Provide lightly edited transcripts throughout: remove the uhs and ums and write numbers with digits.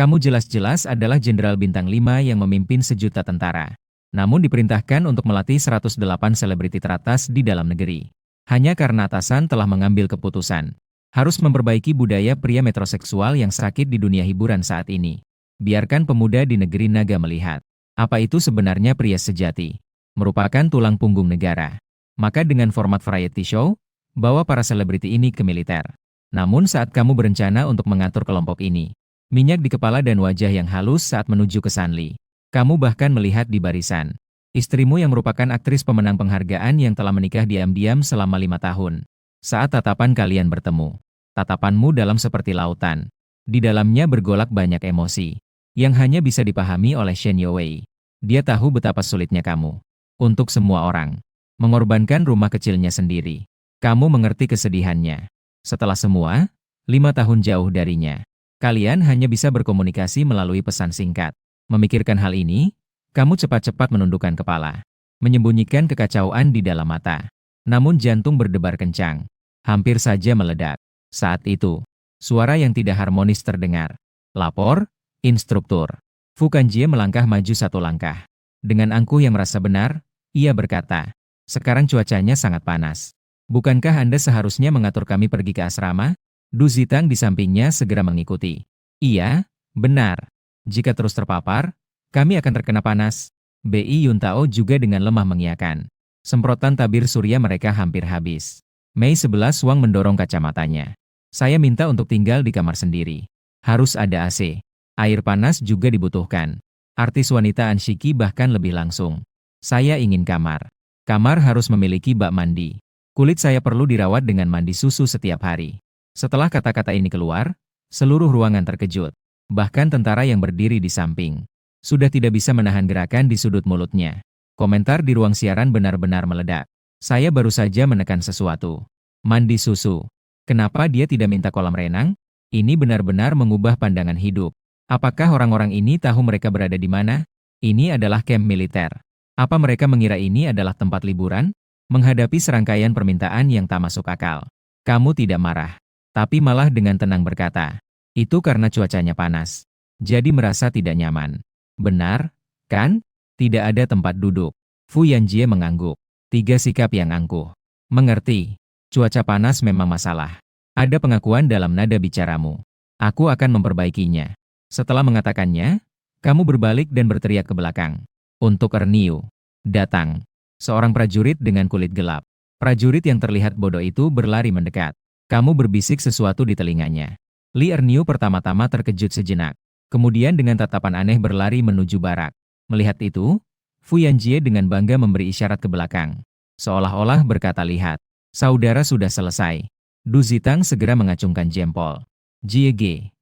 Kamu jelas-jelas adalah Jenderal Bintang 5 yang memimpin sejuta tentara. Namun diperintahkan untuk melatih 108 selebriti teratas di dalam negeri. Hanya karena atasan telah mengambil keputusan. Harus memperbaiki budaya pria metroseksual yang sakit di dunia hiburan saat ini. Biarkan pemuda di negeri naga melihat. Apa itu sebenarnya pria sejati? Merupakan tulang punggung negara. Maka dengan format variety show, bawa para selebriti ini ke militer. Namun saat kamu berencana untuk mengatur kelompok ini, minyak di kepala dan wajah yang halus saat menuju ke Sanli. Kamu bahkan melihat di barisan. Istrimu yang merupakan aktris pemenang penghargaan yang telah menikah diam-diam selama 5 tahun. Saat tatapan kalian bertemu, tatapanmu dalam seperti lautan. Di dalamnya bergolak banyak emosi, yang hanya bisa dipahami oleh Shen Youwei. Dia tahu betapa sulitnya kamu. Untuk semua orang. Mengorbankan rumah kecilnya sendiri. Kamu mengerti kesedihannya. Setelah semua, 5 tahun jauh darinya. Kalian hanya bisa berkomunikasi melalui pesan singkat. Memikirkan hal ini, kamu cepat-cepat menundukkan kepala. Menyembunyikan kekacauan di dalam mata. Namun jantung berdebar kencang. Hampir saja meledak. Saat itu, suara yang tidak harmonis terdengar. Lapor, instruktur. Fu Kanjie melangkah maju 1 langkah. Dengan angkuh yang merasa benar, ia berkata, sekarang cuacanya sangat panas. Bukankah Anda seharusnya mengatur kami pergi ke asrama? Du Zitang di sampingnya segera mengikuti. Iya, benar. Jika terus terpapar, kami akan terkena panas. Bi Yuntao juga dengan lemah mengiyakan. Semprotan tabir surya mereka hampir habis. Mei 11 Wang mendorong kacamatanya. Saya minta untuk tinggal di kamar sendiri. Harus ada AC. Air panas juga dibutuhkan. Artis wanita Anshiki bahkan lebih langsung. Saya ingin kamar. Kamar harus memiliki bak mandi. Kulit saya perlu dirawat dengan mandi susu setiap hari. Setelah kata-kata ini keluar, seluruh ruangan terkejut. Bahkan tentara yang berdiri di samping. Sudah tidak bisa menahan gerakan di sudut mulutnya. Komentar di ruang siaran benar-benar meledak. Saya baru saja menekan sesuatu. Mandi susu. Kenapa dia tidak minta kolam renang? Ini benar-benar mengubah pandangan hidup. Apakah orang-orang ini tahu mereka berada di mana? Ini adalah kamp militer. Apa mereka mengira ini adalah tempat liburan? Menghadapi serangkaian permintaan yang tak masuk akal. Kamu tidak marah, tapi malah dengan tenang berkata, itu karena cuacanya panas. Jadi merasa tidak nyaman. Benar, kan? Tidak ada tempat duduk. Fu Yanjie mengangguk. 3 sikap yang angkuh. Mengerti. Cuaca panas memang masalah. Ada pengakuan dalam nada bicaramu. Aku akan memperbaikinya. Setelah mengatakannya, kamu berbalik dan berteriak ke belakang. Untuk Erniu. Datang. Seorang prajurit dengan kulit gelap. Prajurit yang terlihat bodoh itu berlari mendekat. Kamu berbisik sesuatu di telinganya. Li Erniu pertama-tama terkejut sejenak. Kemudian dengan tatapan aneh berlari menuju barak. Melihat itu, Fu Yanjie dengan bangga memberi isyarat ke belakang. Seolah-olah berkata lihat. Saudara sudah selesai. Du Zitang segera mengacungkan jempol. Jiege.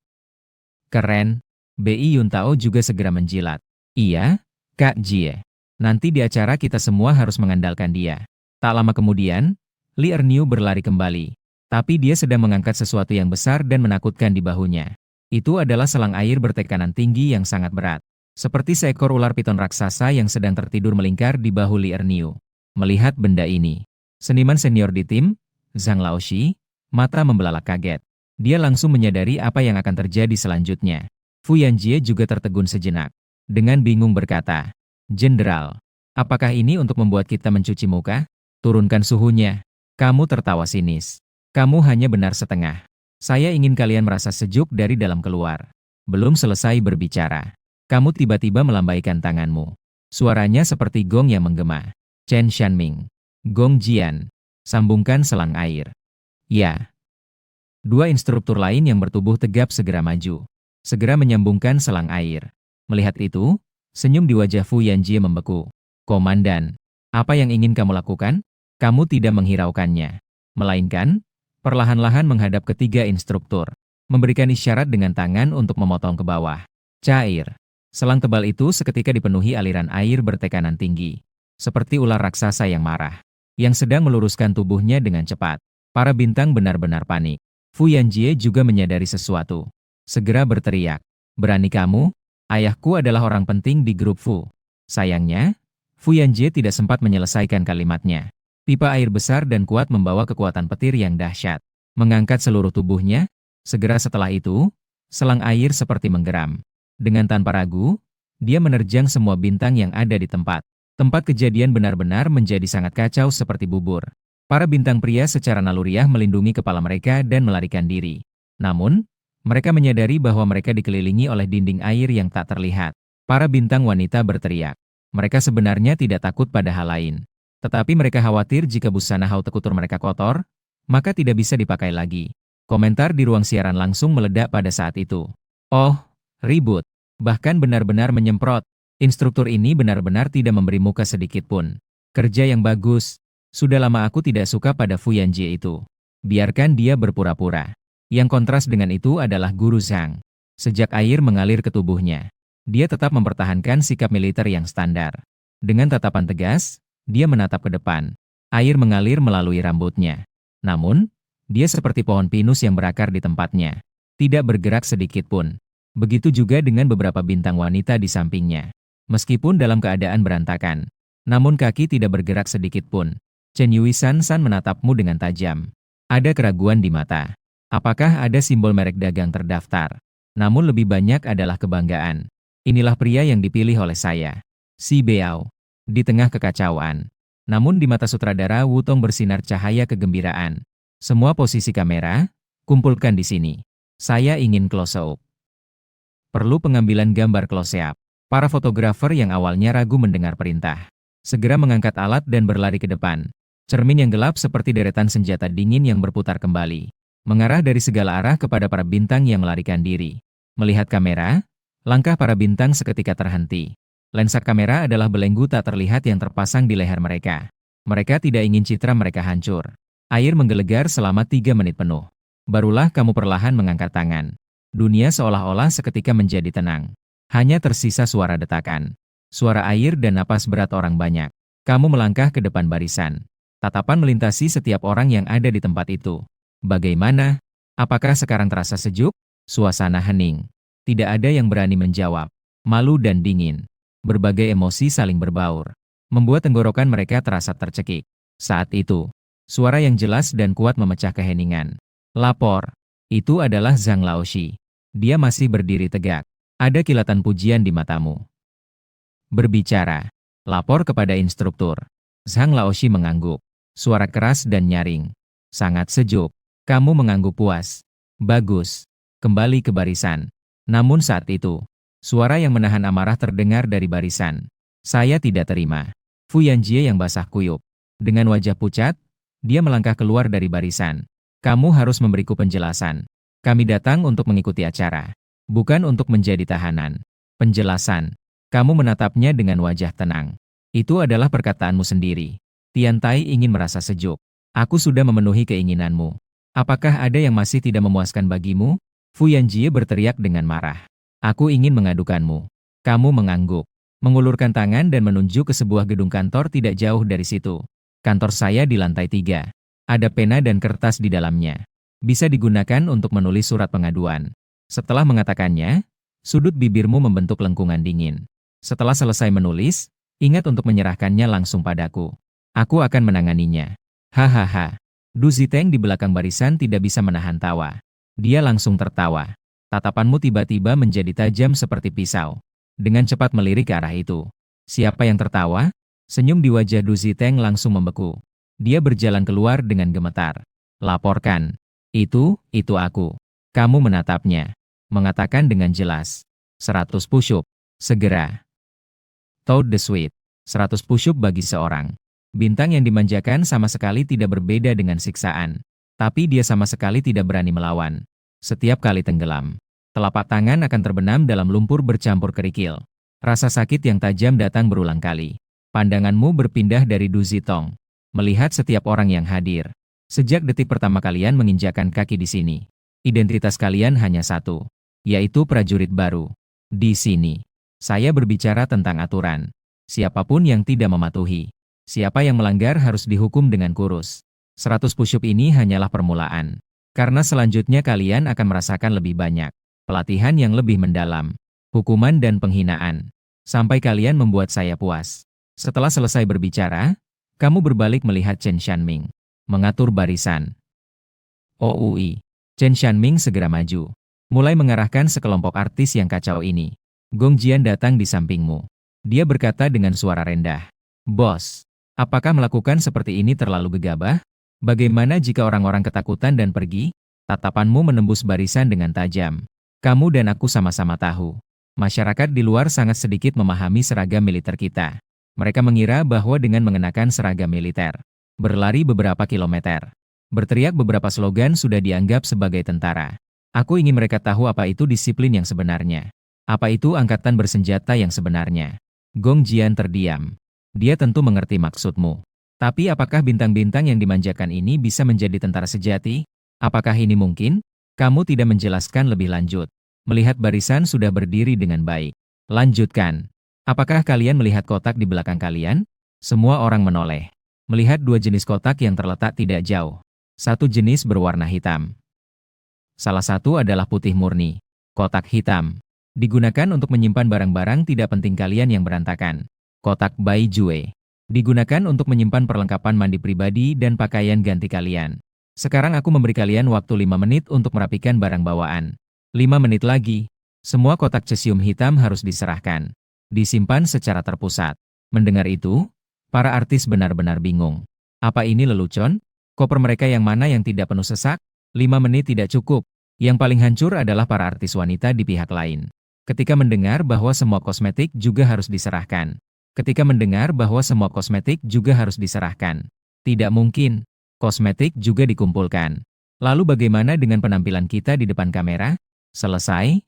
Keren. Bi Yuntao juga segera menjilat. Iya, Kak Jie. Nanti di acara kita semua harus mengandalkan dia. Tak lama kemudian, Li Erniu berlari kembali. Tapi dia sedang mengangkat sesuatu yang besar dan menakutkan di bahunya. Itu adalah selang air bertekanan tinggi yang sangat berat. Seperti seekor ular piton raksasa yang sedang tertidur melingkar di bahu Li Erniu. Melihat benda ini, seniman senior di tim, Zhang Laoshi, mata membelalak kaget. Dia langsung menyadari apa yang akan terjadi selanjutnya. Fu Yanjie juga tertegun sejenak. Dengan bingung berkata, Jenderal, apakah ini untuk membuat kita mencuci muka? Turunkan suhunya. Kamu tertawa sinis. Kamu hanya benar setengah. Saya ingin kalian merasa sejuk dari dalam keluar. Belum selesai berbicara. Kamu tiba-tiba melambaikan tanganmu. Suaranya seperti gong yang menggema. Chen Shanming. Gong Jian. Sambungkan selang air. Ya. 2 instruktur lain yang bertubuh tegap segera maju. Segera menyambungkan selang air. Melihat itu, senyum di wajah Fu Yanjie membeku. Komandan, apa yang ingin kamu lakukan? Kamu tidak menghiraukannya. Melainkan, perlahan-lahan menghadap ketiga instruktur. Memberikan isyarat dengan tangan untuk memotong ke bawah. Cair. Selang tebal itu seketika dipenuhi aliran air bertekanan tinggi. Seperti ular raksasa yang marah. Yang sedang meluruskan tubuhnya dengan cepat. Para bintang benar-benar panik. Fu Yanjie juga menyadari sesuatu. Segera berteriak. Berani kamu? Ayahku adalah orang penting di grup Fu. Sayangnya, Fu Yanjie tidak sempat menyelesaikan kalimatnya. Pipa air besar dan kuat membawa kekuatan petir yang dahsyat. Mengangkat seluruh tubuhnya. Segera setelah itu, selang air seperti menggeram. Dengan tanpa ragu, dia menerjang semua bintang yang ada di tempat. Tempat kejadian benar-benar menjadi sangat kacau seperti bubur. Para bintang pria secara naluriah melindungi kepala mereka dan melarikan diri. Namun, mereka menyadari bahwa mereka dikelilingi oleh dinding air yang tak terlihat. Para bintang wanita berteriak. Mereka sebenarnya tidak takut pada hal lain. Tetapi mereka khawatir jika busana haute couture mereka kotor, maka tidak bisa dipakai lagi. Komentar di ruang siaran langsung meledak pada saat itu. Oh, ribut. Bahkan benar-benar menyemprot. Instruktur ini benar-benar tidak memberi muka sedikit pun. Kerja yang bagus. Sudah lama aku tidak suka pada Fu Yanjie itu. Biarkan dia berpura-pura. Yang kontras dengan itu adalah Guru Zhang. Sejak air mengalir ke tubuhnya, dia tetap mempertahankan sikap militer yang standar. Dengan tatapan tegas, dia menatap ke depan. Air mengalir melalui rambutnya. Namun, dia seperti pohon pinus yang berakar di tempatnya. Tidak bergerak sedikit pun. Begitu juga dengan beberapa bintang wanita di sampingnya. Meskipun dalam keadaan berantakan, namun kaki tidak bergerak sedikit pun. Chen Yuishan menatapmu dengan tajam. Ada keraguan di mata. Apakah ada simbol merek dagang terdaftar? Namun lebih banyak adalah kebanggaan. Inilah pria yang dipilih oleh saya. Si Beao. Di tengah kekacauan. Namun di mata sutradara Wu Tong bersinar cahaya kegembiraan. Semua posisi kamera, kumpulkan di sini. Saya ingin close-up. Perlu pengambilan gambar close-up. Para fotografer yang awalnya ragu mendengar perintah, segera mengangkat alat dan berlari ke depan. Cermin yang gelap seperti deretan senjata dingin yang berputar kembali, mengarah dari segala arah kepada para bintang yang melarikan diri. Melihat kamera, langkah para bintang seketika terhenti. Lensa kamera adalah belenggu tak terlihat yang terpasang di leher mereka. Mereka tidak ingin citra mereka hancur. Air menggelegar selama 3 menit penuh. Barulah kamu perlahan mengangkat tangan. Dunia seolah-olah seketika menjadi tenang. Hanya tersisa suara detakan, suara air dan napas berat orang banyak. Kamu melangkah ke depan barisan. Tatapan melintasi setiap orang yang ada di tempat itu. Bagaimana? Apakah sekarang terasa sejuk? Suasana hening. Tidak ada yang berani menjawab. Malu dan dingin. Berbagai emosi saling berbaur, membuat tenggorokan mereka terasa tercekik. Saat itu, suara yang jelas dan kuat memecah keheningan. Lapor. Itu adalah Zhang Laoshi. Dia masih berdiri tegak. Ada kilatan pujian di matamu. Berbicara. Lapor kepada instruktur. Zhang Laoshi mengangguk. Suara keras dan nyaring. Sangat sejuk. Kamu mengangguk puas. Bagus. Kembali ke barisan. Namun saat itu, suara yang menahan amarah terdengar dari barisan. Saya tidak terima. Fu Yanjie yang basah kuyup. Dengan wajah pucat, dia melangkah keluar dari barisan. Kamu harus memberiku penjelasan. Kami datang untuk mengikuti acara. Bukan untuk menjadi tahanan. Penjelasan. Kamu menatapnya dengan wajah tenang. Itu adalah perkataanmu sendiri. Tian Tai ingin merasa sejuk. Aku sudah memenuhi keinginanmu. Apakah ada yang masih tidak memuaskan bagimu? Fu Yanjie berteriak dengan marah. Aku ingin mengadukanmu. Kamu mengangguk. Mengulurkan tangan dan menunjuk ke sebuah gedung kantor tidak jauh dari situ. Kantor saya di lantai 3. Ada pena dan kertas di dalamnya. Bisa digunakan untuk menulis surat pengaduan. Setelah mengatakannya, sudut bibirmu membentuk lengkungan dingin. Setelah selesai menulis, ingat untuk menyerahkannya langsung padaku. Aku akan menanganinya. Hahaha. Du Ziteng di belakang barisan tidak bisa menahan tawa. Dia langsung tertawa. Tatapanmu tiba-tiba menjadi tajam seperti pisau. Dengan cepat melirik ke arah itu. Siapa yang tertawa? Senyum di wajah Du Ziteng langsung membeku. Dia berjalan keluar dengan gemetar. Laporkan. Itu aku. Kamu menatapnya. Mengatakan dengan jelas. 100 push-up. Segera. Toad the Sweet. 100 push-up bagi seorang. Bintang yang dimanjakan sama sekali tidak berbeda dengan siksaan. Tapi dia sama sekali tidak berani melawan. Setiap kali tenggelam, telapak tangan akan terbenam dalam lumpur bercampur kerikil. Rasa sakit yang tajam datang berulang kali. Pandanganmu berpindah dari Du Zitong. Melihat setiap orang yang hadir. Sejak detik pertama kalian menginjakan kaki di sini. Identitas kalian hanya satu. Yaitu prajurit baru. Di sini, saya berbicara tentang aturan. Siapapun yang tidak mematuhi. Siapa yang melanggar harus dihukum dengan kurus. 100 push-up ini hanyalah permulaan. Karena selanjutnya kalian akan merasakan lebih banyak. Pelatihan yang lebih mendalam. Hukuman dan penghinaan. Sampai kalian membuat saya puas. Setelah selesai berbicara, kamu berbalik melihat Chen Shanming. Mengatur barisan. OUI. Chen Shanming segera maju. Mulai mengarahkan sekelompok artis yang kacau ini. Gong Jian datang di sampingmu. Dia berkata dengan suara rendah. Bos, apakah melakukan seperti ini terlalu gegabah? Bagaimana jika orang-orang ketakutan dan pergi? Tatapanmu menembus barisan dengan tajam. Kamu dan aku sama-sama tahu. Masyarakat di luar sangat sedikit memahami seragam militer kita. Mereka mengira bahwa dengan mengenakan seragam militer, berlari beberapa kilometer, berteriak beberapa slogan sudah dianggap sebagai tentara. Aku ingin mereka tahu apa itu disiplin yang sebenarnya. Apa itu angkatan bersenjata yang sebenarnya. Gong Jian terdiam. Dia tentu mengerti maksudmu. Tapi apakah bintang-bintang yang dimanjakan ini bisa menjadi tentara sejati? Apakah ini mungkin? Kamu tidak menjelaskan lebih lanjut. Melihat barisan sudah berdiri dengan baik. Lanjutkan. Apakah kalian melihat kotak di belakang kalian? Semua orang menoleh. Melihat dua jenis kotak yang terletak tidak jauh. Satu jenis berwarna hitam. Salah satu adalah putih murni. Kotak hitam. Digunakan untuk menyimpan barang-barang tidak penting kalian yang berantakan. Kotak Bai Jue. Digunakan untuk menyimpan perlengkapan mandi pribadi dan pakaian ganti kalian. Sekarang aku memberi kalian waktu 5 menit untuk merapikan barang bawaan. 5 menit lagi. Semua kotak cesium hitam harus diserahkan. Disimpan secara terpusat. Mendengar itu, para artis benar-benar bingung. Apa ini lelucon? Koper mereka yang mana yang tidak penuh sesak? 5 menit tidak cukup. Yang paling hancur adalah para artis wanita di pihak lain. Ketika mendengar bahwa semua kosmetik juga harus diserahkan. Tidak mungkin. Kosmetik juga dikumpulkan. Lalu bagaimana dengan penampilan kita di depan kamera? Selesai.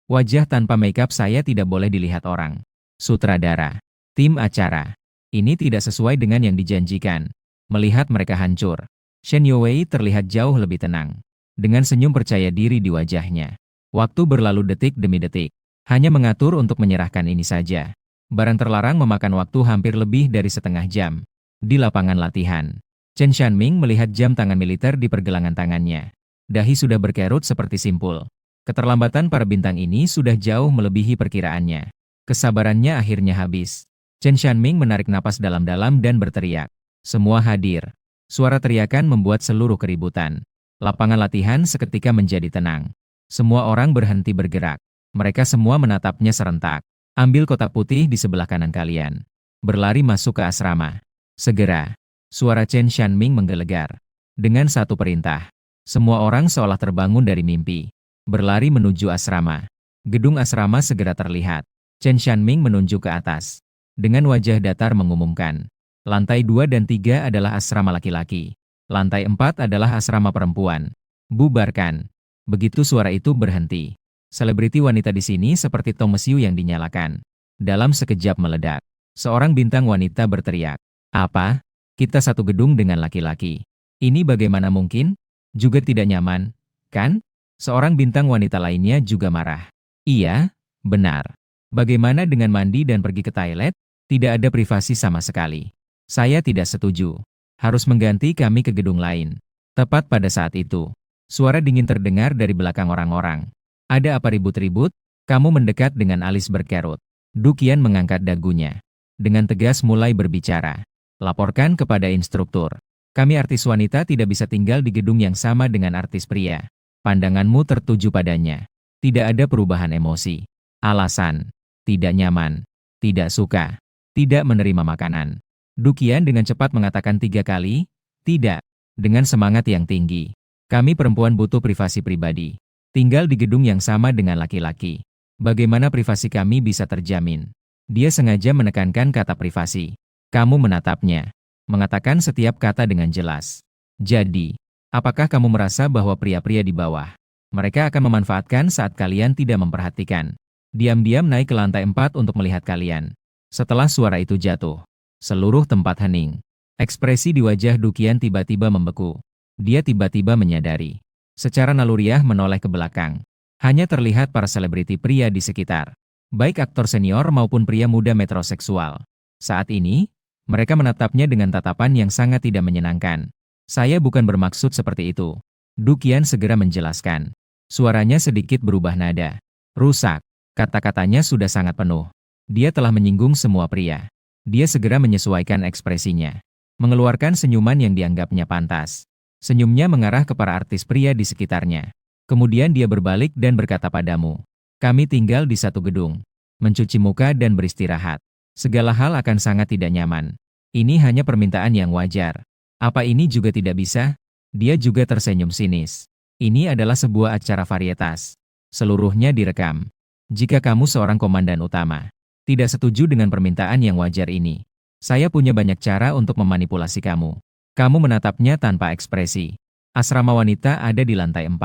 Wajah tanpa makeup saya tidak boleh dilihat orang. Sutradara. Tim acara. Ini tidak sesuai dengan yang dijanjikan. Melihat mereka hancur. Shen Youwei terlihat jauh lebih tenang. Dengan senyum percaya diri di wajahnya. Waktu berlalu detik demi detik. Hanya mengatur untuk menyerahkan ini saja. Barang terlarang memakan waktu hampir lebih dari setengah jam. Di lapangan latihan. Chen Shanming melihat jam tangan militer di pergelangan tangannya. Dahi sudah berkerut seperti simpul. Keterlambatan para bintang ini sudah jauh melebihi perkiraannya. Kesabarannya akhirnya habis. Chen Shanming menarik napas dalam-dalam dan berteriak. Semua hadir. Suara teriakan membuat seluruh keributan. Lapangan latihan seketika menjadi tenang. Semua orang berhenti bergerak. Mereka semua menatapnya serentak. Ambil kotak putih di sebelah kanan kalian. Berlari masuk ke asrama. Segera. Suara Chen Shanming menggelegar. Dengan satu perintah. Semua orang seolah terbangun dari mimpi. Berlari menuju asrama. Gedung asrama segera terlihat. Chen Shanming menunjuk ke atas. Dengan wajah datar mengumumkan. Lantai 2 dan 3 adalah asrama laki-laki. Lantai 4 adalah asrama perempuan. Bubarkan. Begitu suara itu berhenti. Selebriti wanita di sini seperti tong mesiu yang dinyalakan. Dalam sekejap meledak. Seorang bintang wanita berteriak. Apa? Kita satu gedung dengan laki-laki. Ini bagaimana mungkin? Juga tidak nyaman, kan? Seorang bintang wanita lainnya juga marah. Iya, benar. Bagaimana dengan mandi dan pergi ke toilet? Tidak ada privasi sama sekali. Saya tidak setuju. Harus mengganti kami ke gedung lain. Tepat pada saat itu, suara dingin terdengar dari belakang orang-orang. Ada apa ribut-ribut? Kamu mendekat dengan alis berkerut. Du Qian mengangkat dagunya. Dengan tegas mulai berbicara. Laporkan kepada instruktur. Kami artis wanita tidak bisa tinggal di gedung yang sama dengan artis pria. Pandanganmu tertuju padanya. Tidak ada perubahan emosi. Alasan. Tidak nyaman. Tidak suka. Tidak menerima makanan. Du Qian dengan cepat mengatakan 3 kali, tidak. Dengan semangat yang tinggi. Kami perempuan butuh privasi pribadi. Tinggal di gedung yang sama dengan laki-laki. Bagaimana privasi kami bisa terjamin? Dia sengaja menekankan kata privasi. Kamu menatapnya. Mengatakan setiap kata dengan jelas. Jadi, apakah kamu merasa bahwa pria-pria di bawah mereka akan memanfaatkan saat kalian tidak memperhatikan? Diam-diam naik ke lantai 4 untuk melihat kalian. Setelah suara itu jatuh, seluruh tempat hening. Ekspresi di wajah Du Qian tiba-tiba membeku. Dia tiba-tiba menyadari. Secara naluriah menoleh ke belakang. Hanya terlihat para selebriti pria di sekitar. Baik aktor senior maupun pria muda metroseksual. Saat ini, mereka menatapnya dengan tatapan yang sangat tidak menyenangkan. Saya bukan bermaksud seperti itu. Du Qian segera menjelaskan. Suaranya sedikit berubah nada. Rusak. Kata-katanya sudah sangat penuh. Dia telah menyinggung semua pria. Dia segera menyesuaikan ekspresinya. Mengeluarkan senyuman yang dianggapnya pantas. Senyumnya mengarah ke para artis pria di sekitarnya. Kemudian dia berbalik dan berkata padamu. Kami tinggal di satu gedung, mencuci muka dan beristirahat. Segala hal akan sangat tidak nyaman. Ini hanya permintaan yang wajar. Apa ini juga tidak bisa? Dia juga tersenyum sinis. Ini adalah sebuah acara varietas. Seluruhnya direkam. Jika kamu seorang komandan utama, tidak setuju dengan permintaan yang wajar ini, saya punya banyak cara untuk memanipulasi kamu. Kamu menatapnya tanpa ekspresi. Asrama wanita ada di lantai 4.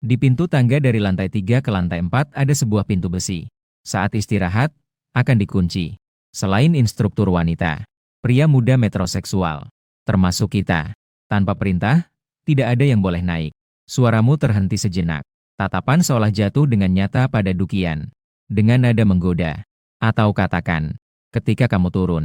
Di pintu tangga dari lantai 3 ke lantai 4 ada sebuah pintu besi. Saat istirahat, akan dikunci. Selain instruktur wanita, pria muda metroseksual, termasuk kita, tanpa perintah, tidak ada yang boleh naik. Suaramu terhenti sejenak. Tatapan seolah jatuh dengan nyata pada Dukian. Dengan nada menggoda. Atau katakan, ketika kamu turun,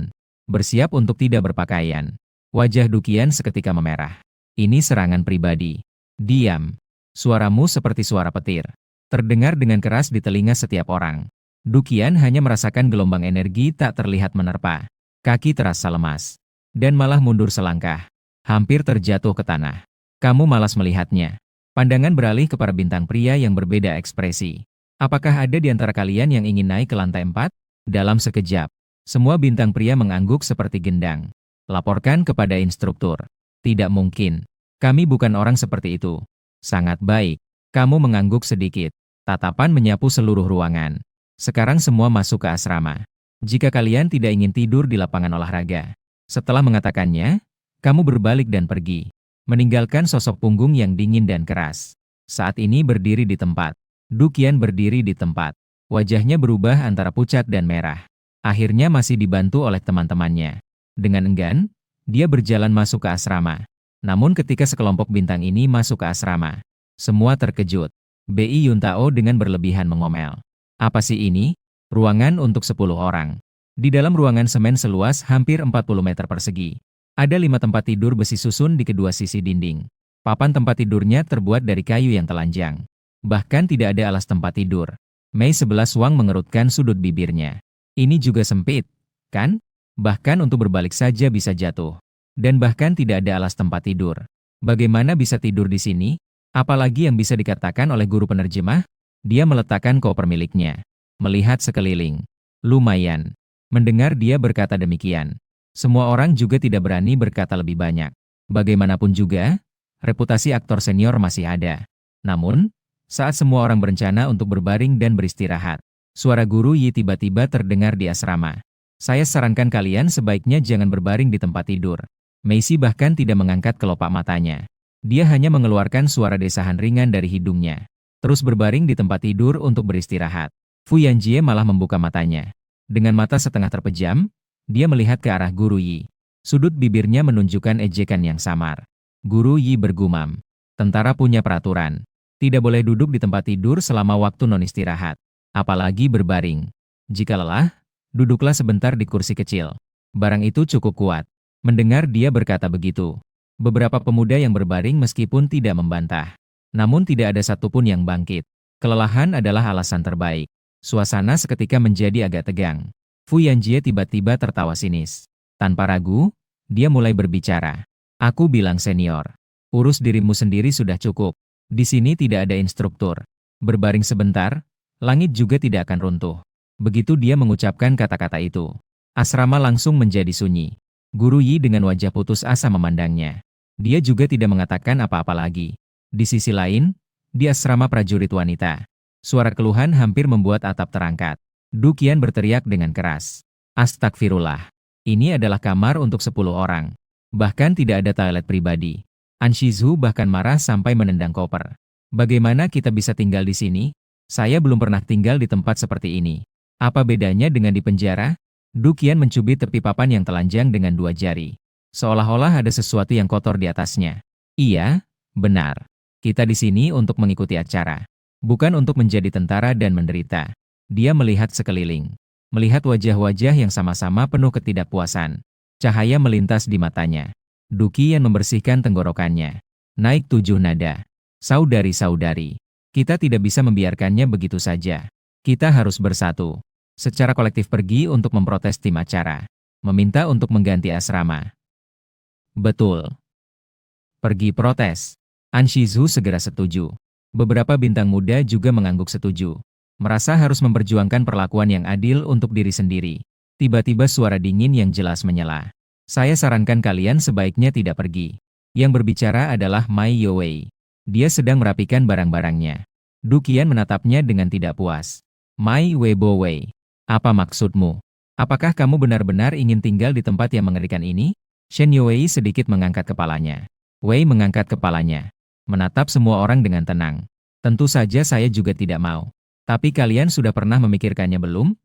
bersiap untuk tidak berpakaian. Wajah Dukian seketika memerah. Ini serangan pribadi. Diam. Suaramu seperti suara petir. Terdengar dengan keras di telinga setiap orang. Dukian hanya merasakan gelombang energi tak terlihat menerpa. Kaki terasa lemas. Dan malah mundur selangkah. Hampir terjatuh ke tanah. Kamu malas melihatnya. Pandangan beralih kepada bintang pria yang berbeda ekspresi. Apakah ada di antara kalian yang ingin naik ke lantai 4? Dalam sekejap, semua bintang pria mengangguk seperti gendang. Laporkan kepada instruktur. Tidak mungkin. Kami bukan orang seperti itu. Sangat baik. Kamu mengangguk sedikit. Tatapan menyapu seluruh ruangan. Sekarang semua masuk ke asrama. Jika kalian tidak ingin tidur di lapangan olahraga. Setelah mengatakannya, kamu berbalik dan pergi. Meninggalkan sosok punggung yang dingin dan keras. Saat ini berdiri di tempat. Dukian berdiri di tempat. Wajahnya berubah antara pucat dan merah. Akhirnya masih dibantu oleh teman-temannya. Dengan enggan, dia berjalan masuk ke asrama. Namun ketika sekelompok bintang ini masuk ke asrama, semua terkejut. Bi Yuntao dengan berlebihan mengomel. Apa sih ini? Ruangan untuk 10 orang. Di dalam ruangan semen seluas hampir 40 meter persegi. Ada 5 tempat tidur besi susun di kedua sisi dinding. Papan tempat tidurnya terbuat dari kayu yang telanjang. Bahkan tidak ada alas tempat tidur. Mei 11 Wang mengerutkan sudut bibirnya. Ini juga sempit, kan? Bahkan untuk berbalik saja bisa jatuh. Dan bahkan tidak ada alas tempat tidur. Bagaimana bisa tidur di sini? Apalagi yang bisa dikatakan oleh guru penerjemah? Dia meletakkan koper miliknya. Melihat sekeliling. Lumayan. Mendengar dia berkata demikian. Semua orang juga tidak berani berkata lebih banyak. Bagaimanapun juga, reputasi aktor senior masih ada. Namun, saat semua orang berencana untuk berbaring dan beristirahat, suara guru Yi tiba-tiba terdengar di asrama. Saya sarankan kalian sebaiknya jangan berbaring di tempat tidur. Meisi bahkan tidak mengangkat kelopak matanya. Dia hanya mengeluarkan suara desahan ringan dari hidungnya. Terus berbaring di tempat tidur untuk beristirahat. Fu Yanjie malah membuka matanya. Dengan mata setengah terpejam, dia melihat ke arah Guru Yi. Sudut bibirnya menunjukkan ejekan yang samar. Guru Yi bergumam. Tentara punya peraturan. Tidak boleh duduk di tempat tidur selama waktu non-istirahat. Apalagi berbaring. Jika lelah, duduklah sebentar di kursi kecil. Barang itu cukup kuat. Mendengar dia berkata begitu. Beberapa pemuda yang berbaring meskipun tidak membantah. Namun tidak ada satupun yang bangkit. Kelelahan adalah alasan terbaik. Suasana seketika menjadi agak tegang. Fu Yanjie tiba-tiba tertawa sinis. Tanpa ragu, dia mulai berbicara. Aku bilang senior. Urus dirimu sendiri sudah cukup. Di sini tidak ada instruktur. Berbaring sebentar, langit juga tidak akan runtuh. Begitu dia mengucapkan kata-kata itu, asrama langsung menjadi sunyi. Guru Yi dengan wajah putus asa memandangnya. Dia juga tidak mengatakan apa-apa lagi. Di sisi lain, di asrama prajurit wanita, suara keluhan hampir membuat atap terangkat. Dukian berteriak dengan keras. Astagfirullah. Ini adalah kamar untuk 10 orang. Bahkan tidak ada toilet pribadi. An Shizhu bahkan marah sampai menendang koper. Bagaimana kita bisa tinggal di sini? Saya belum pernah tinggal di tempat seperti ini. Apa bedanya dengan di penjara? Dukian mencubit tepi papan yang telanjang dengan 2 jari. Seolah-olah ada sesuatu yang kotor di atasnya. Iya, benar. Kita di sini untuk mengikuti acara. Bukan untuk menjadi tentara dan menderita. Dia melihat sekeliling. Melihat wajah-wajah yang sama-sama penuh ketidakpuasan. Cahaya melintas di matanya. Dukian membersihkan tenggorokannya. Naik 7 nada. Saudari-saudari, kita tidak bisa membiarkannya begitu saja. Kita harus bersatu. Secara kolektif pergi untuk memprotes tim acara. Meminta untuk mengganti asrama. Betul. Pergi protes. An Shizhu segera setuju. Beberapa bintang muda juga mengangguk setuju. Merasa harus memperjuangkan perlakuan yang adil untuk diri sendiri. Tiba-tiba suara dingin yang jelas menyela. Saya sarankan kalian sebaiknya tidak pergi. Yang berbicara adalah Mai Youwei. Dia sedang merapikan barang-barangnya. Du Qian menatapnya dengan tidak puas. Mai Weibo-wei, apa maksudmu? Apakah kamu benar-benar ingin tinggal di tempat yang mengerikan ini? Shen Youwei sedikit mengangkat kepalanya. Wei mengangkat kepalanya. Menatap semua orang dengan tenang. Tentu saja saya juga tidak mau. Tapi kalian sudah pernah memikirkannya belum?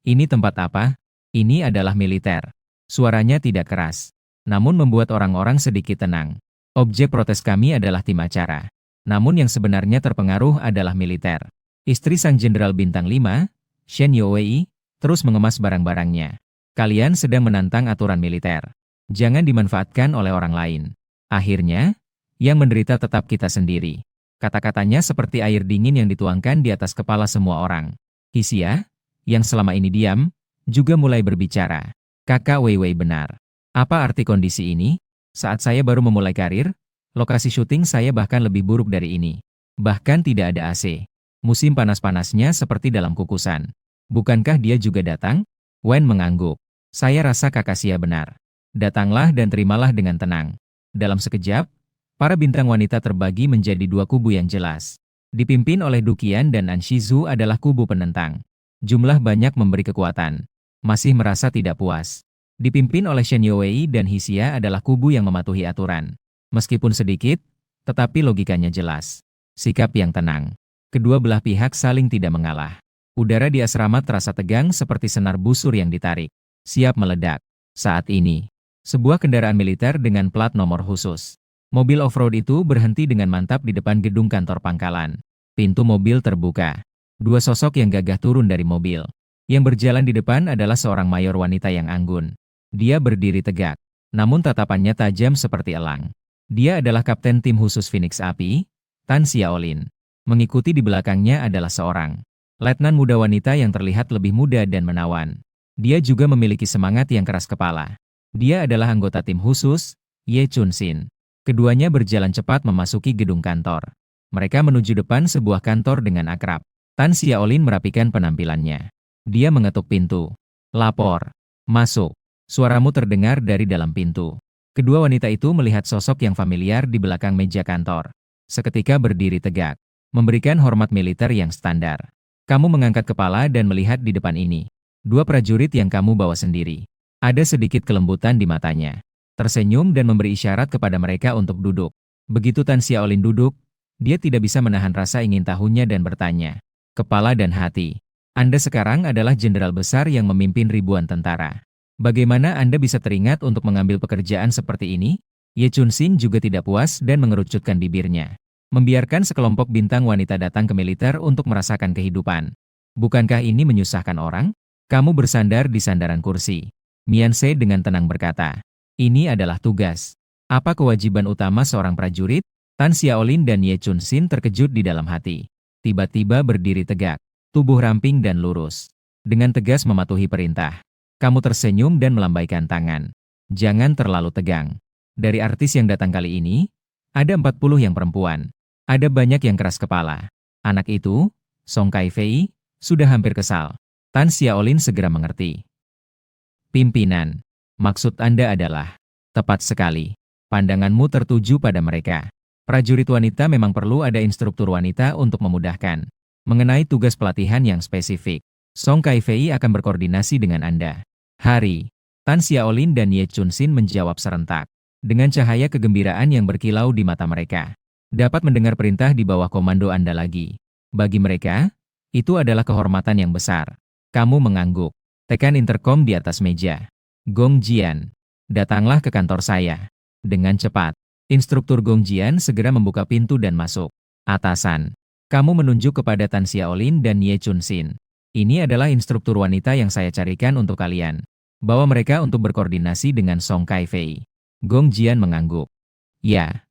Ini tempat apa? Ini adalah militer. Suaranya tidak keras, namun membuat orang-orang sedikit tenang. Objek protes kami adalah tim acara. Namun yang sebenarnya terpengaruh adalah militer. Istri sang jenderal bintang 5, Shen Youwei, terus mengemas barang-barangnya. Kalian sedang menantang aturan militer. Jangan dimanfaatkan oleh orang lain. Akhirnya, yang menderita tetap kita sendiri. Kata-katanya seperti air dingin yang dituangkan di atas kepala semua orang. Hisia, yang selama ini diam, juga mulai berbicara. Kakak Weiwei benar. Apa arti kondisi ini? Saat saya baru memulai karir, lokasi syuting saya bahkan lebih buruk dari ini. Bahkan tidak ada AC. Musim panas-panasnya seperti dalam kukusan. Bukankah dia juga datang? Wen mengangguk. Saya rasa kakak Xia benar. Datanglah dan terimalah dengan tenang. Dalam sekejap, para bintang wanita terbagi menjadi dua kubu yang jelas. Dipimpin oleh Du Qian dan An Shizu adalah kubu penentang. Jumlah banyak memberi kekuatan. Masih merasa tidak puas. Dipimpin oleh Shen Youwei dan Hisia adalah kubu yang mematuhi aturan. Meskipun sedikit, tetapi logikanya jelas. Sikap yang tenang. Kedua belah pihak saling tidak mengalah. Udara di asrama terasa tegang seperti senar busur yang ditarik. Siap meledak. Saat ini, sebuah kendaraan militer dengan plat nomor khusus. Mobil off-road itu berhenti dengan mantap di depan gedung kantor pangkalan. Pintu mobil terbuka. Dua sosok yang gagah turun dari mobil. Yang berjalan di depan adalah seorang mayor wanita yang anggun. Dia berdiri tegak, namun tatapannya tajam seperti elang. Dia adalah kapten tim khusus Phoenix Api, Tan Xiaolin. Mengikuti di belakangnya adalah seorang letnan muda wanita yang terlihat lebih muda dan menawan. Dia juga memiliki semangat yang keras kepala. Dia adalah anggota tim khusus, Ye Chunxin. Keduanya berjalan cepat memasuki gedung kantor. Mereka menuju depan sebuah kantor dengan akrab. Tan Xiaolin merapikan penampilannya. Dia mengetuk pintu. Lapor. Masuk. Suaramu terdengar dari dalam pintu. Kedua wanita itu melihat sosok yang familiar di belakang meja kantor. Seketika berdiri tegak. Memberikan hormat militer yang standar. Kamu mengangkat kepala dan melihat di depan ini. Dua prajurit yang kamu bawa sendiri. Ada sedikit kelembutan di matanya. Tersenyum dan memberi isyarat kepada mereka untuk duduk. Begitu Tan Xiaolin duduk, dia tidak bisa menahan rasa ingin tahunya dan bertanya. Kepala dan hati. Anda sekarang adalah jenderal besar yang memimpin ribuan tentara. Bagaimana Anda bisa teringat untuk mengambil pekerjaan seperti ini? Ye Chunxin juga tidak puas dan mengerucutkan bibirnya. Membiarkan sekelompok bintang wanita datang ke militer untuk merasakan kehidupan. Bukankah ini menyusahkan orang? Kamu bersandar di sandaran kursi. Mianse dengan tenang berkata. Ini adalah tugas. Apa kewajiban utama seorang prajurit? Tan Xiaolin dan Ye Chunxin terkejut di dalam hati. Tiba-tiba berdiri tegak. Tubuh ramping dan lurus. Dengan tegas mematuhi perintah. Kamu tersenyum dan melambaikan tangan. Jangan terlalu tegang. Dari artis yang datang kali ini, ada 40 yang perempuan. Ada banyak yang keras kepala. Anak itu, Song Kaifei, sudah hampir kesal. Tan Xiaolin segera mengerti. Pimpinan. Maksud Anda adalah, tepat sekali. Pandanganmu tertuju pada mereka. Prajurit wanita memang perlu ada instruktur wanita untuk memudahkan. Mengenai tugas pelatihan yang spesifik, Song Kaifei akan berkoordinasi dengan Anda. Hari. Tan Xiaolin dan Ye Chunxin menjawab serentak. Dengan cahaya kegembiraan yang berkilau di mata mereka. Dapat mendengar perintah di bawah komando Anda lagi. Bagi mereka, itu adalah kehormatan yang besar. Kamu mengangguk. Tekan interkom di atas meja. Gong Jian. Datanglah ke kantor saya. Dengan cepat. Instruktur Gong Jian segera membuka pintu dan masuk. Atasan. Kamu menunjuk kepada Tan Xiaolin dan Ye Chunxin. Ini adalah instruktur wanita yang saya carikan untuk kalian. Bawa mereka untuk berkoordinasi dengan Song Kaifei. Gong Jian mengangguk. Ya.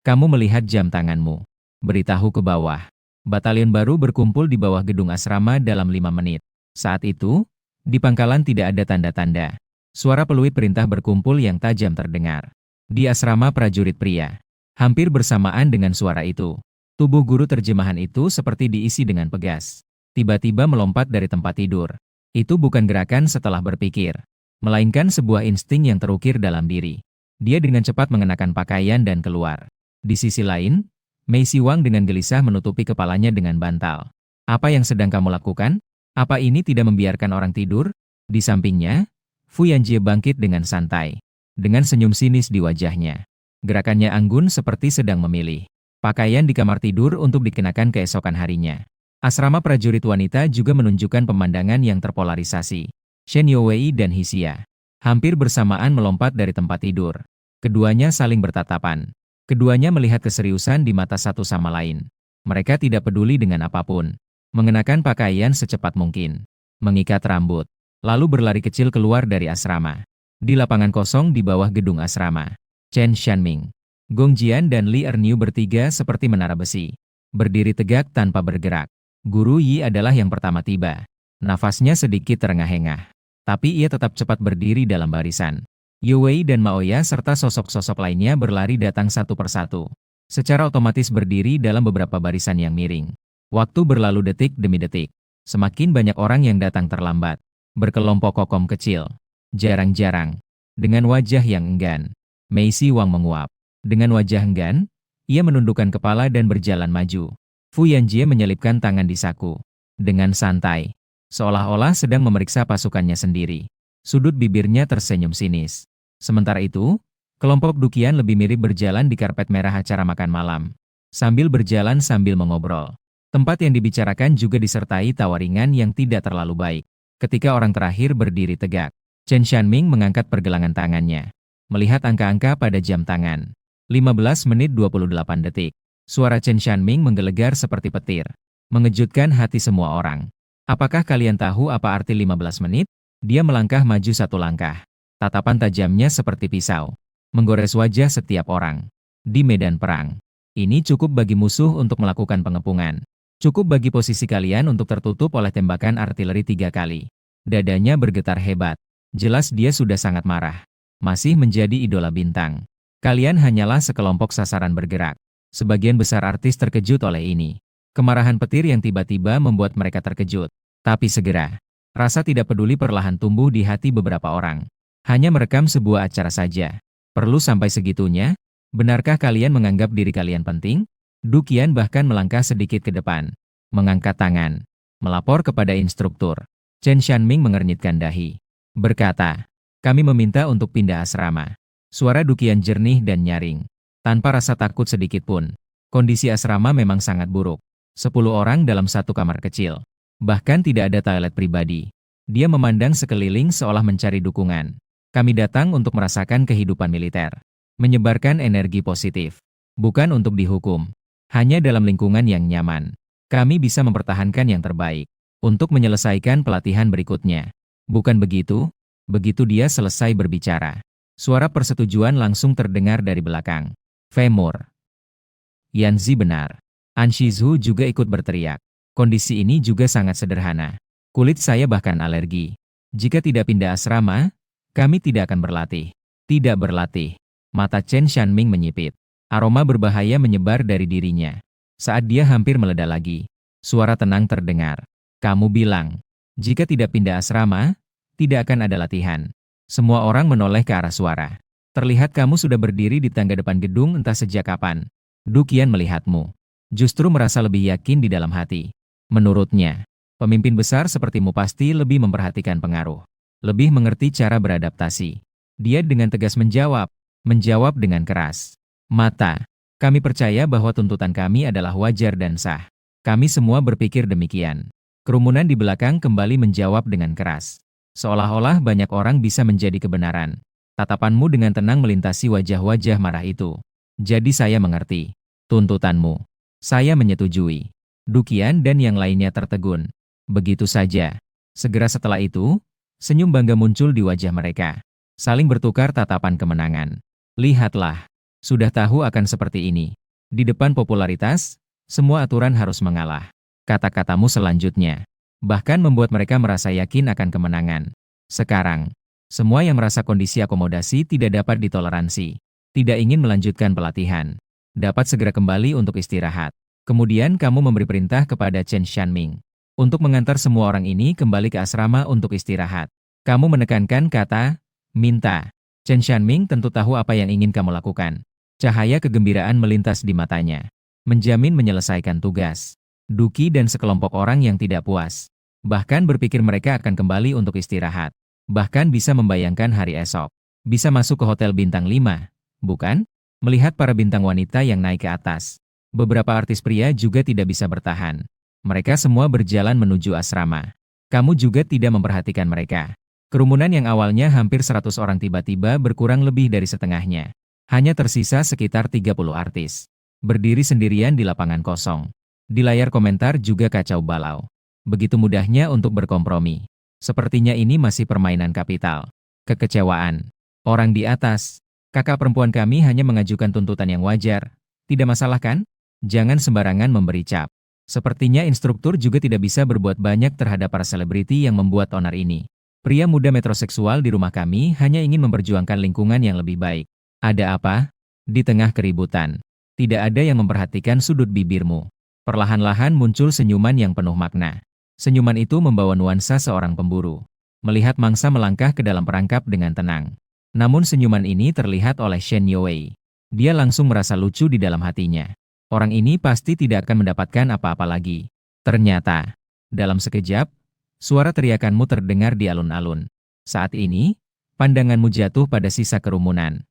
Kamu melihat jam tanganmu. Beritahu ke bawah. Batalion baru berkumpul di bawah gedung asrama dalam 5 menit. Saat itu, di pangkalan tidak ada tanda-tanda. Suara peluit perintah berkumpul yang tajam terdengar. Di asrama prajurit pria. Hampir bersamaan dengan suara itu, Tubuh guru terjemahan itu seperti diisi dengan pegas. Tiba-tiba melompat dari tempat tidur. Itu bukan gerakan setelah berpikir, melainkan sebuah insting yang terukir dalam diri. Dia dengan cepat mengenakan pakaian dan keluar. Di sisi lain, Mei Siwang dengan gelisah menutupi kepalanya dengan bantal. Apa yang sedang kamu lakukan? Apa ini tidak membiarkan orang tidur? Di sampingnya, Fu Yanjie bangkit dengan santai, dengan senyum sinis di wajahnya. Gerakannya anggun seperti sedang memilih pakaian di kamar tidur untuk dikenakan keesokan harinya. Asrama prajurit wanita juga menunjukkan pemandangan yang terpolarisasi. Shen Youwei dan Hixia hampir bersamaan melompat dari tempat tidur. Keduanya saling bertatapan. Keduanya melihat keseriusan di mata satu sama lain. Mereka tidak peduli dengan apapun. Mengenakan pakaian secepat mungkin. Mengikat rambut. Lalu berlari kecil keluar dari asrama. Di lapangan kosong di bawah gedung asrama, Chen Shanming, Gong Jian dan Li Erniu bertiga seperti menara besi. Berdiri tegak tanpa bergerak. Guru Yi adalah yang pertama tiba. Nafasnya sedikit terengah-engah. Tapi ia tetap cepat berdiri dalam barisan. Youwei dan Maoya serta sosok-sosok lainnya berlari datang satu persatu. Secara otomatis berdiri dalam beberapa barisan yang miring. Waktu berlalu detik demi detik. Semakin banyak orang yang datang terlambat. Berkelompok kokom kecil. Jarang-jarang. Dengan wajah yang enggan, Mei Siwang menguap. Dengan wajah enggan, ia menundukkan kepala dan berjalan maju. Fu Yanjie menyelipkan tangan di saku. Dengan santai, seolah-olah sedang memeriksa pasukannya sendiri. Sudut bibirnya tersenyum sinis. Sementara itu, kelompok Dukian lebih mirip berjalan di karpet merah acara makan malam. Sambil berjalan sambil mengobrol. Tempat yang dibicarakan juga disertai tawa ringan yang tidak terlalu baik. Ketika orang terakhir berdiri tegak, Chen Shanming mengangkat pergelangan tangannya. Melihat angka-angka pada jam tangan. 15 menit 28 detik. Suara Chen Shanming menggelegar seperti petir. Mengejutkan hati semua orang. Apakah kalian tahu apa arti 15 menit? Dia melangkah maju satu langkah. Tatapan tajamnya seperti pisau. Menggores wajah setiap orang. Di medan perang. Ini cukup bagi musuh untuk melakukan pengepungan. Cukup bagi posisi kalian untuk tertutup oleh tembakan artileri 3 kali. Dadanya bergetar hebat. Jelas dia sudah sangat marah. Masih menjadi idola bintang. Kalian hanyalah sekelompok sasaran bergerak. Sebagian besar artis terkejut oleh ini. Kemarahan petir yang tiba-tiba membuat mereka terkejut. Tapi segera, rasa tidak peduli perlahan tumbuh di hati beberapa orang. Hanya merekam sebuah acara saja. Perlu sampai segitunya? Benarkah kalian menganggap diri kalian penting? Dukian bahkan melangkah sedikit ke depan. Mengangkat tangan. Melapor kepada instruktur. Chen Shanming mengernyitkan dahi. Berkata, kami meminta untuk pindah asrama. Suara Dukian jernih dan nyaring. Tanpa rasa takut sedikit pun. Kondisi asrama memang sangat buruk. 10 orang dalam satu kamar kecil. Bahkan tidak ada toilet pribadi. Dia memandang sekeliling seolah mencari dukungan. Kami datang untuk merasakan kehidupan militer. Menyebarkan energi positif. Bukan untuk dihukum. Hanya dalam lingkungan yang nyaman. Kami bisa mempertahankan yang terbaik. Untuk menyelesaikan pelatihan berikutnya. Bukan begitu? Begitu dia selesai berbicara. Suara persetujuan langsung terdengar dari belakang. Femur. Yanzi benar. An Shizhu juga ikut berteriak. Kondisi ini juga sangat sederhana. Kulit saya bahkan alergi. Jika tidak pindah asrama, kami tidak akan berlatih. Tidak berlatih. Mata Chen Shanming menyipit. Aroma berbahaya menyebar dari dirinya. Saat dia hampir meledak lagi, suara tenang terdengar. Kamu bilang, jika tidak pindah asrama, tidak akan ada latihan. Semua orang menoleh ke arah suara. Terlihat kamu sudah berdiri di tangga depan gedung entah sejak kapan. Dukian melihatmu. Justru merasa lebih yakin di dalam hati. Menurutnya, pemimpin besar sepertimu pasti lebih memperhatikan pengaruh. Lebih mengerti cara beradaptasi. Dia dengan tegas menjawab. Menjawab dengan keras. Mata, kami percaya bahwa tuntutan kami adalah wajar dan sah. Kami semua berpikir demikian. Kerumunan di belakang kembali menjawab dengan keras. Seolah-olah banyak orang bisa menjadi kebenaran. Tatapanmu dengan tenang melintasi wajah-wajah marah itu. Jadi saya mengerti. Tuntutanmu. Saya menyetujui. Dukian dan yang lainnya tertegun. Begitu saja. Segera setelah itu, senyum bangga muncul di wajah mereka. Saling bertukar tatapan kemenangan. Lihatlah. Sudah tahu akan seperti ini. Di depan popularitas, semua aturan harus mengalah. Kata-katamu selanjutnya. Bahkan membuat mereka merasa yakin akan kemenangan. Sekarang, semua yang merasa kondisi akomodasi tidak dapat ditoleransi, tidak ingin melanjutkan pelatihan, dapat segera kembali untuk istirahat. Kemudian kamu memberi perintah kepada Chen Shanming untuk mengantar semua orang ini kembali ke asrama untuk istirahat. Kamu menekankan kata, minta. Chen Shanming tentu tahu apa yang ingin kamu lakukan. Cahaya kegembiraan melintas di matanya. Menjamin menyelesaikan tugas. Duki dan sekelompok orang yang tidak puas. Bahkan berpikir mereka akan kembali untuk istirahat. Bahkan bisa membayangkan hari esok. Bisa masuk ke hotel bintang 5, bukan? Melihat para bintang wanita yang naik ke atas. Beberapa artis pria juga tidak bisa bertahan. Mereka semua berjalan menuju asrama. Kamu juga tidak memperhatikan mereka. Kerumunan yang awalnya hampir 100 orang tiba-tiba berkurang lebih dari setengahnya. Hanya tersisa sekitar 30 artis. Berdiri sendirian di lapangan kosong. Di layar komentar juga kacau balau. Begitu mudahnya untuk berkompromi. Sepertinya ini masih permainan kapital. Kekecewaan. Orang di atas. Kakak perempuan kami hanya mengajukan tuntutan yang wajar. Tidak masalah kan? Jangan sembarangan memberi cap. Sepertinya instruktur juga tidak bisa berbuat banyak terhadap para selebriti yang membuat onar ini. Pria muda metroseksual di rumah kami hanya ingin memperjuangkan lingkungan yang lebih baik. Ada apa? Di tengah keributan. Tidak ada yang memperhatikan sudut bibirmu. Perlahan-lahan muncul senyuman yang penuh makna. Senyuman itu membawa nuansa seorang pemburu. Melihat mangsa melangkah ke dalam perangkap dengan tenang. Namun senyuman ini terlihat oleh Shen Youwei. Dia langsung merasa lucu di dalam hatinya. Orang ini pasti tidak akan mendapatkan apa-apa lagi. Ternyata, dalam sekejap, suara teriakanmu terdengar di alun-alun. Saat ini, pandanganmu jatuh pada sisa kerumunan.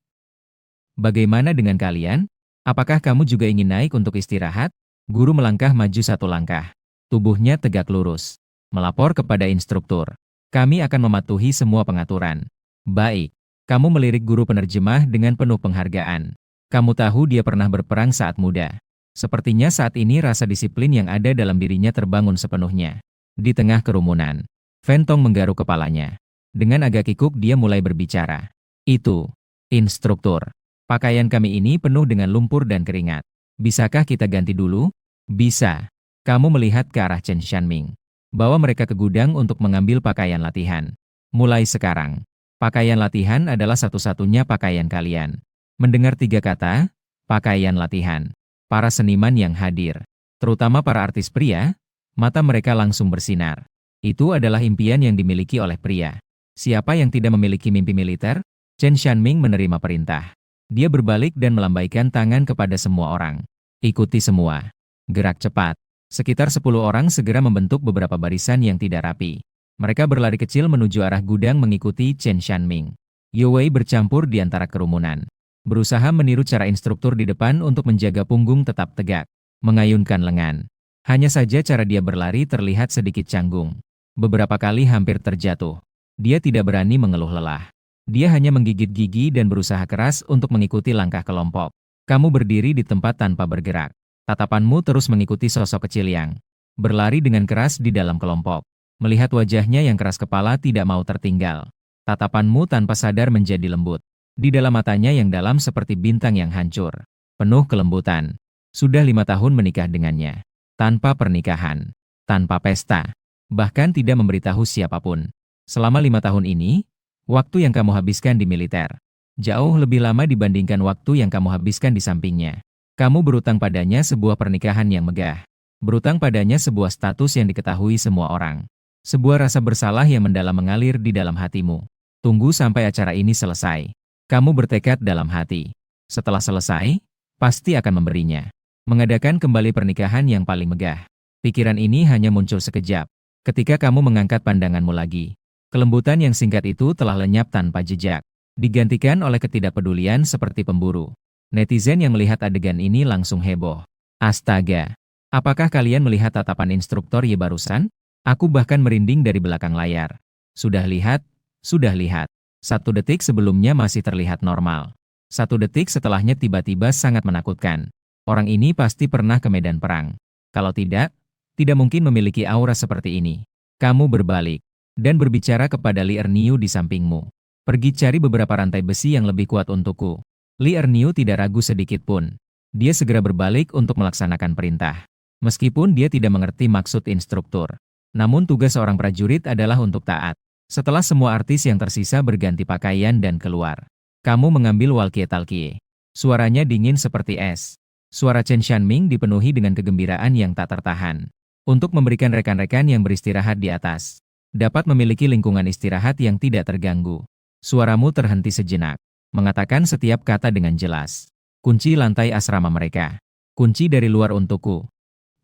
Bagaimana dengan kalian? Apakah kamu juga ingin naik untuk istirahat? Guru melangkah maju satu langkah. Tubuhnya tegak lurus. Melapor kepada instruktur. Kami akan mematuhi semua pengaturan. Baik. Kamu melirik guru penerjemah dengan penuh penghargaan. Kamu tahu dia pernah berperang saat muda. Sepertinya saat ini rasa disiplin yang ada dalam dirinya terbangun sepenuhnya. Di tengah kerumunan, Fentong menggaruk kepalanya. Dengan agak kikuk dia mulai berbicara. Itu, instruktur. Pakaian kami ini penuh dengan lumpur dan keringat. Bisakah kita ganti dulu? Bisa. Kamu melihat ke arah Chen Shanming. Bawa mereka ke gudang untuk mengambil pakaian latihan. Mulai sekarang. Pakaian latihan adalah satu-satunya pakaian kalian. Mendengar 3 kata, pakaian latihan. Para seniman yang hadir, terutama para artis pria, mata mereka langsung bersinar. Itu adalah impian yang dimiliki oleh pria. Siapa yang tidak memiliki mimpi militer? Chen Shanming menerima perintah. Dia berbalik dan melambaikan tangan kepada semua orang. Ikuti semua. Gerak cepat. Sekitar 10 orang segera membentuk beberapa barisan yang tidak rapi. Mereka berlari kecil menuju arah gudang mengikuti Chen Shanming. Youwei bercampur di antara kerumunan. Berusaha meniru cara instruktur di depan untuk menjaga punggung tetap tegak. Mengayunkan lengan. Hanya saja cara dia berlari terlihat sedikit canggung. Beberapa kali hampir terjatuh. Dia tidak berani mengeluh lelah. Dia hanya menggigit gigi dan berusaha keras untuk mengikuti langkah kelompok. Kamu berdiri di tempat tanpa bergerak. Tatapanmu terus mengikuti sosok kecil yang berlari dengan keras di dalam kelompok. Melihat wajahnya yang keras kepala tidak mau tertinggal. Tatapanmu tanpa sadar menjadi lembut. Di dalam matanya yang dalam seperti bintang yang hancur. Penuh kelembutan. Sudah 5 tahun menikah dengannya. Tanpa pernikahan. Tanpa pesta. Bahkan tidak memberitahu siapapun. Selama 5 tahun ini, waktu yang kamu habiskan di militer. Jauh lebih lama dibandingkan waktu yang kamu habiskan di sampingnya. Kamu berutang padanya sebuah pernikahan yang megah. Berutang padanya sebuah status yang diketahui semua orang. Sebuah rasa bersalah yang mendalam mengalir di dalam hatimu. Tunggu sampai acara ini selesai. Kamu bertekad dalam hati. Setelah selesai, pasti akan memberinya. Mengadakan kembali pernikahan yang paling megah. Pikiran ini hanya muncul sekejap. Ketika kamu mengangkat pandanganmu lagi. Kelembutan yang singkat itu telah lenyap tanpa jejak. Digantikan oleh ketidakpedulian seperti pemburu. Netizen yang melihat adegan ini langsung heboh. Astaga! Apakah kalian melihat tatapan instruktur Ye barusan? Aku bahkan merinding dari belakang layar. Sudah lihat? Sudah lihat. 1 detik sebelumnya masih terlihat normal. 1 detik setelahnya tiba-tiba sangat menakutkan. Orang ini pasti pernah ke medan perang. Kalau tidak, tidak mungkin memiliki aura seperti ini. Kamu berbalik dan berbicara kepada Li Erniu di sampingmu. Pergi cari beberapa rantai besi yang lebih kuat untukku. Li Erniu tidak ragu sedikit pun. Dia segera berbalik untuk melaksanakan perintah. Meskipun dia tidak mengerti maksud instruktur. Namun tugas seorang prajurit adalah untuk taat. Setelah semua artis yang tersisa berganti pakaian dan keluar. Kamu mengambil walkie-talkie. Suaranya dingin seperti es. Suara Chen Shanming dipenuhi dengan kegembiraan yang tak tertahan. Untuk memberikan rekan-rekan yang beristirahat di atas, dapat memiliki lingkungan istirahat yang tidak terganggu. Suaramu terhenti sejenak, mengatakan setiap kata dengan jelas. Kunci lantai asrama mereka. Kunci dari luar untukku.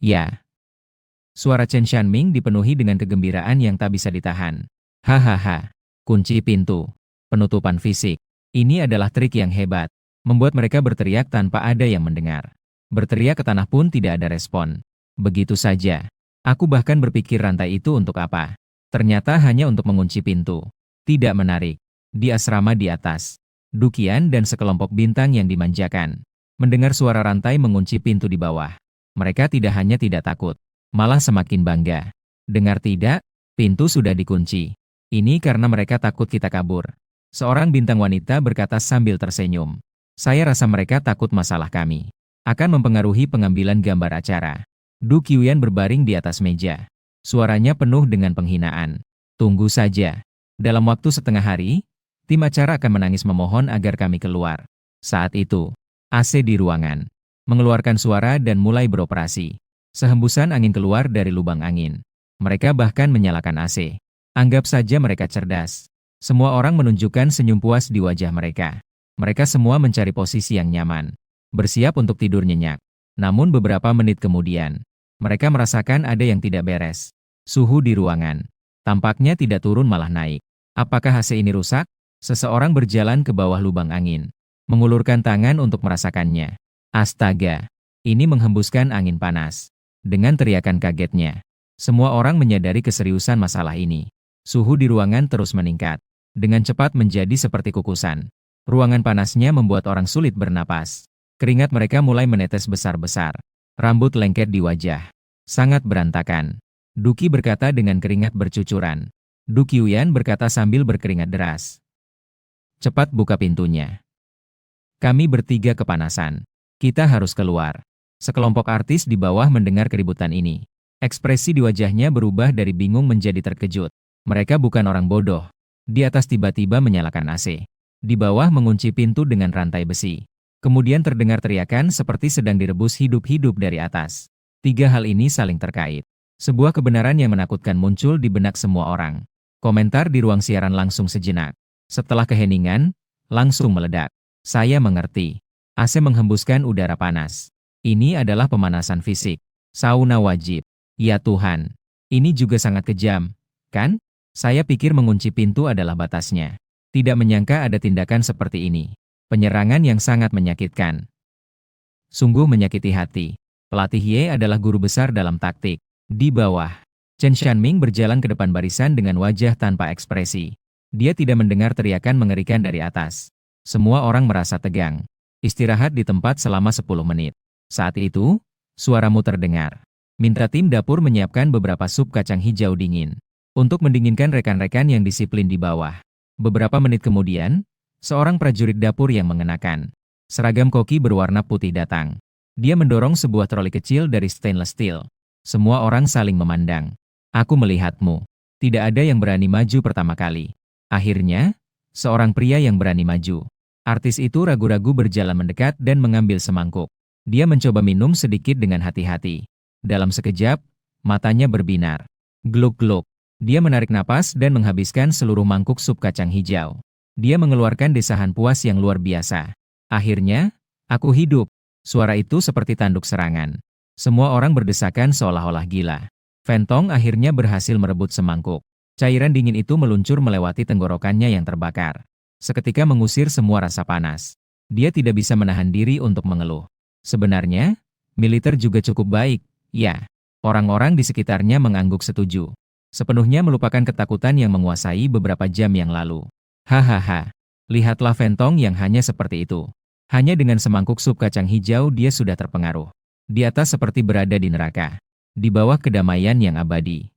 Ya. Suara Chen Shanming dipenuhi dengan kegembiraan yang tak bisa ditahan. Hahaha. Kunci pintu. Penutupan fisik. Ini adalah trik yang hebat. Membuat mereka berteriak tanpa ada yang mendengar. Berteriak ke tanah pun tidak ada respon. Begitu saja. Aku bahkan berpikir rantai itu untuk apa. Ternyata hanya untuk mengunci pintu. Tidak menarik. Di asrama di atas, Du Qian dan sekelompok bintang yang dimanjakan mendengar suara rantai mengunci pintu di bawah. Mereka tidak hanya tidak takut, malah semakin bangga. Dengar tidak? Pintu sudah dikunci. Ini karena mereka takut kita kabur. Seorang bintang wanita berkata sambil tersenyum. Saya rasa mereka takut masalah kami akan mempengaruhi pengambilan gambar acara. Du Qian berbaring di atas meja. Suaranya penuh dengan penghinaan. Tunggu saja. Dalam waktu setengah hari, tim acara akan menangis memohon agar kami keluar. Saat itu, AC di ruangan mengeluarkan suara dan mulai beroperasi. Sehembusan angin keluar dari lubang angin. Mereka bahkan menyalakan AC. Anggap saja mereka cerdas. Semua orang menunjukkan senyum puas di wajah mereka. Mereka semua mencari posisi yang nyaman, bersiap untuk tidur nyenyak. Namun beberapa menit kemudian, mereka merasakan ada yang tidak beres. Suhu di ruangan tampaknya tidak turun malah naik. Apakah AC ini rusak? Seseorang berjalan ke bawah lubang angin, mengulurkan tangan untuk merasakannya. Astaga, ini menghembuskan angin panas. Dengan teriakan kagetnya, semua orang menyadari keseriusan masalah ini. Suhu di ruangan terus meningkat, dengan cepat menjadi seperti kukusan. Ruangan panasnya membuat orang sulit bernapas. Keringat mereka mulai menetes besar-besar. Rambut lengket di wajah. Sangat berantakan. Duki berkata dengan keringat bercucuran. Du Qian berkata sambil berkeringat deras. Cepat buka pintunya. Kami bertiga kepanasan. Kita harus keluar. Sekelompok artis di bawah mendengar keributan ini. Ekspresi di wajahnya berubah dari bingung menjadi terkejut. Mereka bukan orang bodoh. Di atas tiba-tiba menyalakan AC. Di bawah mengunci pintu dengan rantai besi. Kemudian terdengar teriakan seperti sedang direbus hidup-hidup dari atas. Tiga hal ini saling terkait. Sebuah kebenaran yang menakutkan muncul di benak semua orang. Komentar di ruang siaran langsung sejenak. Setelah keheningan, langsung meledak. Saya mengerti. AC menghembuskan udara panas. Ini adalah pemanasan fisik. Sauna wajib. Ya Tuhan. Ini juga sangat kejam, kan? Saya pikir mengunci pintu adalah batasnya. Tidak menyangka ada tindakan seperti ini. Penyerangan yang sangat menyakitkan. Sungguh menyakiti hati. Pelatih Ye adalah guru besar dalam taktik. Di bawah, Chen Shanming berjalan ke depan barisan dengan wajah tanpa ekspresi. Dia tidak mendengar teriakan mengerikan dari atas. Semua orang merasa tegang. Istirahat di tempat selama 10 menit. Saat itu, suaramu terdengar. Minta tim dapur menyiapkan beberapa sup kacang hijau dingin untuk mendinginkan rekan-rekan yang disiplin di bawah. Beberapa menit kemudian, seorang prajurit dapur yang mengenakan seragam koki berwarna putih datang. Dia mendorong sebuah troli kecil dari stainless steel. Semua orang saling memandang. Aku melihatmu. Tidak ada yang berani maju pertama kali. Akhirnya, seorang pria yang berani maju. Artis itu ragu-ragu berjalan mendekat dan mengambil semangkuk. Dia mencoba minum sedikit dengan hati-hati. Dalam sekejap, matanya berbinar. Gluk-gluk. Dia menarik napas dan menghabiskan seluruh mangkuk sup kacang hijau. Dia mengeluarkan desahan puas yang luar biasa. Akhirnya, aku hidup. Suara itu seperti tanduk serangan. Semua orang berdesakan seolah-olah gila. Fentong akhirnya berhasil merebut semangkuk. Cairan dingin itu meluncur melewati tenggorokannya yang terbakar. Seketika mengusir semua rasa panas. Dia tidak bisa menahan diri untuk mengeluh. Sebenarnya, militer juga cukup baik, ya. Orang-orang di sekitarnya mengangguk setuju. Sepenuhnya melupakan ketakutan yang menguasai beberapa jam yang lalu. Hahaha, lihatlah Fentong yang hanya seperti itu. Hanya dengan semangkuk sup kacang hijau dia sudah terpengaruh. Di atas seperti berada di neraka. Di bawah kedamaian yang abadi.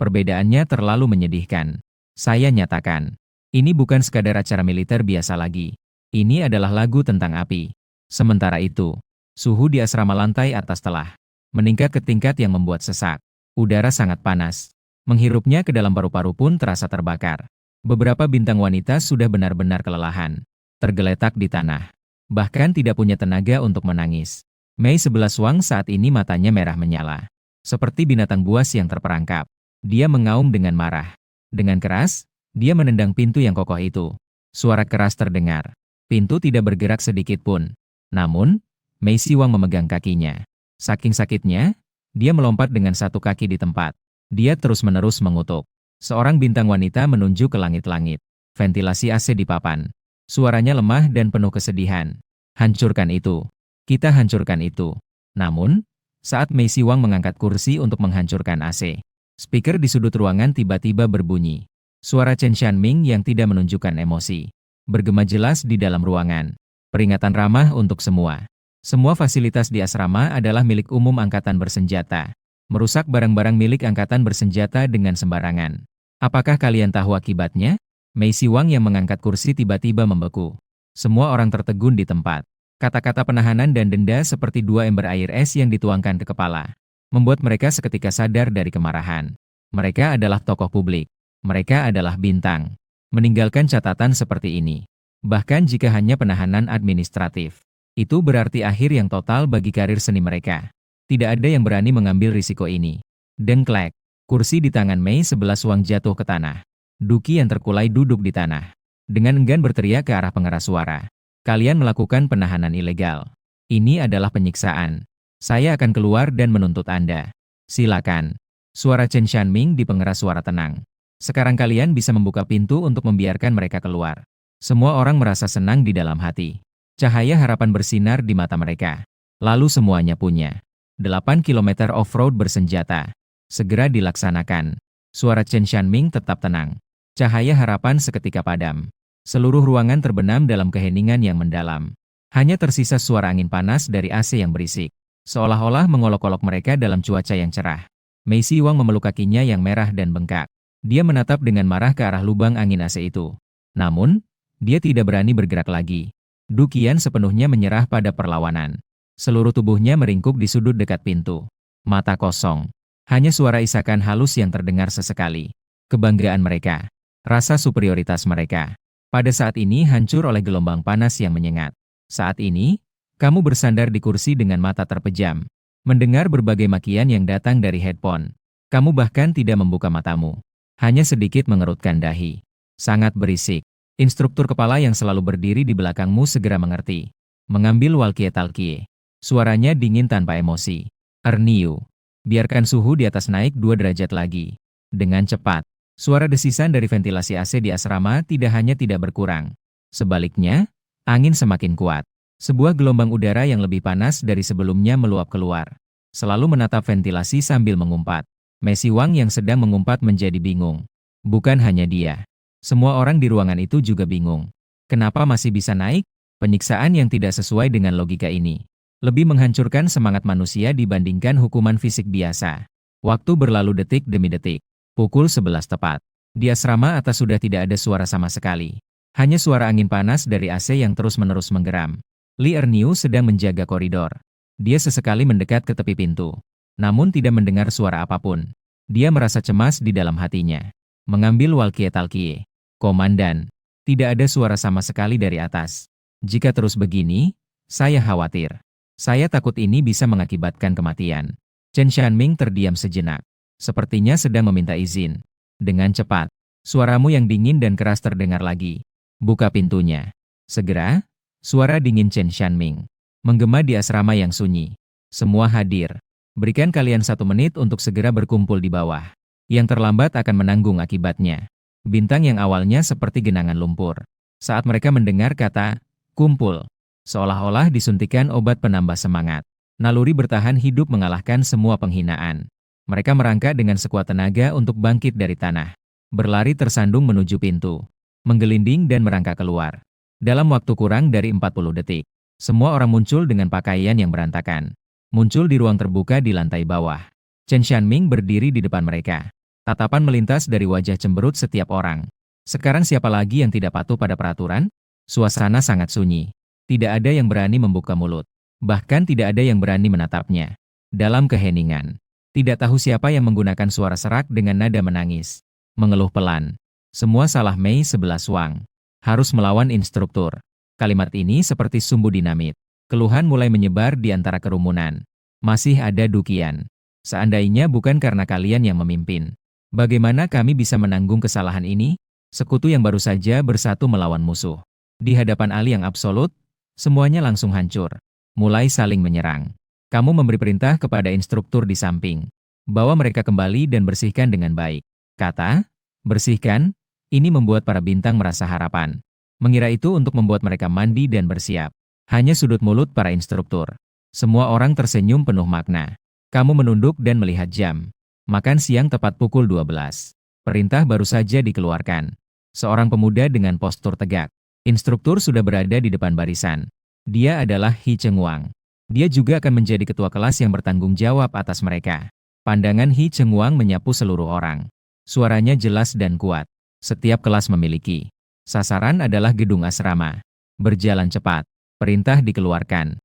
Perbedaannya terlalu menyedihkan. Saya nyatakan, ini bukan sekadar acara militer biasa lagi. Ini adalah lagu tentang api. Sementara itu, suhu di asrama lantai atas telah meningkat ke tingkat yang membuat sesak. Udara sangat panas. Menghirupnya ke dalam paru-paru pun terasa terbakar. Beberapa bintang wanita sudah benar-benar kelelahan. Tergeletak di tanah. Bahkan tidak punya tenaga untuk menangis. Mei 11 Wang saat ini matanya merah menyala. Seperti binatang buas yang terperangkap. Dia mengaum dengan marah. Dengan keras, dia menendang pintu yang kokoh itu. Suara keras terdengar. Pintu tidak bergerak sedikit pun. Namun, Mei Siwang memegang kakinya. Saking sakitnya, dia melompat dengan satu kaki di tempat. Dia terus-menerus mengutuk. Seorang bintang wanita menunjuk ke langit-langit. Ventilasi AC di papan. Suaranya lemah dan penuh kesedihan. Hancurkan itu. Kita hancurkan itu. Namun, saat Mei Siwang mengangkat kursi untuk menghancurkan AC, speaker di sudut ruangan tiba-tiba berbunyi. Suara Chen Xianming yang tidak menunjukkan emosi bergema jelas di dalam ruangan. Peringatan ramah untuk semua. Semua fasilitas di asrama adalah milik umum angkatan bersenjata. Merusak barang-barang milik angkatan bersenjata dengan sembarangan. Apakah kalian tahu akibatnya? Mei Siwang yang mengangkat kursi tiba-tiba membeku. Semua orang tertegun di tempat. Kata-kata penahanan dan denda seperti dua ember air es yang dituangkan ke kepala. Membuat mereka seketika sadar dari kemarahan. Mereka adalah tokoh publik. Mereka adalah bintang. Meninggalkan catatan seperti ini. Bahkan jika hanya penahanan administratif. Itu berarti akhir yang total bagi karir seni mereka. Tidak ada yang berani mengambil risiko ini. Dengklek. Kursi di tangan Mei 11 Wang jatuh ke tanah. Duki yang terkulai duduk di tanah. Dengan enggan berteriak ke arah pengeras suara. Kalian melakukan penahanan ilegal. Ini adalah penyiksaan. Saya akan keluar dan menuntut Anda. Silakan. Suara Chen Xianming di pengeras suara tenang. Sekarang kalian bisa membuka pintu untuk membiarkan mereka keluar. Semua orang merasa senang di dalam hati. Cahaya harapan bersinar di mata mereka. Lalu semuanya punya. 8 km off-road bersenjata. Segera dilaksanakan. Suara Chen Xianming tetap tenang. Cahaya harapan seketika padam. Seluruh ruangan terbenam dalam keheningan yang mendalam. Hanya tersisa suara angin panas dari AC yang berisik. Seolah-olah mengolok-olok mereka dalam cuaca yang cerah. Mei Siwang memeluk kakinya yang merah dan bengkak. Dia menatap dengan marah ke arah lubang angin AC itu. Namun, dia tidak berani bergerak lagi. Du Qian sepenuhnya menyerah pada perlawanan. Seluruh tubuhnya meringkuk di sudut dekat pintu. Mata kosong. Hanya suara isakan halus yang terdengar sesekali. Kebanggaan mereka. Rasa superioritas mereka. Pada saat ini hancur oleh gelombang panas yang menyengat. Saat ini, kamu bersandar di kursi dengan mata terpejam. Mendengar berbagai makian yang datang dari headphone. Kamu bahkan tidak membuka matamu. Hanya sedikit mengerutkan dahi. Sangat berisik. Instruktur kepala yang selalu berdiri di belakangmu segera mengerti. Mengambil walkie-talkie. Suaranya dingin tanpa emosi. Erniu. Biarkan suhu di atas naik 2 derajat lagi. Dengan cepat. Suara desisan dari ventilasi AC di asrama tidak hanya tidak berkurang. Sebaliknya, angin semakin kuat. Sebuah gelombang udara yang lebih panas dari sebelumnya meluap keluar. Selalu menatap ventilasi sambil mengumpat. Mei Siwang yang sedang mengumpat menjadi bingung. Bukan hanya dia. Semua orang di ruangan itu juga bingung. Kenapa masih bisa naik? Penyiksaan yang tidak sesuai dengan logika ini. Lebih menghancurkan semangat manusia dibandingkan hukuman fisik biasa. Waktu berlalu detik demi detik. Pukul 11 tepat. Di asrama atas sudah tidak ada suara sama sekali. Hanya suara angin panas dari AC yang terus-menerus menggeram. Li Erniu sedang menjaga koridor. Dia sesekali mendekat ke tepi pintu. Namun tidak mendengar suara apapun. Dia merasa cemas di dalam hatinya. Mengambil walkie-talkie. Komandan, tidak ada suara sama sekali dari atas. Jika terus begini, saya khawatir. Saya takut ini bisa mengakibatkan kematian. Chen Xianming terdiam sejenak. Sepertinya sedang meminta izin. Dengan cepat, suaramu yang dingin dan keras terdengar lagi. Buka pintunya. Segera, suara dingin Chen Xianming menggema di asrama yang sunyi. Semua hadir. Berikan kalian 1 menit untuk segera berkumpul di bawah. Yang terlambat akan menanggung akibatnya. Bintang yang awalnya seperti genangan lumpur. Saat mereka mendengar kata, kumpul. Seolah-olah disuntikan obat penambah semangat. Naluri bertahan hidup mengalahkan semua penghinaan. Mereka merangkak dengan sekuat tenaga untuk bangkit dari tanah. Berlari tersandung menuju pintu. Menggelinding dan merangkak keluar. Dalam waktu kurang dari 40 detik. Semua orang muncul dengan pakaian yang berantakan. Muncul di ruang terbuka di lantai bawah. Chen Xianming berdiri di depan mereka. Tatapan melintas dari wajah cemberut setiap orang. Sekarang siapa lagi yang tidak patuh pada peraturan? Suasana sangat sunyi. Tidak ada yang berani membuka mulut. Bahkan tidak ada yang berani menatapnya. Dalam keheningan. Tidak tahu siapa yang menggunakan suara serak dengan nada menangis. Mengeluh pelan. Semua salah Mei 11 Wang. Harus melawan instruktur. Kalimat ini seperti sumbu dinamit. Keluhan mulai menyebar di antara kerumunan. Masih ada Dukian. Seandainya bukan karena kalian yang memimpin. Bagaimana kami bisa menanggung kesalahan ini? Sekutu yang baru saja bersatu melawan musuh. Di hadapan Ali yang absolut, semuanya langsung hancur. Mulai saling menyerang. Kamu memberi perintah kepada instruktur di samping. Bawa mereka kembali dan bersihkan dengan baik. Kata, bersihkan, ini membuat para bintang merasa harapan. Mengira itu untuk membuat mereka mandi dan bersiap. Hanya sudut mulut para instruktur. Semua orang tersenyum penuh makna. Kamu menunduk dan melihat jam. Makan siang tepat pukul 12. Perintah baru saja dikeluarkan. Seorang pemuda dengan postur tegak. Instruktur sudah berada di depan barisan. Dia adalah Hi Cheng Wang. Dia juga akan menjadi ketua kelas yang bertanggung jawab atas mereka. Pandangan Hi Cheng Wang menyapu seluruh orang. Suaranya jelas dan kuat. Setiap kelas memiliki. Sasaran adalah gedung asrama. Berjalan cepat. Perintah dikeluarkan.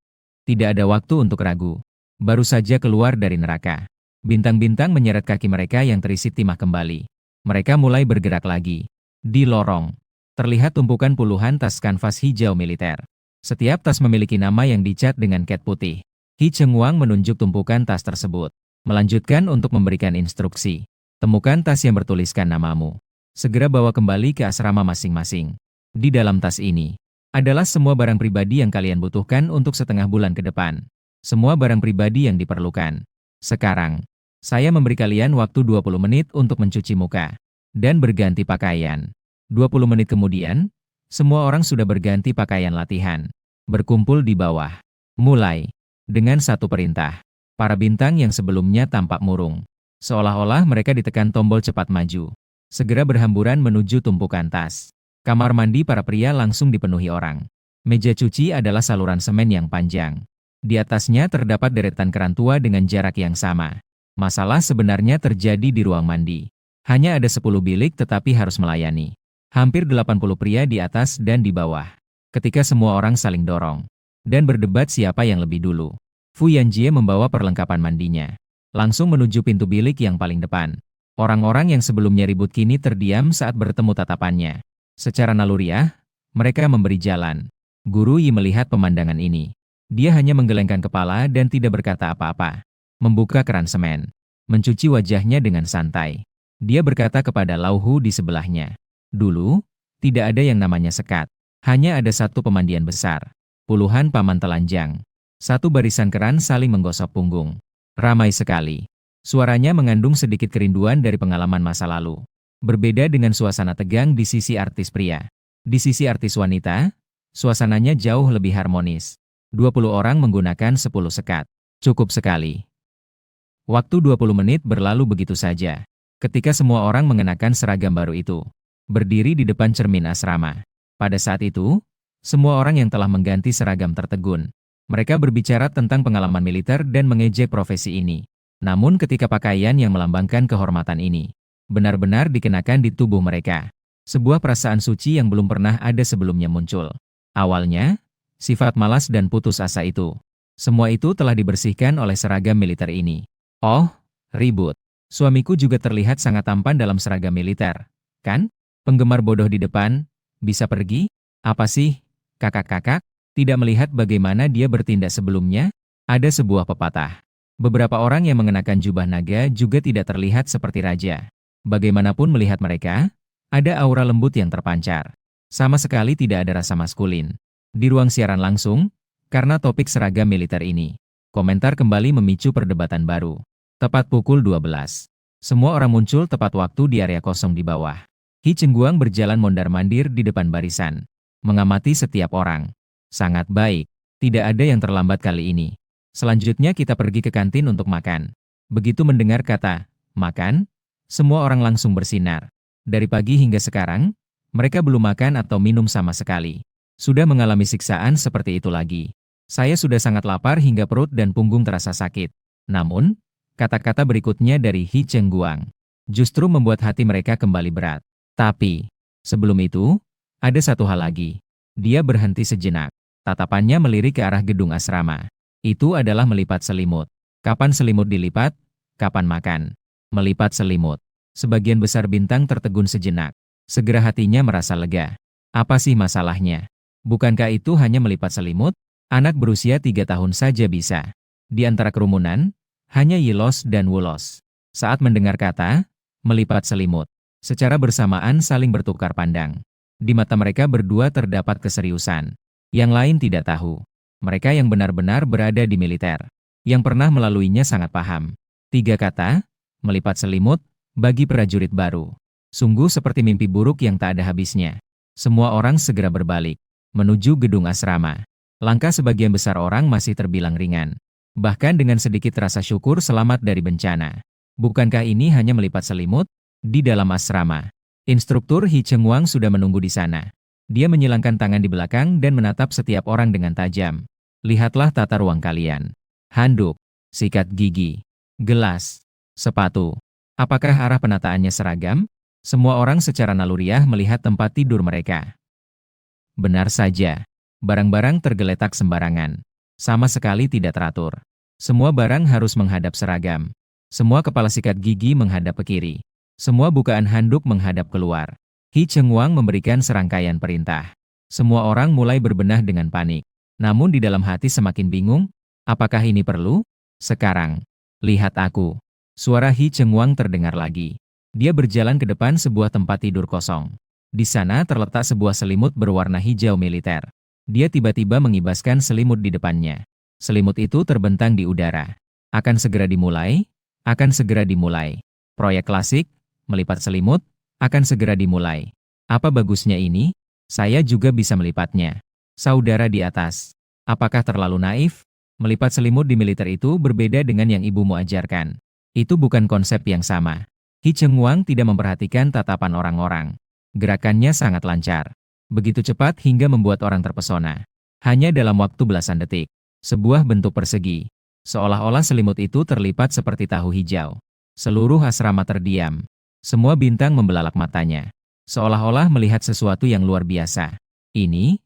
Tidak ada waktu untuk ragu. Baru saja keluar dari neraka. Bintang-bintang menyeret kaki mereka yang terisi timah kembali. Mereka mulai bergerak lagi. Di lorong, terlihat tumpukan puluhan tas kanvas hijau militer. Setiap tas memiliki nama yang dicat dengan cat putih. Hi Cheng Wang menunjuk tumpukan tas tersebut. Melanjutkan untuk memberikan instruksi. Temukan tas yang bertuliskan namamu. Segera bawa kembali ke asrama masing-masing. Di dalam tas ini, adalah semua barang pribadi yang kalian butuhkan untuk setengah bulan ke depan. Semua barang pribadi yang diperlukan. Sekarang, saya memberi kalian waktu 20 menit untuk mencuci muka dan berganti pakaian. 20 menit kemudian, semua orang sudah berganti pakaian latihan. Berkumpul di bawah. Mulai. Dengan satu perintah. Para bintang yang sebelumnya tampak murung. Seolah-olah mereka ditekan tombol cepat maju. Segera berhamburan menuju tumpukan tas. Kamar mandi para pria langsung dipenuhi orang. Meja cuci adalah saluran semen yang panjang. Di atasnya terdapat deretan keran tua dengan jarak yang sama. Masalah sebenarnya terjadi di ruang mandi. Hanya ada 10 bilik tetapi harus melayani. Hampir 80 pria di atas dan di bawah. Ketika semua orang saling dorong. Dan berdebat siapa yang lebih dulu. Fu Yanjie membawa perlengkapan mandinya. Langsung menuju pintu bilik yang paling depan. Orang-orang yang sebelumnya ribut kini terdiam saat bertemu tatapannya. Secara naluriah, mereka memberi jalan. Guru Yi melihat pemandangan ini. Dia hanya menggelengkan kepala dan tidak berkata apa-apa. Membuka keran semen. Mencuci wajahnya dengan santai. Dia berkata kepada Lau Hu di sebelahnya. Dulu, tidak ada yang namanya sekat. Hanya ada satu pemandian besar. Puluhan paman telanjang. Satu barisan keran saling menggosok punggung. Ramai sekali. Suaranya mengandung sedikit kerinduan dari pengalaman masa lalu. Berbeda dengan suasana tegang di sisi artis pria. Di sisi artis wanita, suasananya jauh lebih harmonis. 20 orang menggunakan 10 sekat. Cukup sekali. Waktu 20 menit berlalu begitu saja. Ketika semua orang mengenakan seragam baru itu. Berdiri di depan cermin asrama. Pada saat itu, semua orang yang telah mengganti seragam tertegun. Mereka berbicara tentang pengalaman militer dan mengejek profesi ini. Namun ketika pakaian yang melambangkan kehormatan ini benar-benar dikenakan di tubuh mereka. Sebuah perasaan suci yang belum pernah ada sebelumnya muncul. Awalnya, sifat malas dan putus asa itu. Semua itu telah dibersihkan oleh seragam militer ini. Oh, ribut. Suamiku juga terlihat sangat tampan dalam seragam militer. Kan? Penggemar bodoh di depan, bisa pergi? Apa sih, kakak-kakak? Tidak melihat bagaimana dia bertindak sebelumnya? Ada sebuah pepatah. Beberapa orang yang mengenakan jubah naga juga tidak terlihat seperti raja. Bagaimanapun melihat mereka, ada aura lembut yang terpancar. Sama sekali tidak ada rasa maskulin. Di ruang siaran langsung, karena topik seragam militer ini, komentar kembali memicu perdebatan baru. Tepat pukul 12. Semua orang muncul tepat waktu di area kosong di bawah. Hi Cheng Wang berjalan mondar-mandir di depan barisan. Mengamati setiap orang. Sangat baik. Tidak ada yang terlambat kali ini. Selanjutnya kita pergi ke kantin untuk makan. Begitu mendengar kata, makan, semua orang langsung bersinar. Dari pagi hingga sekarang, mereka belum makan atau minum sama sekali. Sudah mengalami siksaan seperti itu lagi. Saya sudah sangat lapar hingga perut dan punggung terasa sakit. Namun, kata-kata berikutnya dari Hi Cheng Wang justru membuat hati mereka kembali berat. Tapi, sebelum itu, ada satu hal lagi. Dia berhenti sejenak. Tatapannya melirik ke arah gedung asrama. Itu adalah melipat selimut. Kapan selimut dilipat? Kapan makan? Melipat selimut. Sebagian besar bintang tertegun sejenak. Segera hatinya merasa lega. Apa sih masalahnya? Bukankah itu hanya melipat selimut? Anak berusia 3 tahun saja bisa. Di antara kerumunan, hanya Yilos dan Wulos. Saat mendengar kata, melipat selimut, secara bersamaan saling bertukar pandang. Di mata mereka berdua terdapat keseriusan. Yang lain tidak tahu. Mereka yang benar-benar berada di militer, yang pernah melaluinya sangat paham. 3 kata, melipat selimut, bagi prajurit baru. Sungguh seperti mimpi buruk yang tak ada habisnya. Semua orang segera berbalik, menuju gedung asrama. Langkah sebagian besar orang masih terbilang ringan. Bahkan dengan sedikit rasa syukur selamat dari bencana. Bukankah ini hanya melipat selimut? Di dalam asrama, instruktur Hi Cheng Wang sudah menunggu di sana. Dia menyilangkan tangan di belakang dan menatap setiap orang dengan tajam. Lihatlah tata ruang kalian. Handuk, sikat gigi, gelas, sepatu. Apakah arah penataannya seragam? Semua orang secara naluriah melihat tempat tidur mereka. Benar saja. Barang-barang tergeletak sembarangan. Sama sekali tidak teratur. Semua barang harus menghadap seragam. Semua kepala sikat gigi menghadap ke kiri. Semua bukaan handuk menghadap keluar. Hi Cheng Wang memberikan serangkaian perintah. Semua orang mulai berbenah dengan panik. Namun di dalam hati semakin bingung. Apakah ini perlu? Sekarang, lihat aku. Suara Hi Cheng Wang terdengar lagi. Dia berjalan ke depan sebuah tempat tidur kosong. Di sana terletak sebuah selimut berwarna hijau militer. Dia tiba-tiba mengibaskan selimut di depannya. Selimut itu terbentang di udara. Akan segera dimulai, akan segera dimulai. Proyek klasik, melipat selimut, akan segera dimulai. Apa bagusnya ini? Saya juga bisa melipatnya. Saudara di atas. Apakah terlalu naif? Melipat selimut di militer itu berbeda dengan yang ibumu ajarkan. Itu bukan konsep yang sama. Hi Cheng Wang tidak memperhatikan tatapan orang-orang. Gerakannya sangat lancar. Begitu cepat hingga membuat orang terpesona. Hanya dalam waktu belasan detik. Sebuah bentuk persegi. Seolah-olah selimut itu terlipat seperti tahu hijau. Seluruh asrama terdiam. Semua bintang membelalak matanya. Seolah-olah melihat sesuatu yang luar biasa. Ini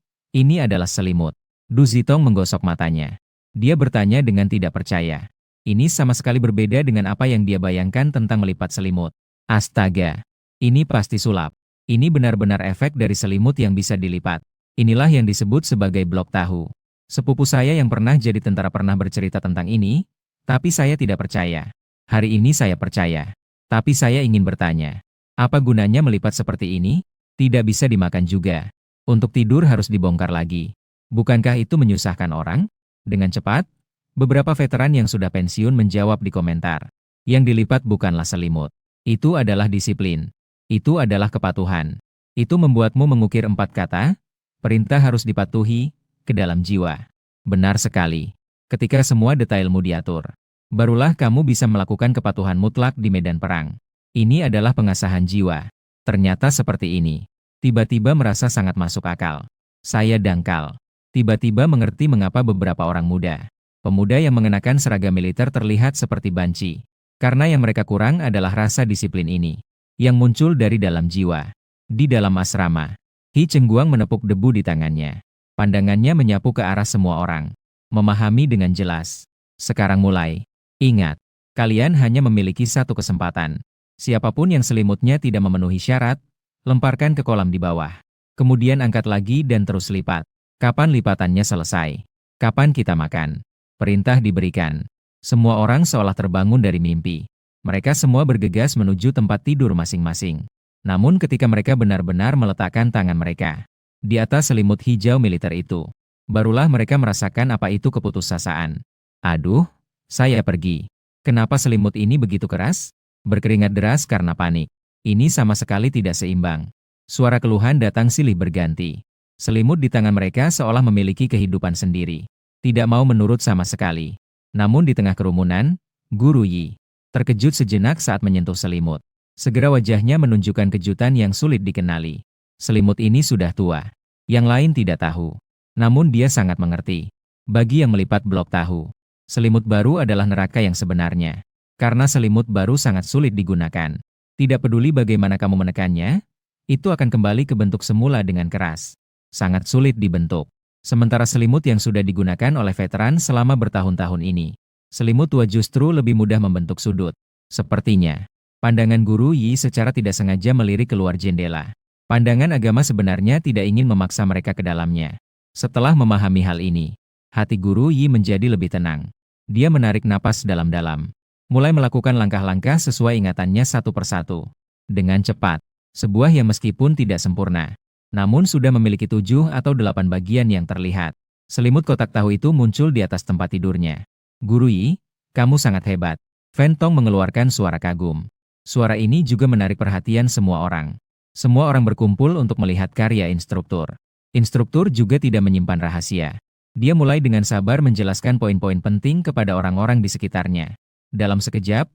adalah selimut. Du Zitong menggosok matanya. Dia bertanya dengan tidak percaya. Ini sama sekali berbeda dengan apa yang dia bayangkan tentang melipat selimut. Astaga. Ini pasti sulap. Ini benar-benar efek dari selimut yang bisa dilipat. Inilah yang disebut sebagai blok tahu. Sepupu saya yang pernah jadi tentara pernah bercerita tentang ini, tapi saya tidak percaya. Hari ini saya percaya. Tapi saya ingin bertanya, apa gunanya melipat seperti ini? Tidak bisa dimakan juga. Untuk tidur harus dibongkar lagi. Bukankah itu menyusahkan orang? Dengan cepat, beberapa veteran yang sudah pensiun menjawab di komentar. Yang dilipat bukanlah selimut. Itu adalah disiplin. Itu adalah kepatuhan. Itu membuatmu mengukir 4 kata, perintah harus dipatuhi, ke dalam jiwa. Benar sekali. Ketika semua detailmu diatur, barulah kamu bisa melakukan kepatuhan mutlak di medan perang. Ini adalah pengasahan jiwa. Ternyata seperti ini. Tiba-tiba merasa sangat masuk akal. Saya dangkal. Tiba-tiba mengerti mengapa beberapa orang muda, pemuda yang mengenakan seragam militer terlihat seperti banci. Karena yang mereka kurang adalah rasa disiplin ini. Yang muncul dari dalam jiwa. Di dalam asrama, Hi Cheng Wang menepuk debu di tangannya. Pandangannya menyapu ke arah semua orang. Memahami dengan jelas. Sekarang mulai. Ingat, kalian hanya memiliki satu kesempatan. Siapapun yang selimutnya tidak memenuhi syarat, lemparkan ke kolam di bawah. Kemudian angkat lagi dan terus lipat. Kapan lipatannya selesai? Kapan kita makan? Perintah diberikan. Semua orang seolah terbangun dari mimpi. Mereka semua bergegas menuju tempat tidur masing-masing. Namun ketika mereka benar-benar meletakkan tangan mereka di atas selimut hijau militer itu, barulah mereka merasakan apa itu keputusasaan. Aduh, saya pergi. Kenapa selimut ini begitu keras? Berkeringat deras karena panik. Ini sama sekali tidak seimbang. Suara keluhan datang silih berganti. Selimut di tangan mereka seolah memiliki kehidupan sendiri. Tidak mau menurut sama sekali. Namun di tengah kerumunan, Guru Yi terkejut sejenak saat menyentuh selimut. Segera wajahnya menunjukkan kejutan yang sulit dikenali. Selimut ini sudah tua. Yang lain tidak tahu. Namun dia sangat mengerti. Bagi yang melipat blok tahu, selimut baru adalah neraka yang sebenarnya. Karena selimut baru sangat sulit digunakan. Tidak peduli bagaimana kamu menekannya, itu akan kembali ke bentuk semula dengan keras. Sangat sulit dibentuk. Sementara selimut yang sudah digunakan oleh veteran selama bertahun-tahun ini, selimut tua justru lebih mudah membentuk sudut. Sepertinya, pandangan Guru Yi secara tidak sengaja melirik keluar jendela. Pandangan agama sebenarnya tidak ingin memaksa mereka ke dalamnya. Setelah memahami hal ini, hati Guru Yi menjadi lebih tenang. Dia menarik napas dalam-dalam, mulai melakukan langkah-langkah sesuai ingatannya satu persatu. Dengan cepat, sebuah yang meskipun tidak sempurna, namun sudah memiliki 7 atau 8 bagian yang terlihat. Selimut kotak tahu itu muncul di atas tempat tidurnya. Guru Yi, kamu sangat hebat. Fen Tong mengeluarkan suara kagum. Suara ini juga menarik perhatian semua orang. Semua orang berkumpul untuk melihat karya instruktur. Instruktur juga tidak menyimpan rahasia. Dia mulai dengan sabar menjelaskan poin-poin penting kepada orang-orang di sekitarnya. Dalam sekejap,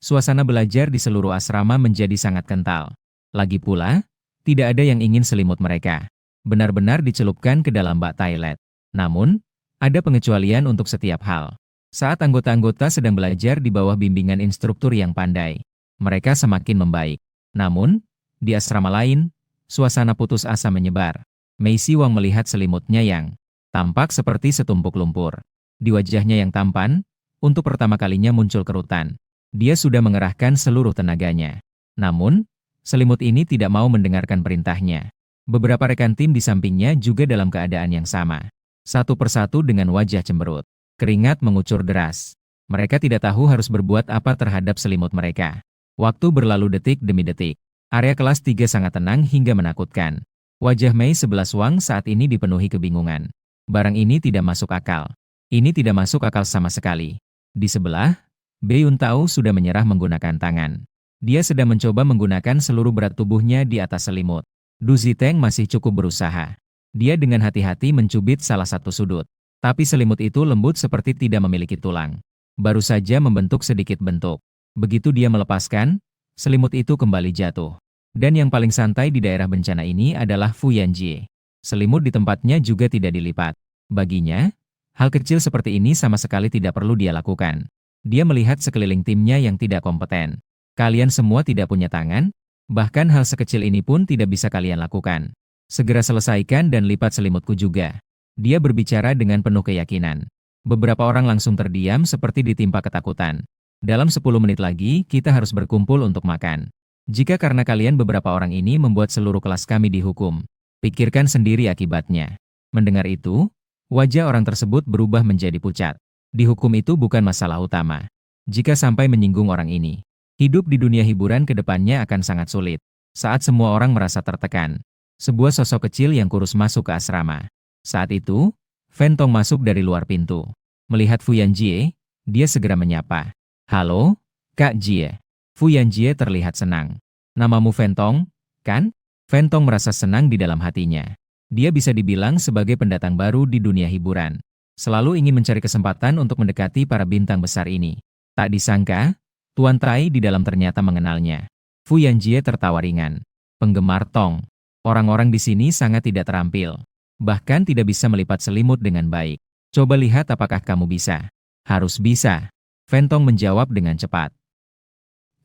suasana belajar di seluruh asrama menjadi sangat kental. Lagi pula, tidak ada yang ingin selimut mereka benar-benar dicelupkan ke dalam bak toilet. Namun, ada pengecualian untuk setiap hal. Saat anggota-anggota sedang belajar di bawah bimbingan instruktur yang pandai, mereka semakin membaik. Namun, di asrama lain, suasana putus asa menyebar. Mei Si Wang melihat selimutnya yang tampak seperti setumpuk lumpur. Di wajahnya yang tampan, untuk pertama kalinya muncul kerutan. Dia sudah mengerahkan seluruh tenaganya. Namun, selimut ini tidak mau mendengarkan perintahnya. Beberapa rekan tim di sampingnya juga dalam keadaan yang sama. Satu persatu dengan wajah cemberut. Keringat mengucur deras. Mereka tidak tahu harus berbuat apa terhadap selimut mereka. Waktu berlalu detik demi detik. Area kelas 3 sangat tenang hingga menakutkan. Wajah Mei 11 Wang saat ini dipenuhi kebingungan. Barang ini tidak masuk akal. Ini tidak masuk akal sama sekali. Di sebelah, Bei Yuntao sudah menyerah menggunakan tangan. Dia sedang mencoba menggunakan seluruh berat tubuhnya di atas selimut. Du Ziteng masih cukup berusaha. Dia dengan hati-hati mencubit salah satu sudut. Tapi selimut itu lembut seperti tidak memiliki tulang. Baru saja membentuk sedikit bentuk. Begitu dia melepaskan, selimut itu kembali jatuh. Dan yang paling santai di daerah bencana ini adalah Fu Yanjie. Selimut di tempatnya juga tidak dilipat. Baginya, hal kecil seperti ini sama sekali tidak perlu dia lakukan. Dia melihat sekeliling timnya yang tidak kompeten. Kalian semua tidak punya tangan, bahkan hal sekecil ini pun tidak bisa kalian lakukan. Segera selesaikan dan lipat selimutku juga. Dia berbicara dengan penuh keyakinan. Beberapa orang langsung terdiam seperti ditimpa ketakutan. Dalam 10 menit lagi, kita harus berkumpul untuk makan. Jika karena kalian beberapa orang ini membuat seluruh kelas kami dihukum, pikirkan sendiri akibatnya. Mendengar itu, wajah orang tersebut berubah menjadi pucat. Dihukum itu bukan masalah utama. Jika sampai menyinggung orang ini, hidup di dunia hiburan ke depannya akan sangat sulit. Saat semua orang merasa tertekan, sebuah sosok kecil yang kurus masuk ke asrama. Saat itu, Fen Tong masuk dari luar pintu. Melihat Fu Yanjie, dia segera menyapa. Halo, Kak Jie. Fu Yanjie terlihat senang. Namamu Fen Tong, kan? Fen Tong merasa senang di dalam hatinya. Dia bisa dibilang sebagai pendatang baru di dunia hiburan. Selalu ingin mencari kesempatan untuk mendekati para bintang besar ini. Tak disangka, Tuan Tai di dalam ternyata mengenalnya. Fu Yanjie tertawa ringan. Penggemar Tong. Orang-orang di sini sangat tidak terampil. Bahkan tidak bisa melipat selimut dengan baik. Coba lihat apakah kamu bisa. Harus bisa. Fen Tong menjawab dengan cepat.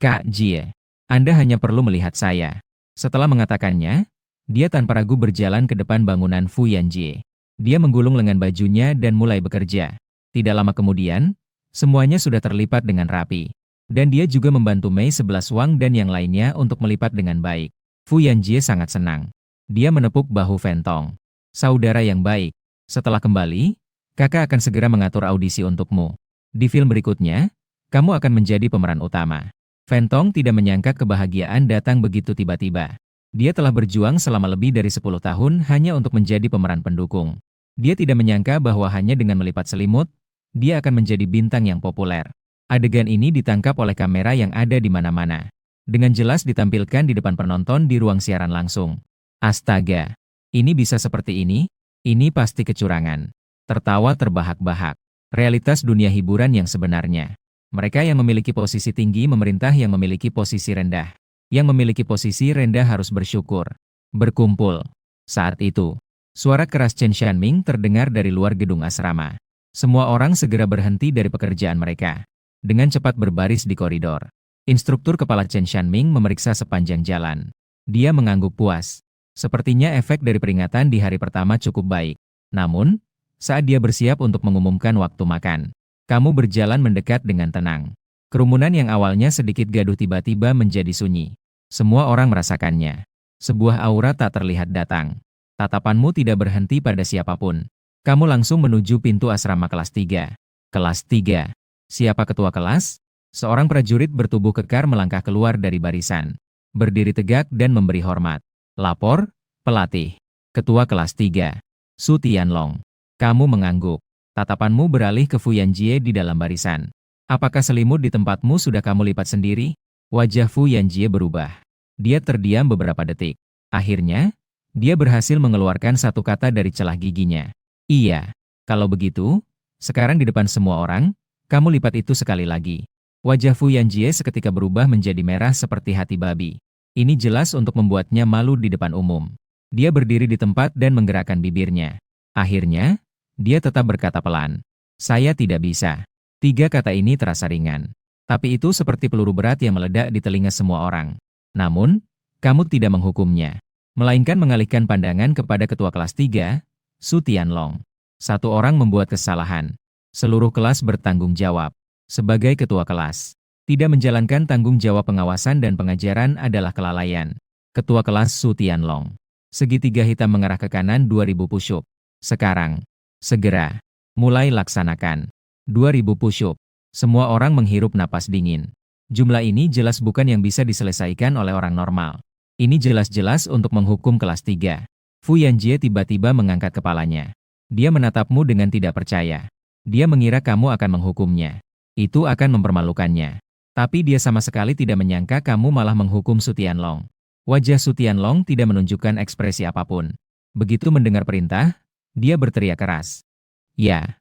Kak Jie, Anda hanya perlu melihat saya. Setelah mengatakannya, dia tanpa ragu berjalan ke depan bangunan Fu Yanjie. Dia menggulung lengan bajunya dan mulai bekerja. Tidak lama kemudian, semuanya sudah terlipat dengan rapi. Dan dia juga membantu Mei 11 Wang dan yang lainnya untuk melipat dengan baik. Fu Yanjie sangat senang. Dia menepuk bahu Fen Tong. Saudara yang baik, setelah kembali, kakak akan segera mengatur audisi untukmu. Di film berikutnya, kamu akan menjadi pemeran utama. Fen Tong tidak menyangka kebahagiaan datang begitu tiba-tiba. Dia telah berjuang selama lebih dari 10 tahun hanya untuk menjadi pemeran pendukung. Dia tidak menyangka bahwa hanya dengan melipat selimut, dia akan menjadi bintang yang populer. Adegan ini ditangkap oleh kamera yang ada di mana-mana. Dengan jelas ditampilkan di depan penonton di ruang siaran langsung. Astaga! Ini bisa seperti ini? Ini pasti kecurangan. Tertawa terbahak-bahak. Realitas dunia hiburan yang sebenarnya. Mereka yang memiliki posisi tinggi memerintah yang memiliki posisi rendah. Yang memiliki posisi rendah harus bersyukur. Berkumpul. Saat itu, suara keras Chen Xianming terdengar dari luar gedung asrama. Semua orang segera berhenti dari pekerjaan mereka. Dengan cepat berbaris di koridor. Instruktur kepala Chen Xianming memeriksa sepanjang jalan. Dia mengangguk puas. Sepertinya efek dari peringatan di hari pertama cukup baik. Namun, saat dia bersiap untuk mengumumkan waktu makan, kamu berjalan mendekat dengan tenang. Kerumunan yang awalnya sedikit gaduh tiba-tiba menjadi sunyi. Semua orang merasakannya. Sebuah aura tak terlihat datang. Tatapanmu tidak berhenti pada siapapun. Kamu langsung menuju pintu asrama kelas 3. Kelas 3. Siapa ketua kelas? Seorang prajurit bertubuh kekar melangkah keluar dari barisan. Berdiri tegak dan memberi hormat. Lapor, pelatih. Ketua kelas 3. Su Tianlong. Kamu mengangguk. Tatapanmu beralih ke Fu Yanjie di dalam barisan. Apakah selimut di tempatmu sudah kamu lipat sendiri? Wajah Fu Yanjie berubah. Dia terdiam beberapa detik. Akhirnya, dia berhasil mengeluarkan satu kata dari celah giginya. Iya, kalau begitu, sekarang di depan semua orang, kamu lipat itu sekali lagi. Wajah Fu Yanjie seketika berubah menjadi merah seperti hati babi. Ini jelas untuk membuatnya malu di depan umum. Dia berdiri di tempat dan menggerakkan bibirnya. Akhirnya, dia tetap berkata pelan. Saya tidak bisa. 3 kata ini terasa ringan. Tapi itu seperti peluru berat yang meledak di telinga semua orang. Namun, kamu tidak menghukumnya. Melainkan mengalihkan pandangan kepada ketua kelas 3, Su Tianlong. Satu orang membuat kesalahan. Seluruh kelas bertanggung jawab. Sebagai ketua kelas, tidak menjalankan tanggung jawab pengawasan dan pengajaran adalah kelalaian. Ketua kelas Su Tianlong. Segitiga hitam mengarah ke kanan 2000 push-up. Sekarang. Segera. Mulai laksanakan. 2000 push-up. Semua orang menghirup napas dingin. Jumlah ini jelas bukan yang bisa diselesaikan oleh orang normal. Ini jelas-jelas untuk menghukum kelas 3. Fu Yanjie tiba-tiba mengangkat kepalanya. Dia menatapmu dengan tidak percaya. Dia mengira kamu akan menghukumnya. Itu akan mempermalukannya. Tapi dia sama sekali tidak menyangka kamu malah menghukum Su Tianlong. Wajah Su Tianlong tidak menunjukkan ekspresi apapun. Begitu mendengar perintah, dia berteriak keras. Ya.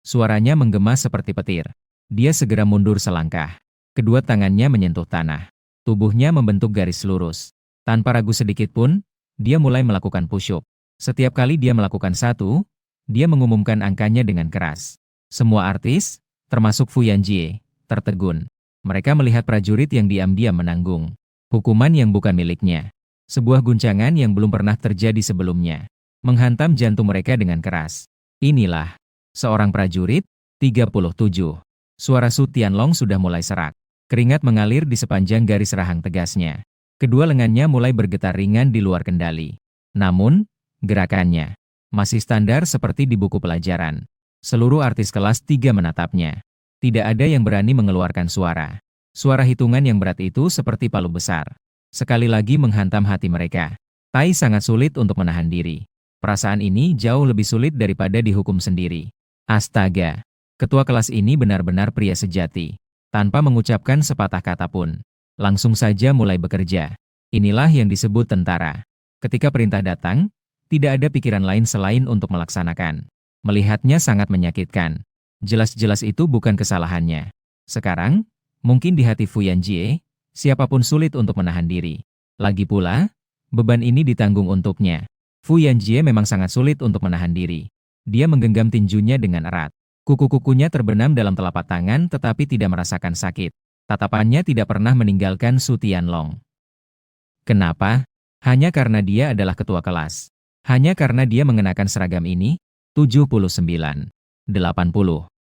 Suaranya menggema seperti petir. Dia segera mundur selangkah. Kedua tangannya menyentuh tanah. Tubuhnya membentuk garis lurus. Tanpa ragu sedikit pun, dia mulai melakukan push-up. Setiap kali dia melakukan satu, dia mengumumkan angkanya dengan keras. Semua artis, termasuk Fu Yanjie, tertegun. Mereka melihat prajurit yang diam-diam menanggung hukuman yang bukan miliknya. Sebuah guncangan yang belum pernah terjadi sebelumnya. Menghantam jantung mereka dengan keras. Inilah. Seorang prajurit, 37. Suara Su Tianlong sudah mulai serak. Keringat mengalir di sepanjang garis rahang tegasnya. Kedua lengannya mulai bergetar ringan di luar kendali. Namun, gerakannya masih standar seperti di buku pelajaran. Seluruh artis kelas 3 menatapnya. Tidak ada yang berani mengeluarkan suara. Suara hitungan yang berat itu seperti palu besar. Sekali lagi menghantam hati mereka. Tai sangat sulit untuk menahan diri. Perasaan ini jauh lebih sulit daripada dihukum sendiri. Astaga, ketua kelas ini benar-benar pria sejati. Tanpa mengucapkan sepatah kata pun, langsung saja mulai bekerja. Inilah yang disebut tentara. Ketika perintah datang, tidak ada pikiran lain selain untuk melaksanakan. Melihatnya sangat menyakitkan. Jelas-jelas itu bukan kesalahannya. Sekarang, mungkin di hati Fu Yanjie, siapapun sulit untuk menahan diri. Lagi pula, beban ini ditanggung untuknya. Fu Yanjie memang sangat sulit untuk menahan diri. Dia menggenggam tinjunya dengan erat. Kuku-kukunya terbenam dalam telapak tangan tetapi tidak merasakan sakit. Tatapannya tidak pernah meninggalkan Su Tianlong. Kenapa? Hanya karena dia adalah ketua kelas. Hanya karena dia mengenakan seragam ini? 79. 80.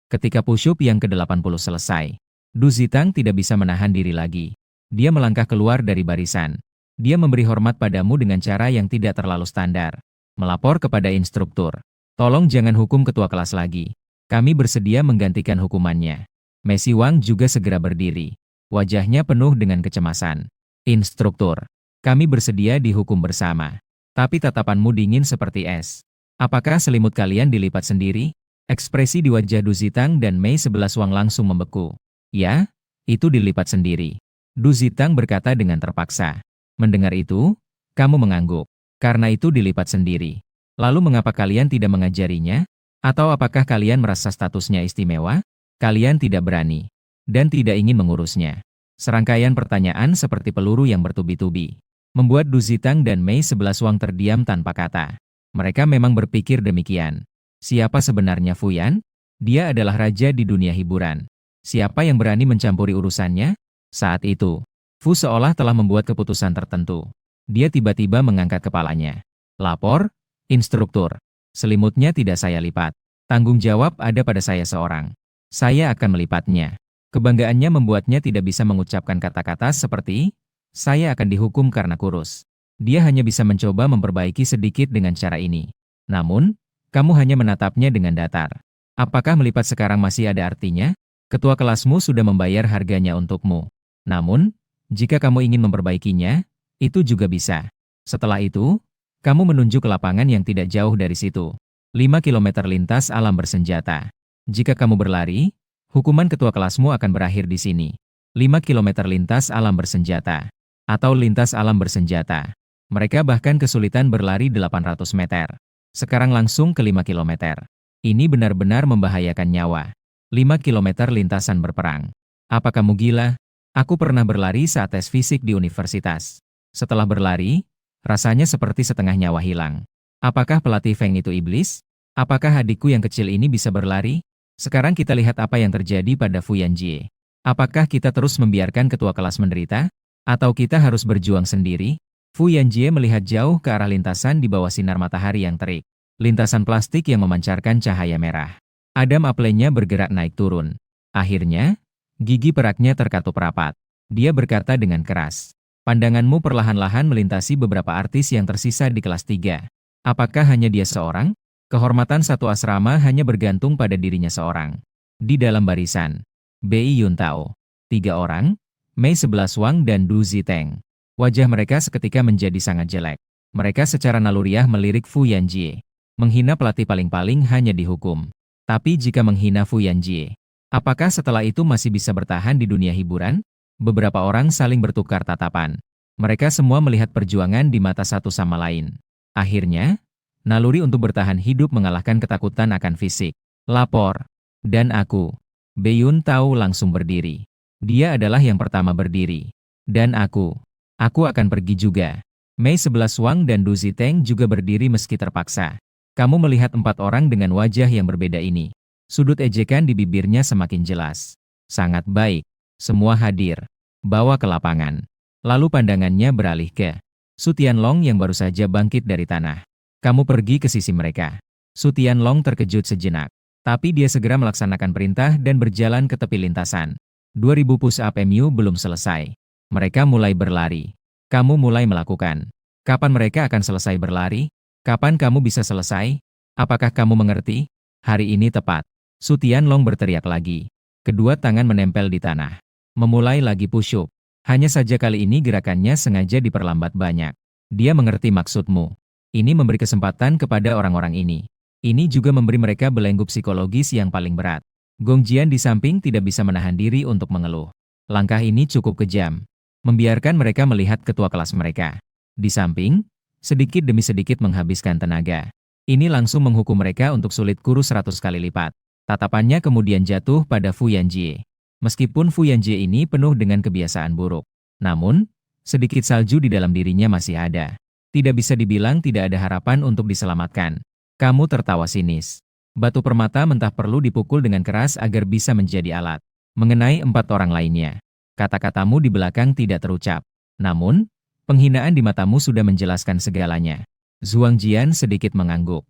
Ketika push-up yang ke-80 selesai, Du Zitang tidak bisa menahan diri lagi. Dia melangkah keluar dari barisan. Dia memberi hormat padamu dengan cara yang tidak terlalu standar. Melapor kepada instruktur. Tolong jangan hukum ketua kelas lagi. Kami bersedia menggantikan hukumannya. Messi Wang juga segera berdiri. Wajahnya penuh dengan kecemasan. Instruktur, kami bersedia dihukum bersama. Tapi tatapanmu dingin seperti es. Apakah selimut kalian dilipat sendiri? Ekspresi di wajah Du Zitang dan Mei 11 Wang langsung membeku. Ya, itu dilipat sendiri. Du Zitang berkata dengan terpaksa. Mendengar itu, kamu mengangguk. Karena itu dilipat sendiri. Lalu mengapa kalian tidak mengajarinya? Atau apakah kalian merasa statusnya istimewa? Kalian tidak berani. Dan tidak ingin mengurusnya. Serangkaian pertanyaan seperti peluru yang bertubi-tubi. Membuat Du Zitang dan Mei 11 Wang terdiam tanpa kata. Mereka memang berpikir demikian. Siapa sebenarnya Fu Yan? Dia adalah raja di dunia hiburan. Siapa yang berani mencampuri urusannya? Saat itu, Fu seolah telah membuat keputusan tertentu. Dia tiba-tiba mengangkat kepalanya. Lapor, instruktur. Selimutnya tidak saya lipat. Tanggung jawab ada pada saya seorang. Saya akan melipatnya. Kebanggaannya membuatnya tidak bisa mengucapkan kata-kata seperti, saya akan dihukum karena kurus. Dia hanya bisa mencoba memperbaiki sedikit dengan cara ini. Namun, kamu hanya menatapnya dengan datar. Apakah melipat sekarang masih ada artinya? Ketua kelasmu sudah membayar harganya untukmu. Namun, jika kamu ingin memperbaikinya, itu juga bisa. Setelah itu, kamu menuju ke lapangan yang tidak jauh dari situ. 5 kilometer lintas alam bersenjata. Jika kamu berlari, hukuman ketua kelasmu akan berakhir di sini. 5 kilometer lintas alam bersenjata. Atau lintas alam bersenjata. Mereka bahkan kesulitan berlari 800 meter. Sekarang langsung ke 5 kilometer. Ini benar-benar membahayakan nyawa. 5 kilometer lintasan berperang. Apa kamu gila? Aku pernah berlari saat tes fisik di universitas. Setelah berlari, rasanya seperti setengah nyawa hilang. Apakah pelatih Feng itu iblis? Apakah adikku yang kecil ini bisa berlari? Sekarang kita lihat apa yang terjadi pada Fu Yanjie. Apakah kita terus membiarkan ketua kelas menderita? Atau kita harus berjuang sendiri? Fu Yanjie melihat jauh ke arah lintasan di bawah sinar matahari yang terik. Lintasan plastik yang memancarkan cahaya merah. Adam Appley-nya bergerak naik turun. Akhirnya, gigi peraknya terkatup rapat. Dia berkata dengan keras. Pandanganmu perlahan-lahan melintasi beberapa artis yang tersisa di kelas 3. Apakah hanya dia seorang? Kehormatan satu asrama hanya bergantung pada dirinya seorang. Di dalam barisan, Bei Yuntao. 3 orang, Mei 11 Wang dan Du Ziteng. Wajah mereka seketika menjadi sangat jelek. Mereka secara naluriah melirik Fu Yanjie. Menghina pelatih paling-paling hanya dihukum. Tapi jika menghina Fu Yanjie, apakah setelah itu masih bisa bertahan di dunia hiburan? Beberapa orang saling bertukar tatapan. Mereka semua melihat perjuangan di mata satu sama lain. Akhirnya, naluri untuk bertahan hidup mengalahkan ketakutan akan fisik. Lapor. Dan aku. Bei Yuntao langsung berdiri. Dia adalah yang pertama berdiri. Dan aku. Aku akan pergi juga. Mei 11 Wang dan Du Ziteng juga berdiri meski terpaksa. Kamu melihat 4 orang dengan wajah yang berbeda ini. Sudut ejekan di bibirnya semakin jelas. Sangat baik. Semua hadir. Bawa ke lapangan. Lalu pandangannya beralih ke Su Tianlong yang baru saja bangkit dari tanah. Kamu pergi ke sisi mereka. Su Tianlong terkejut sejenak. Tapi dia segera melaksanakan perintah dan berjalan ke tepi lintasan. 2000 push-up MU belum selesai. Mereka mulai berlari. Kamu mulai melakukan. Kapan mereka akan selesai berlari? Kapan kamu bisa selesai? Apakah kamu mengerti? Hari ini tepat. Su Tianlong berteriak lagi. Kedua tangan menempel di tanah. Memulai lagi push-up. Hanya saja kali ini gerakannya sengaja diperlambat banyak. Dia mengerti maksudmu. Ini memberi kesempatan kepada orang-orang ini. Ini juga memberi mereka belenggu psikologis yang paling berat. Gong Jian di samping tidak bisa menahan diri untuk mengeluh. Langkah ini cukup kejam. Membiarkan mereka melihat ketua kelas mereka. Di samping, sedikit demi sedikit menghabiskan tenaga. Ini langsung menghukum mereka untuk sulit kurus 100 kali lipat. Tatapannya kemudian jatuh pada Fu Yanjie. Meskipun Fu Yanjie ini penuh dengan kebiasaan buruk. Namun, sedikit salju di dalam dirinya masih ada. Tidak bisa dibilang tidak ada harapan untuk diselamatkan. Kamu tertawa sinis. Batu permata mentah perlu dipukul dengan keras agar bisa menjadi alat. Mengenai 4 orang lainnya. Kata-katamu di belakang tidak terucap. Namun, penghinaan di matamu sudah menjelaskan segalanya. Zhuang Jian sedikit mengangguk.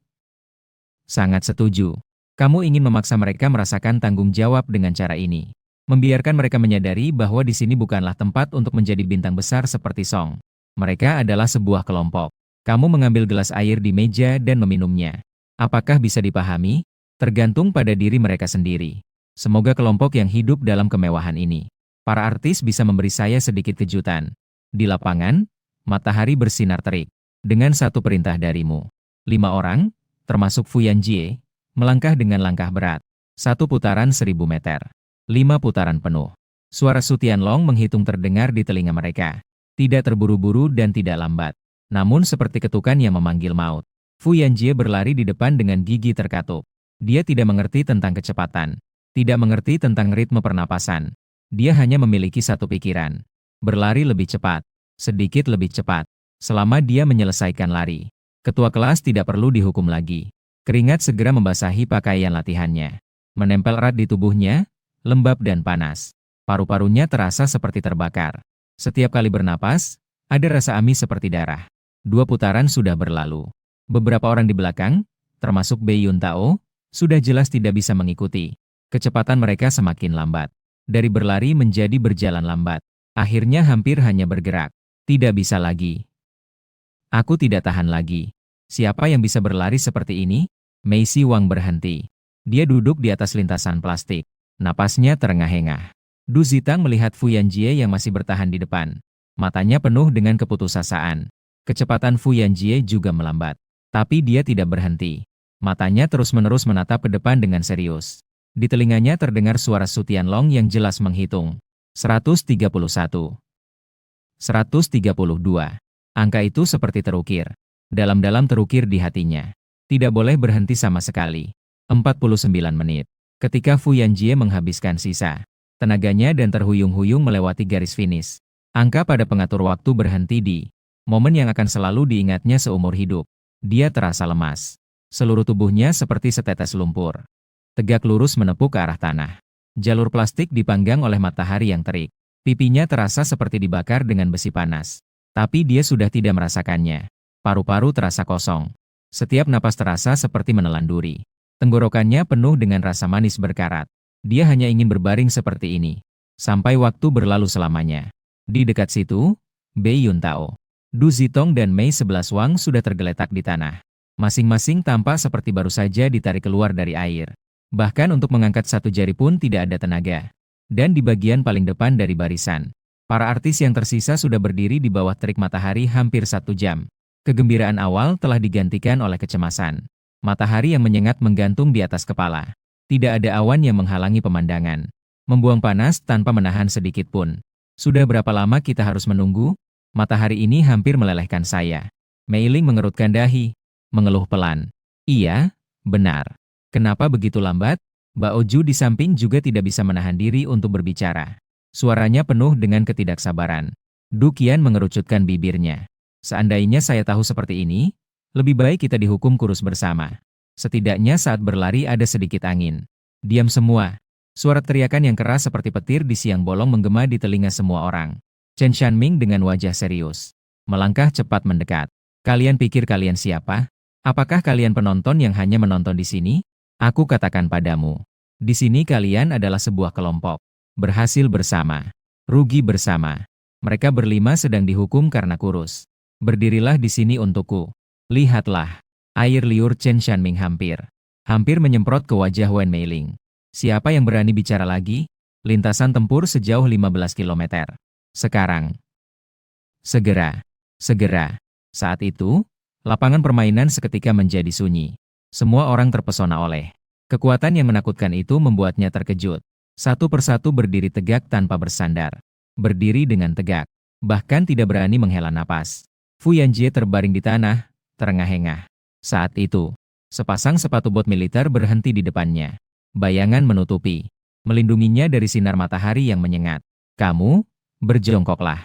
Sangat setuju. Kamu ingin memaksa mereka merasakan tanggung jawab dengan cara ini. Membiarkan mereka menyadari bahwa di sini bukanlah tempat untuk menjadi bintang besar seperti Song. Mereka adalah sebuah kelompok. Kamu mengambil gelas air di meja dan meminumnya. Apakah bisa dipahami? Tergantung pada diri mereka sendiri. Semoga kelompok yang hidup dalam kemewahan ini. Para artis bisa memberi saya sedikit kejutan. Di lapangan, matahari bersinar terik. Dengan satu perintah darimu. 5 orang, termasuk Fu Yanjie, melangkah dengan langkah berat. 1 putaran 1000 meter. 5 putaran penuh. Suara Su Tianlong menghitung terdengar di telinga mereka. Tidak terburu-buru dan tidak lambat. Namun seperti ketukan yang memanggil maut. Fu Yanjie berlari di depan dengan gigi terkatup. Dia tidak mengerti tentang kecepatan. Tidak mengerti tentang ritme pernapasan. Dia hanya memiliki satu pikiran. Berlari lebih cepat. Sedikit lebih cepat. Selama dia menyelesaikan lari. Ketua kelas tidak perlu dihukum lagi. Keringat segera membasahi pakaian latihannya. Menempel erat di tubuhnya, lembab dan panas. Paru-parunya terasa seperti terbakar. Setiap kali bernapas, ada rasa amis seperti darah. 2 putaran sudah berlalu. Beberapa orang di belakang, termasuk Bei Yuntao, sudah jelas tidak bisa mengikuti. Kecepatan mereka semakin lambat. Dari berlari menjadi berjalan lambat. Akhirnya hampir hanya bergerak. Tidak bisa lagi. Aku tidak tahan lagi. Siapa yang bisa berlari seperti ini? Mei Si Wang berhenti. Dia duduk di atas lintasan plastik. Napasnya terengah-engah. Du Zitang melihat Fu Yanjie yang masih bertahan di depan. Matanya penuh dengan keputusasaan. Kecepatan Fu Yanjie juga melambat. Tapi dia tidak berhenti. Matanya terus-menerus menatap ke depan dengan serius. Di telinganya terdengar suara Su Tianlong yang jelas menghitung. 131. 132. Angka itu seperti terukir. Dalam-dalam terukir di hatinya. Tidak boleh berhenti sama sekali. 49 menit. Ketika Fu Yanjie menghabiskan sisa tenaganya dan terhuyung-huyung melewati garis finish. Angka pada pengatur waktu berhenti di momen yang akan selalu diingatnya seumur hidup. Dia terasa lemas. Seluruh tubuhnya seperti setetes lumpur. Tegak lurus menepuk ke arah tanah. Jalur plastik dipanggang oleh matahari yang terik. Pipinya terasa seperti dibakar dengan besi panas. Tapi dia sudah tidak merasakannya. Paru-paru terasa kosong. Setiap napas terasa seperti menelan duri. Tenggorokannya penuh dengan rasa manis berkarat. Dia hanya ingin berbaring seperti ini. Sampai waktu berlalu selamanya. Di dekat situ, Bei Yuntao, Du Zitong dan Mei 11 Wang sudah tergeletak di tanah. Masing-masing tampak seperti baru saja ditarik keluar dari air. Bahkan untuk mengangkat satu jari pun tidak ada tenaga. Dan di bagian paling depan dari barisan, para artis yang tersisa sudah berdiri di bawah terik matahari hampir 1 jam. Kegembiraan awal telah digantikan oleh kecemasan. Matahari yang menyengat menggantung di atas kepala. Tidak ada awan yang menghalangi pemandangan. Membuang panas tanpa menahan sedikit pun. Sudah berapa lama kita harus menunggu? Matahari ini hampir melelehkan saya. Mei Ling mengerutkan dahi. Mengeluh pelan. Iya, benar. Kenapa begitu lambat? Bao Ju di samping juga tidak bisa menahan diri untuk berbicara. Suaranya penuh dengan ketidaksabaran. Du Qian mengerucutkan bibirnya. Seandainya saya tahu seperti ini, lebih baik kita dihukum kurus bersama. Setidaknya saat berlari ada sedikit angin. Diam semua. Suara teriakan yang keras seperti petir di siang bolong menggema di telinga semua orang. Chen Shanming dengan wajah serius. Melangkah cepat mendekat. Kalian pikir kalian siapa? Apakah kalian penonton yang hanya menonton di sini? Aku katakan padamu. Di sini kalian adalah sebuah kelompok. Berhasil bersama. Rugi bersama. Mereka berlima sedang dihukum karena kurus. Berdirilah di sini untukku. Lihatlah. Air liur Chen Shanming hampir menyemprot ke wajah Wen Meiling. Siapa yang berani bicara lagi? Lintasan tempur sejauh 15 km. Sekarang. Segera. Saat itu, lapangan permainan seketika menjadi sunyi. Semua orang terpesona oleh kekuatan yang menakutkan itu membuatnya terkejut. Satu persatu berdiri tegak tanpa bersandar. Berdiri dengan tegak. Bahkan tidak berani menghela napas. Fu Yanjie terbaring di tanah, terengah-engah. Saat itu, sepasang sepatu bot militer berhenti di depannya. Bayangan menutupi, melindunginya dari sinar matahari yang menyengat. Kamu, berjongkoklah.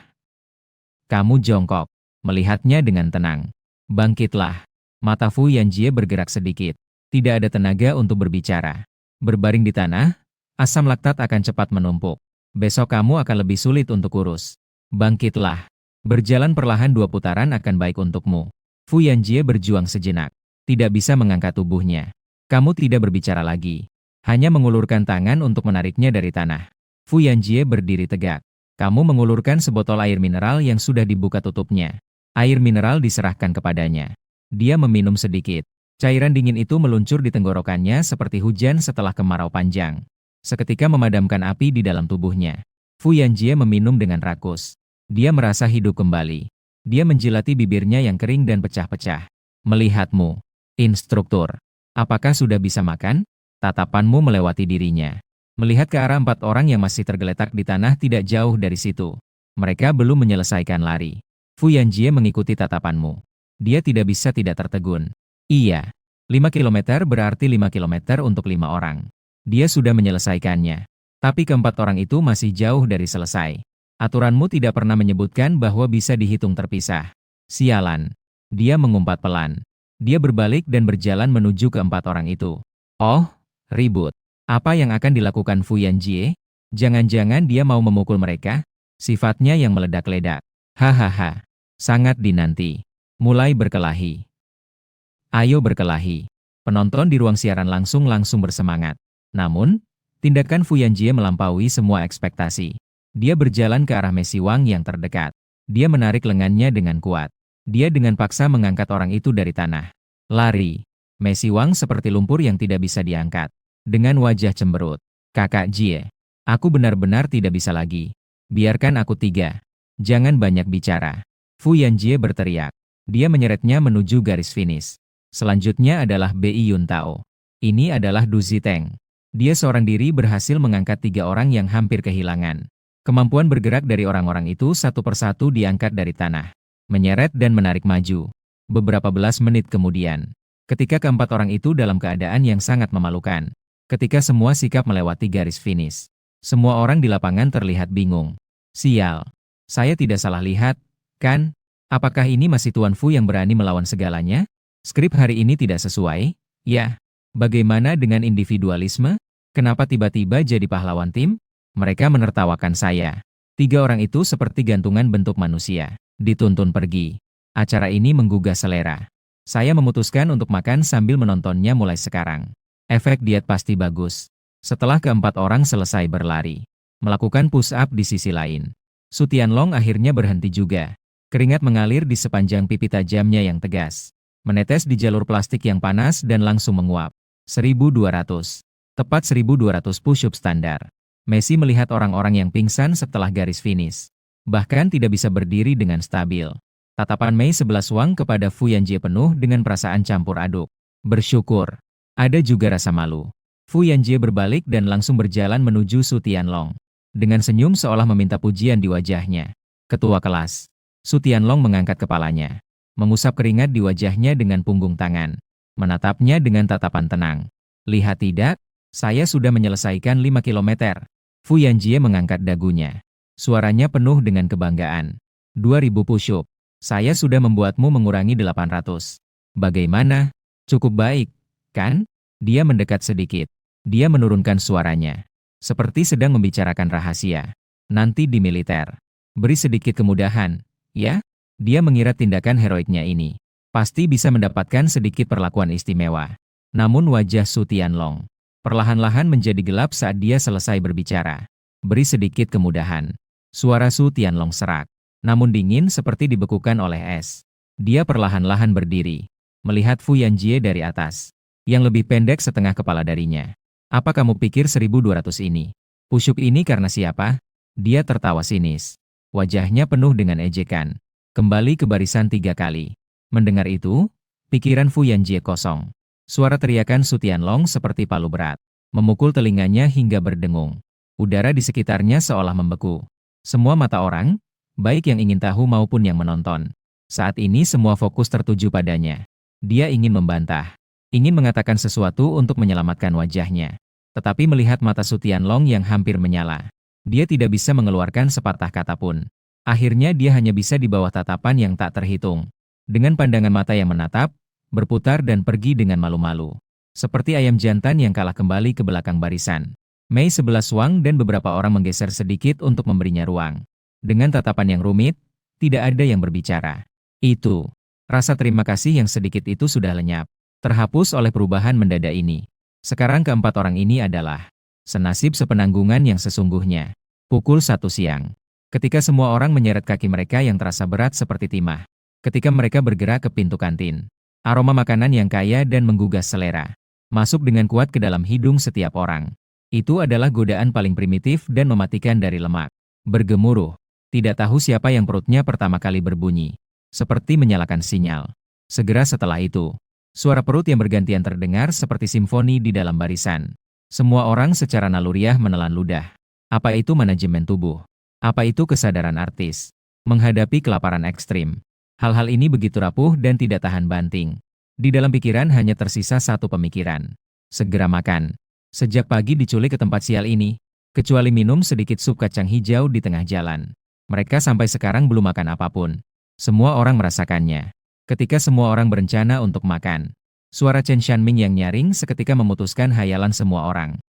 Kamu jongkok, melihatnya dengan tenang. Bangkitlah. Mata Fu Yanjie bergerak sedikit. Tidak ada tenaga untuk berbicara. Berbaring di tanah, asam laktat akan cepat menumpuk. Besok kamu akan lebih sulit untuk kurus. Bangkitlah. Berjalan perlahan 2 putaran akan baik untukmu. Fu Yanjie berjuang sejenak. Tidak bisa mengangkat tubuhnya. Kamu tidak berbicara lagi. Hanya mengulurkan tangan untuk menariknya dari tanah. Fu Yanjie berdiri tegak. Kamu mengulurkan sebotol air mineral yang sudah dibuka tutupnya. Air mineral diserahkan kepadanya. Dia meminum sedikit. Cairan dingin itu meluncur di tenggorokannya seperti hujan setelah kemarau panjang. Seketika memadamkan api di dalam tubuhnya. Fu Yanjie meminum dengan rakus. Dia merasa hidup kembali. Dia menjilati bibirnya yang kering dan pecah-pecah. Melihatmu, instruktur. Apakah sudah bisa makan? Tatapanmu melewati dirinya. Melihat ke arah 4 orang yang masih tergeletak di tanah tidak jauh dari situ. Mereka belum menyelesaikan lari. Fu Yanjie mengikuti tatapanmu. Dia tidak bisa tidak tertegun. Iya, 5 kilometer berarti 5 kilometer untuk 5 orang. Dia sudah menyelesaikannya. Tapi keempat orang itu masih jauh dari selesai. Aturanmu tidak pernah menyebutkan bahwa bisa dihitung terpisah. Sialan. Dia mengumpat pelan. Dia berbalik dan berjalan menuju ke 4 orang itu. Oh, ribut. Apa yang akan dilakukan Fu Yanjie? Jangan-jangan dia mau memukul mereka? Sifatnya yang meledak-ledak. Hahaha. Sangat dinanti. Mulai berkelahi. Ayo berkelahi. Penonton di ruang siaran langsung bersemangat. Namun, tindakan Fu Yanjie melampaui semua ekspektasi. Dia berjalan ke arah Mei Si Wang yang terdekat. Dia menarik lengannya dengan kuat. Dia dengan paksa mengangkat orang itu dari tanah. Lari. Mei Siwang seperti lumpur yang tidak bisa diangkat. Dengan wajah cemberut. Kakak Jie. Aku benar-benar tidak bisa lagi. Biarkan aku tiga. Jangan banyak bicara. Fu Yanjie berteriak. Dia menyeretnya menuju garis finish. Selanjutnya adalah Bei Yuntao. Ini adalah Du Ziteng. Dia seorang diri berhasil mengangkat tiga orang yang hampir kehilangan. Kemampuan bergerak dari orang-orang itu satu persatu diangkat dari tanah. Menyeret dan menarik maju. Beberapa belas menit kemudian. Ketika keempat orang itu dalam keadaan yang sangat memalukan. Ketika semua sikap melewati garis finish. Semua orang di lapangan terlihat bingung. Sial. Saya tidak salah lihat, kan? Apakah ini masih Tuan Fu yang berani melawan segalanya? Skrip hari ini tidak sesuai? Ya. Bagaimana dengan individualisme? Kenapa tiba-tiba jadi pahlawan tim? Mereka menertawakan saya. Tiga orang itu seperti gantungan bentuk manusia. Dituntun pergi. Acara ini menggugah selera. Saya memutuskan untuk makan sambil menontonnya mulai sekarang. Efek diet pasti bagus. Setelah keempat orang selesai berlari. Melakukan push-up di sisi lain. Su Tianlong akhirnya berhenti juga. Keringat mengalir di sepanjang pipi tajamnya yang tegas. Menetes di jalur plastik yang panas dan langsung menguap. 1200. Tepat 1200 push-up standar. Messi melihat orang-orang yang pingsan setelah garis finish. Bahkan tidak bisa berdiri dengan stabil. Tatapan Mei 11 Wang kepada Fu Yanjie penuh dengan perasaan campur aduk. Bersyukur. Ada juga rasa malu. Fu Yanjie berbalik dan langsung berjalan menuju Su Tianlong. Dengan senyum seolah meminta pujian di wajahnya. Ketua kelas. Su Tianlong mengangkat kepalanya. Mengusap keringat di wajahnya dengan punggung tangan. Menatapnya dengan tatapan tenang. Lihat tidak? Saya sudah menyelesaikan 5 kilometer. Fu Yanjie mengangkat dagunya. Suaranya penuh dengan kebanggaan. 2000 push-up. Saya sudah membuatmu mengurangi 800. Bagaimana? Cukup baik, kan? Dia mendekat sedikit. Dia menurunkan suaranya. Seperti sedang membicarakan rahasia. Nanti di militer. Beri sedikit kemudahan, ya? Dia mengira tindakan heroiknya ini pasti bisa mendapatkan sedikit perlakuan istimewa. Namun wajah Su Tianlong perlahan-lahan menjadi gelap saat dia selesai berbicara. Beri sedikit kemudahan. Suara Su Tianlong serak, namun dingin seperti dibekukan oleh es. Dia perlahan-lahan berdiri, melihat Fu Yanjie dari atas, yang lebih pendek setengah kepala darinya. Apa kamu pikir 1200 ini? Push-up ini karena siapa? Dia tertawa sinis. Wajahnya penuh dengan ejekan. Kembali ke barisan 3 kali. Mendengar itu, pikiran Fu Yanjie kosong. Suara teriakan Su Tianlong seperti palu berat, memukul telinganya hingga berdengung. Udara di sekitarnya seolah membeku. Semua mata orang, baik yang ingin tahu maupun yang menonton, saat ini semua fokus tertuju padanya. Dia ingin membantah, ingin mengatakan sesuatu untuk menyelamatkan wajahnya. Tetapi melihat mata Su Tianlong yang hampir menyala, dia tidak bisa mengeluarkan sepatah kata pun. Akhirnya dia hanya bisa di bawah tatapan yang tak terhitung. Dengan pandangan mata yang menatap, berputar dan pergi dengan malu-malu. Seperti ayam jantan yang kalah kembali ke belakang barisan. Mei 11 Wang dan beberapa orang menggeser sedikit untuk memberinya ruang. Dengan tatapan yang rumit, tidak ada yang berbicara. Itu, rasa terima kasih yang sedikit itu sudah lenyap. Terhapus oleh perubahan mendadak ini. Sekarang keempat orang ini adalah senasib sepenanggungan yang sesungguhnya. Pukul 1 siang. Ketika semua orang menyeret kaki mereka yang terasa berat seperti timah. Ketika mereka bergerak ke pintu kantin. Aroma makanan yang kaya dan menggugah selera. Masuk dengan kuat ke dalam hidung setiap orang. Itu adalah godaan paling primitif dan mematikan dari lemak. Bergemuruh. Tidak tahu siapa yang perutnya pertama kali berbunyi. Seperti menyalakan sinyal. Segera setelah itu, suara perut yang bergantian terdengar seperti simfoni di dalam barisan. Semua orang secara naluriah menelan ludah. Apa itu manajemen tubuh? Apa itu kesadaran artis? Menghadapi kelaparan ekstrim. Hal-hal ini begitu rapuh dan tidak tahan banting. Di dalam pikiran hanya tersisa satu pemikiran. Segera makan. Sejak pagi diculik ke tempat sial ini, kecuali minum sedikit sup kacang hijau di tengah jalan. Mereka sampai sekarang belum makan apapun. Semua orang merasakannya. Ketika semua orang berencana untuk makan, suara Chen Shanming yang nyaring seketika memutuskan hayalan semua orang.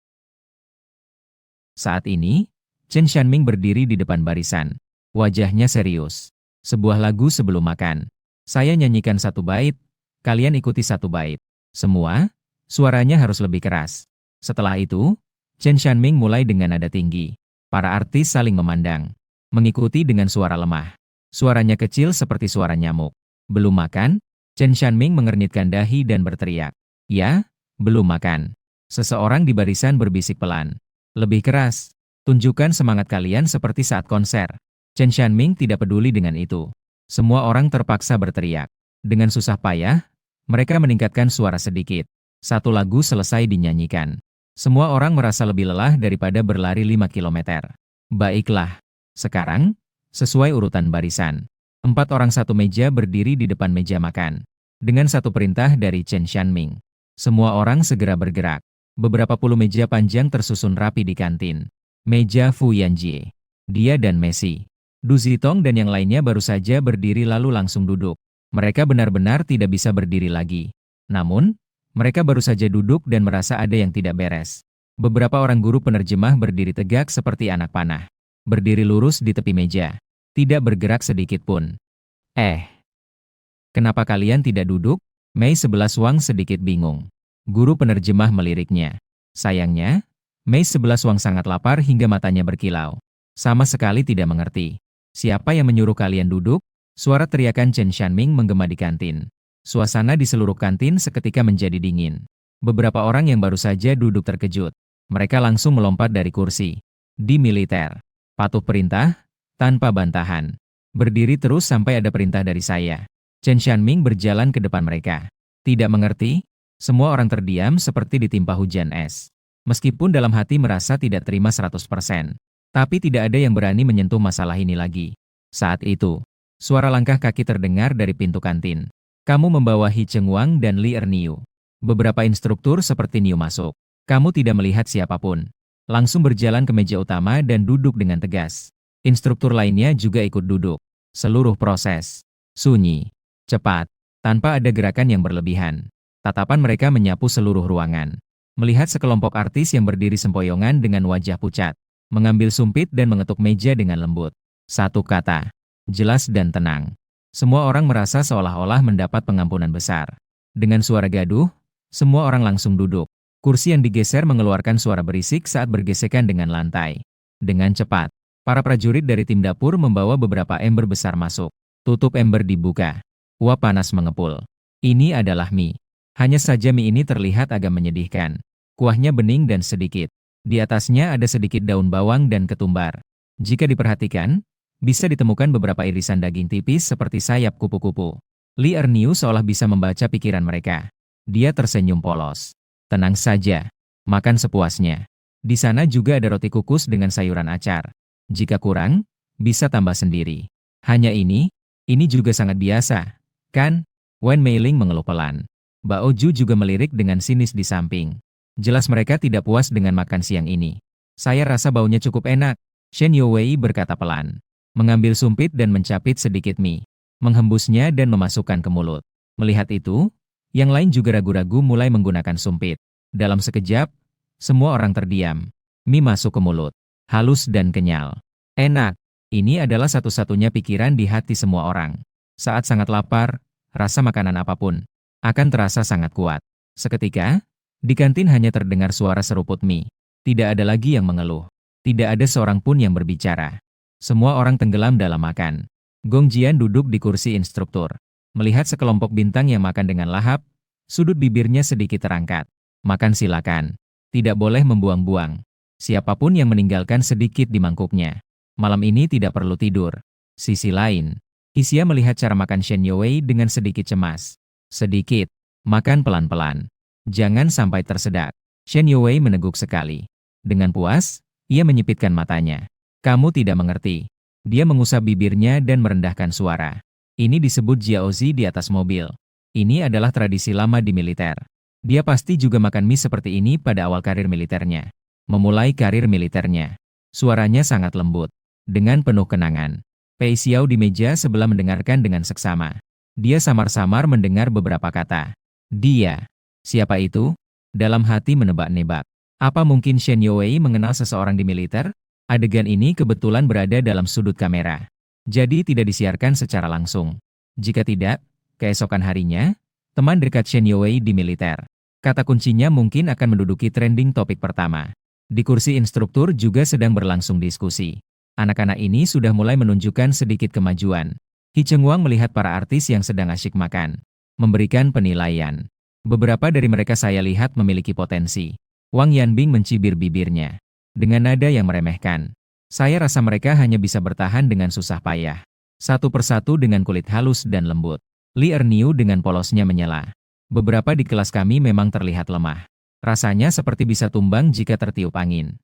Saat ini, Chen Shanming berdiri di depan barisan. Wajahnya serius. Sebuah lagu sebelum makan. Saya nyanyikan satu bait, kalian ikuti satu bait. Semua, suaranya harus lebih keras. Setelah itu, Chen Shanming mulai dengan nada tinggi. Para artis saling memandang. Mengikuti dengan suara lemah. Suaranya kecil seperti suara nyamuk. Belum makan? Chen Shanming mengernyitkan dahi dan berteriak. Ya, belum makan. Seseorang di barisan berbisik pelan. Lebih keras. Tunjukkan semangat kalian seperti saat konser. Chen Shanming tidak peduli dengan itu. Semua orang terpaksa berteriak. Dengan susah payah, mereka meningkatkan suara sedikit. Satu lagu selesai dinyanyikan. Semua orang merasa lebih lelah daripada berlari 5 kilometer. Baiklah. Sekarang, sesuai urutan barisan. 4 orang satu meja berdiri di depan meja makan. Dengan satu perintah dari Chen Shanming. Semua orang segera bergerak. Beberapa puluh meja panjang tersusun rapi di kantin. Meja Fu Yanjie. Dia dan Messi. Du Zitong dan yang lainnya baru saja berdiri lalu langsung duduk. Mereka benar-benar tidak bisa berdiri lagi. Namun, mereka baru saja duduk dan merasa ada yang tidak beres. Beberapa orang guru penerjemah berdiri tegak seperti anak panah. Berdiri lurus di tepi meja. Tidak bergerak sedikit pun. Kenapa kalian tidak duduk? Mei 11 Wang sedikit bingung. Guru penerjemah meliriknya. Sayangnya, Mei 11 Wang sangat lapar hingga matanya berkilau. Sama sekali tidak mengerti. Siapa yang menyuruh kalian duduk? Suara teriakan Chen Shanming menggema di kantin. Suasana di seluruh kantin seketika menjadi dingin. Beberapa orang yang baru saja duduk terkejut. Mereka langsung melompat dari kursi. Di militer. Patuh perintah, tanpa bantahan. Berdiri terus sampai ada perintah dari saya. Chen Shanming berjalan ke depan mereka. Tidak mengerti? Semua orang terdiam seperti ditimpa hujan es. Meskipun dalam hati merasa tidak terima 100%. Tapi tidak ada yang berani menyentuh masalah ini lagi. Saat itu, suara langkah kaki terdengar dari pintu kantin. Kamu membawa Hi Cheng Wang dan Li Erniu. Beberapa instruktur seperti Niu masuk. Kamu tidak melihat siapapun. Langsung berjalan ke meja utama dan duduk dengan tegas. Instruktur lainnya juga ikut duduk. Seluruh proses sunyi, cepat, tanpa ada gerakan yang berlebihan. Tatapan mereka menyapu seluruh ruangan. Melihat sekelompok artis yang berdiri sempoyongan dengan wajah pucat. Mengambil sumpit dan mengetuk meja dengan lembut. Satu kata, jelas dan tenang. Semua orang merasa seolah-olah mendapat pengampunan besar. Dengan suara gaduh, semua orang langsung duduk. Kursi yang digeser mengeluarkan suara berisik saat bergesekan dengan lantai. Dengan cepat, para prajurit dari tim dapur membawa beberapa ember besar masuk. Tutup ember dibuka. Uap panas mengepul. Ini adalah mie. Hanya saja mie ini terlihat agak menyedihkan. Kuahnya bening dan sedikit. Di atasnya ada sedikit daun bawang dan ketumbar. Jika diperhatikan, bisa ditemukan beberapa irisan daging tipis seperti sayap kupu-kupu. Li Erniu seolah bisa membaca pikiran mereka. Dia tersenyum polos. Tenang saja. Makan sepuasnya. Di sana juga ada roti kukus dengan sayuran acar. Jika kurang, bisa tambah sendiri. Hanya ini juga sangat biasa, kan? Wen Meiling mengeluh pelan. Bao Ju juga melirik dengan sinis di samping. Jelas mereka tidak puas dengan makan siang ini. Saya rasa baunya cukup enak, Shen Youwei berkata pelan. Mengambil sumpit dan mencapit sedikit mie. Menghembusnya dan memasukkan ke mulut. Melihat itu, yang lain juga ragu-ragu mulai menggunakan sumpit. Dalam sekejap, semua orang terdiam. Mie masuk ke mulut. Halus dan kenyal. Enak. Ini adalah satu-satunya pikiran di hati semua orang. Saat sangat lapar, rasa makanan apapun akan terasa sangat kuat. Seketika, di kantin hanya terdengar suara seruput mie. Tidak ada lagi yang mengeluh. Tidak ada seorang pun yang berbicara. Semua orang tenggelam dalam makan. Gong Jian duduk di kursi instruktur. Melihat sekelompok bintang yang makan dengan lahap, sudut bibirnya sedikit terangkat. Makan silakan. Tidak boleh membuang-buang. Siapapun yang meninggalkan sedikit di mangkuknya. Malam ini tidak perlu tidur. Sisi lain, Hisia melihat cara makan Shen Youwei dengan sedikit cemas. Sedikit. Makan pelan-pelan. Jangan sampai tersedak. Shen Youwei meneguk sekali. Dengan puas, ia menyipitkan matanya. Kamu tidak mengerti. Dia mengusap bibirnya dan merendahkan suara. Ini disebut jiaozi di atas mobil. Ini adalah tradisi lama di militer. Dia pasti juga makan mie seperti ini pada awal karir militernya. Memulai karir militernya. Suaranya sangat lembut. Dengan penuh kenangan. Pei Xiao di meja sebelah mendengarkan dengan seksama. Dia samar-samar mendengar beberapa kata. Dia. Siapa itu? Dalam hati menebak-nebak. Apa mungkin Shen Youwei mengenal seseorang di militer? Adegan ini kebetulan berada dalam sudut kamera. Jadi tidak disiarkan secara langsung. Jika tidak, keesokan harinya, teman dekat Shen Youwei di militer. Kata kuncinya mungkin akan menduduki trending topik pertama. Di kursi instruktur juga sedang berlangsung diskusi. Anak-anak ini sudah mulai menunjukkan sedikit kemajuan. Hi Chengwang melihat para artis yang sedang asyik makan, memberikan penilaian. Beberapa dari mereka saya lihat memiliki potensi. Wang Yanbing mencibir bibirnya. Dengan nada yang meremehkan. Saya rasa mereka hanya bisa bertahan dengan susah payah. Satu persatu dengan kulit halus dan lembut. Li Erniu dengan polosnya menyela. Beberapa di kelas kami memang terlihat lemah. Rasanya seperti bisa tumbang jika tertiup angin.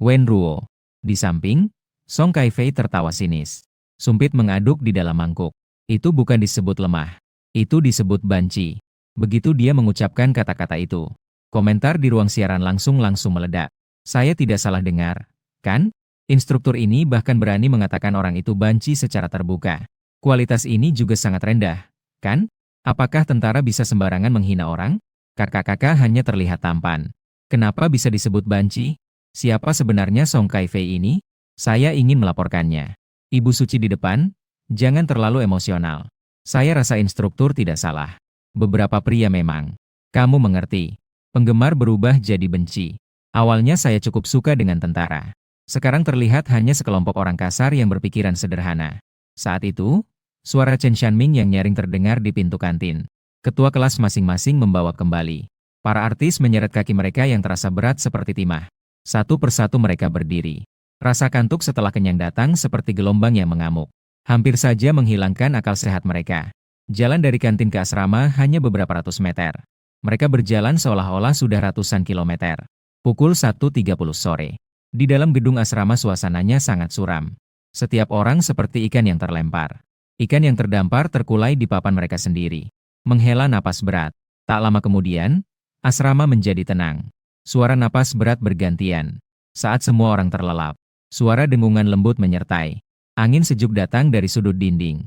Wen Ruo. Di samping, Song Kaifei tertawa sinis. Sumpit mengaduk di dalam mangkuk. Itu bukan disebut lemah. Itu disebut banci. Begitu dia mengucapkan kata-kata itu, komentar di ruang siaran langsung meledak. Saya tidak salah dengar, kan? Instruktur ini bahkan berani mengatakan orang itu banci secara terbuka. Kualitas ini juga sangat rendah, kan? Apakah tentara bisa sembarangan menghina orang? Kakak-kakak hanya terlihat tampan. Kenapa bisa disebut banci? Siapa sebenarnya Song Kaifei ini? Saya ingin melaporkannya. Ibu Suci di depan, jangan terlalu emosional. Saya rasa instruktur tidak salah. Beberapa pria memang. Kamu mengerti. Penggemar berubah jadi benci. Awalnya saya cukup suka dengan tentara. Sekarang terlihat hanya sekelompok orang kasar yang berpikiran sederhana. Saat itu, suara Chen Shanming yang nyaring terdengar di pintu kantin. Ketua kelas masing-masing membawa kembali. Para artis menyeret kaki mereka yang terasa berat seperti timah. Satu persatu mereka berdiri. Rasa kantuk setelah kenyang datang seperti gelombang yang mengamuk. Hampir saja menghilangkan akal sehat mereka. Jalan dari kantin ke asrama hanya beberapa ratus meter. Mereka berjalan seolah-olah sudah ratusan kilometer. Pukul 1.30 sore. Di dalam gedung asrama suasananya sangat suram. Setiap orang seperti ikan yang terlempar. Ikan yang terdampar terkulai di papan mereka sendiri. Menghela napas berat. Tak lama kemudian, asrama menjadi tenang. Suara napas berat bergantian. Saat semua orang terlelap, suara dengungan lembut menyertai. Angin sejuk datang dari sudut dinding.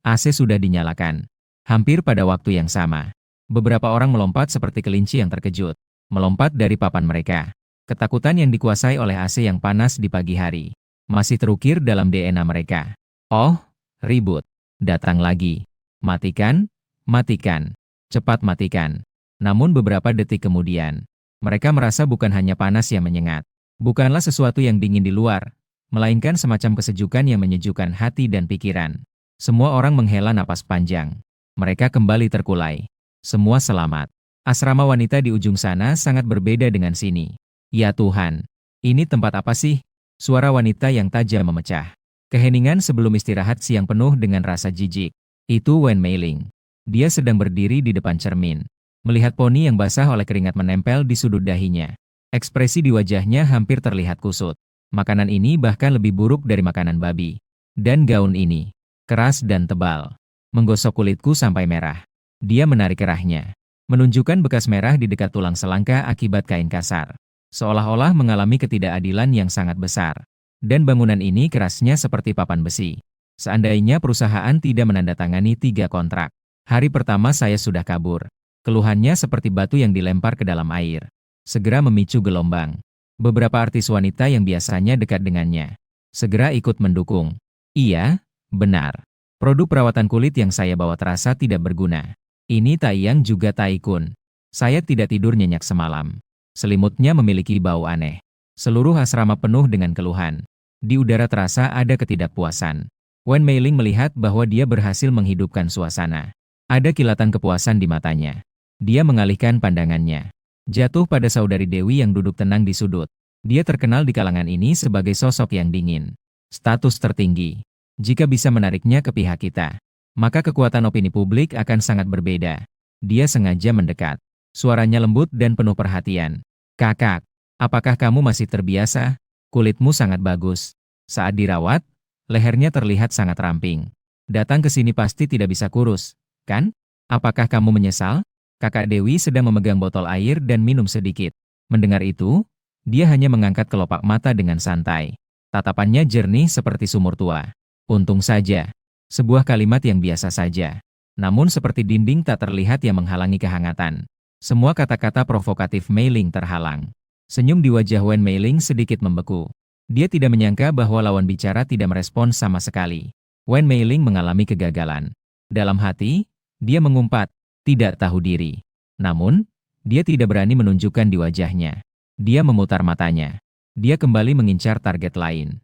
AC sudah dinyalakan. Hampir pada waktu yang sama. Beberapa orang melompat seperti kelinci yang terkejut. Melompat dari papan mereka. Ketakutan yang dikuasai oleh AC yang panas di pagi hari. Masih terukir dalam DNA mereka. Oh, ribut. Datang lagi. Matikan, matikan. Cepat matikan. Namun beberapa detik kemudian, mereka merasa bukan hanya panas yang menyengat. Bukanlah sesuatu yang dingin di luar, melainkan semacam kesejukan yang menyejukkan hati dan pikiran. Semua orang menghela napas panjang. Mereka kembali terkulai. Semua selamat. Asrama wanita di ujung sana sangat berbeda dengan sini. Ya Tuhan, ini tempat apa sih? Suara wanita yang tajam memecah. Keheningan sebelum istirahat siang penuh dengan rasa jijik. Itu Wen Meiling. Dia sedang berdiri di depan cermin. Melihat poni yang basah oleh keringat menempel di sudut dahinya. Ekspresi di wajahnya hampir terlihat kusut. Makanan ini bahkan lebih buruk dari makanan babi. Dan gaun ini. Keras dan tebal. Menggosok kulitku sampai merah. Dia menarik kerahnya. Menunjukkan bekas merah di dekat tulang selangka akibat kain kasar. Seolah-olah mengalami ketidakadilan yang sangat besar. Dan bangunan ini kerasnya seperti papan besi. Seandainya perusahaan tidak menandatangani 3 kontrak. Hari pertama saya sudah kabur. Keluhannya seperti batu yang dilempar ke dalam air. Segera memicu gelombang. Beberapa artis wanita yang biasanya dekat dengannya. Segera ikut mendukung. Iya. Benar. Produk perawatan kulit yang saya bawa terasa tidak berguna. Ini Taiyang juga Taikun. Saya tidak tidur nyenyak semalam. Selimutnya memiliki bau aneh. Seluruh asrama penuh dengan keluhan. Di udara terasa ada ketidakpuasan. Wen Meiling melihat bahwa dia berhasil menghidupkan suasana. Ada kilatan kepuasan di matanya. Dia mengalihkan pandangannya. Jatuh pada saudari Dewi yang duduk tenang di sudut. Dia terkenal di kalangan ini sebagai sosok yang dingin. Status tertinggi. Jika bisa menariknya ke pihak kita, maka kekuatan opini publik akan sangat berbeda. Dia sengaja mendekat. Suaranya lembut dan penuh perhatian. Kakak, apakah kamu masih terbiasa? Kulitmu sangat bagus. Saat dirawat, lehernya terlihat sangat ramping. Datang ke sini pasti tidak bisa kurus, kan? Apakah kamu menyesal? Kakak Dewi sedang memegang botol air dan minum sedikit. Mendengar itu, dia hanya mengangkat kelopak mata dengan santai. Tatapannya jernih seperti sumur tua. Untung saja. Sebuah kalimat yang biasa saja. Namun seperti dinding tak terlihat yang menghalangi kehangatan. Semua kata-kata provokatif Meiling terhalang. Senyum di wajah Wen Meiling sedikit membeku. Dia tidak menyangka bahwa lawan bicara tidak merespons sama sekali. Wen Meiling mengalami kegagalan. Dalam hati, dia mengumpat, tidak tahu diri. Namun, dia tidak berani menunjukkan di wajahnya. Dia memutar matanya. Dia kembali mengincar target lain.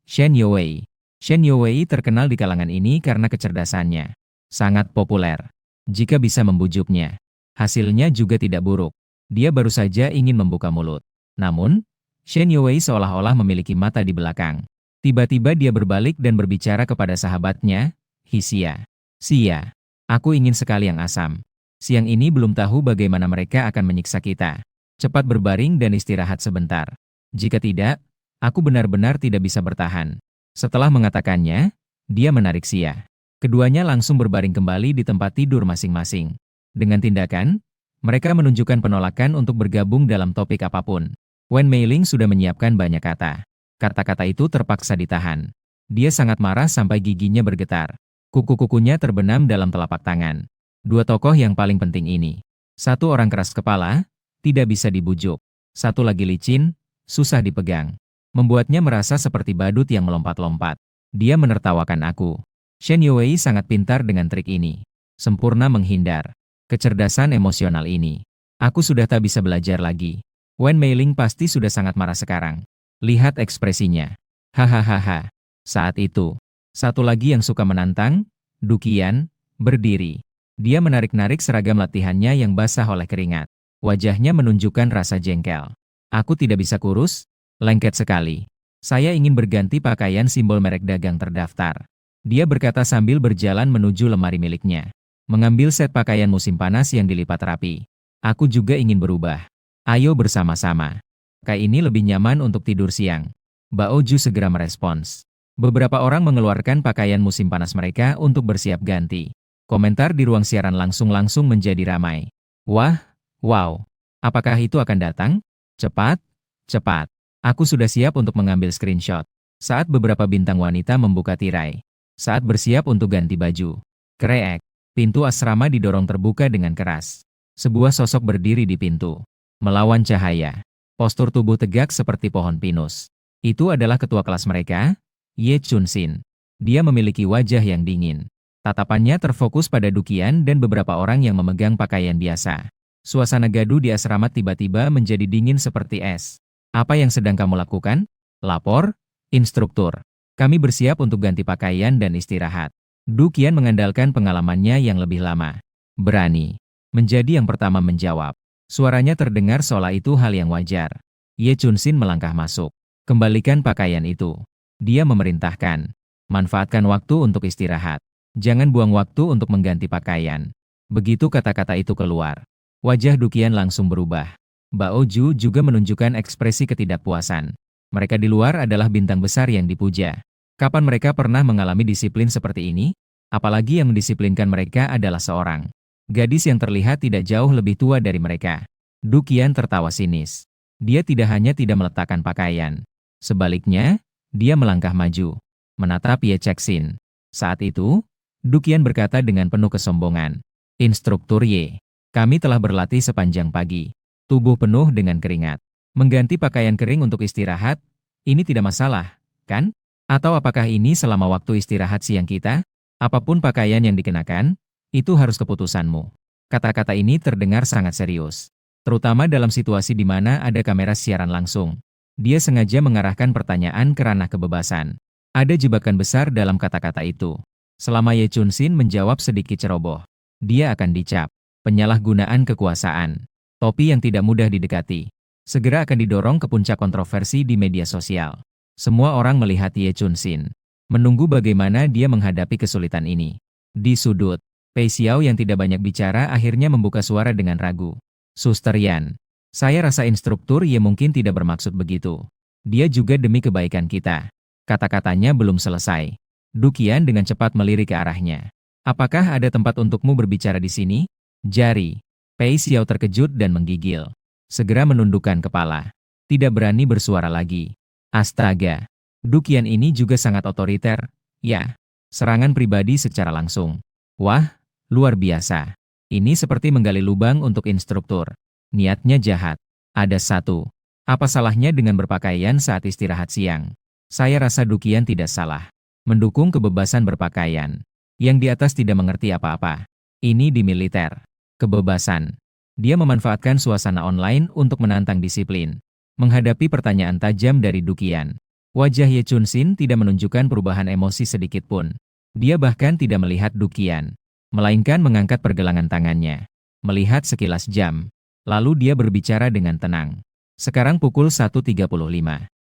Shen Youwei. Shen Youwei terkenal di kalangan ini karena kecerdasannya. Sangat populer. Jika bisa membujuknya, hasilnya juga tidak buruk. Dia baru saja ingin membuka mulut. Namun, Shen Youwei seolah-olah memiliki mata di belakang. Tiba-tiba dia berbalik dan berbicara kepada sahabatnya, Hisia. Sia, aku ingin sekali yang asam. Siang ini belum tahu bagaimana mereka akan menyiksa kita. Cepat berbaring dan istirahat sebentar. Jika tidak, aku benar-benar tidak bisa bertahan. Setelah mengatakannya, dia menarik Sia. Keduanya langsung berbaring kembali di tempat tidur masing-masing. Dengan tindakan, mereka menunjukkan penolakan untuk bergabung dalam topik apapun. Wen Meiling sudah menyiapkan banyak kata. Kata-kata itu terpaksa ditahan. Dia sangat marah sampai giginya bergetar. Kuku-kukunya terbenam dalam telapak tangan. Dua tokoh yang paling penting ini. Satu orang keras kepala, tidak bisa dibujuk. Satu lagi licin, susah dipegang. Membuatnya merasa seperti badut yang melompat-lompat. Dia menertawakan aku. Shen Youwei sangat pintar dengan trik ini. Sempurna menghindar. Kecerdasan emosional ini. Aku sudah tak bisa belajar lagi. Wen Meiling pasti sudah sangat marah sekarang. Lihat ekspresinya. Hahaha. Saat itu, satu lagi yang suka menantang, Du Qian, berdiri. Dia menarik-narik seragam latihannya yang basah oleh keringat. Wajahnya menunjukkan rasa jengkel. Aku tidak bisa kurus? Lengket sekali. Saya ingin berganti pakaian simbol merek dagang terdaftar. Dia berkata sambil berjalan menuju lemari miliknya. Mengambil set pakaian musim panas yang dilipat rapi. Aku juga ingin berubah. Ayo bersama-sama. Kayak ini lebih nyaman untuk tidur siang. Bao Ju segera merespons. Beberapa orang mengeluarkan pakaian musim panas mereka untuk bersiap ganti. Komentar di ruang siaran langsung menjadi ramai. Wah, wow. Apakah itu akan datang? Cepat, cepat. Aku sudah siap untuk mengambil screenshot. Saat beberapa bintang wanita membuka tirai. Saat bersiap untuk ganti baju. Kreek. Pintu asrama didorong terbuka dengan keras. Sebuah sosok berdiri di pintu. Melawan cahaya. Postur tubuh tegak seperti pohon pinus. Itu adalah ketua kelas mereka, Ye Chunxin. Dia memiliki wajah yang dingin. Tatapannya terfokus pada Du Qian dan beberapa orang yang memegang pakaian biasa. Suasana gaduh di asrama tiba-tiba menjadi dingin seperti es. Apa yang sedang kamu lakukan? Lapor, instruktur. Kami bersiap untuk ganti pakaian dan istirahat. Du Qian mengandalkan pengalamannya yang lebih lama. Berani. Menjadi yang pertama menjawab. Suaranya terdengar seolah itu hal yang wajar. Ye Chunxin melangkah masuk. Kembalikan pakaian itu. Dia memerintahkan. Manfaatkan waktu untuk istirahat. Jangan buang waktu untuk mengganti pakaian. Begitu kata-kata itu keluar, wajah Du Qian langsung berubah. Bao Ju juga menunjukkan ekspresi ketidakpuasan. Mereka di luar adalah bintang besar yang dipuja. Kapan mereka pernah mengalami disiplin seperti ini? Apalagi yang mendisiplinkan mereka adalah seorang gadis yang terlihat tidak jauh lebih tua dari mereka. Du Qian tertawa sinis. Dia tidak hanya tidak meletakkan pakaian. Sebaliknya, dia melangkah maju, menatap Ye Chunxin. Saat itu, Du Qian berkata dengan penuh kesombongan. Instruktur Ye, kami telah berlatih sepanjang pagi. Tubuh penuh dengan keringat. Mengganti pakaian kering untuk istirahat, ini tidak masalah, kan? Atau apakah ini selama waktu istirahat siang kita? Apapun pakaian yang dikenakan, itu harus keputusanmu. Kata-kata ini terdengar sangat serius. Terutama dalam situasi di mana ada kamera siaran langsung. Dia sengaja mengarahkan pertanyaan ke ranah kebebasan. Ada jebakan besar dalam kata-kata itu. Selama Ye Chunxin menjawab sedikit ceroboh, dia akan dicap penyalahgunaan kekuasaan. Topi yang tidak mudah didekati. Segera akan didorong ke puncak kontroversi di media sosial. Semua orang melihat Ye Chunxin. Menunggu bagaimana dia menghadapi kesulitan ini. Di sudut, Pei Xiao yang tidak banyak bicara akhirnya membuka suara dengan ragu. Suster Yan, saya rasa instruktur Ye mungkin tidak bermaksud begitu. Dia juga demi kebaikan kita. Kata-katanya belum selesai. Du Qian dengan cepat melirik ke arahnya. Apakah ada tempat untukmu berbicara di sini? Jari. Pei Xiao terkejut dan menggigil. Segera menundukkan kepala. Tidak berani bersuara lagi. Astaga. Du Qian ini juga sangat otoriter. Ya. Serangan pribadi secara langsung. Wah, luar biasa. Ini seperti menggali lubang untuk instruktur. Niatnya jahat. Ada satu. Apa salahnya dengan berpakaian saat istirahat siang? Saya rasa Du Qian tidak salah. Mendukung kebebasan berpakaian. Yang di atas tidak mengerti apa-apa. Ini di militer. Kebebasan. Dia memanfaatkan suasana online untuk menantang disiplin. Menghadapi pertanyaan tajam dari Du Qian. Wajah Ye Chun-sin tidak menunjukkan perubahan emosi sedikit pun. Dia bahkan tidak melihat Duqian, melainkan mengangkat pergelangan tangannya, melihat sekilas jam. Lalu dia berbicara dengan tenang. Sekarang pukul 1.35.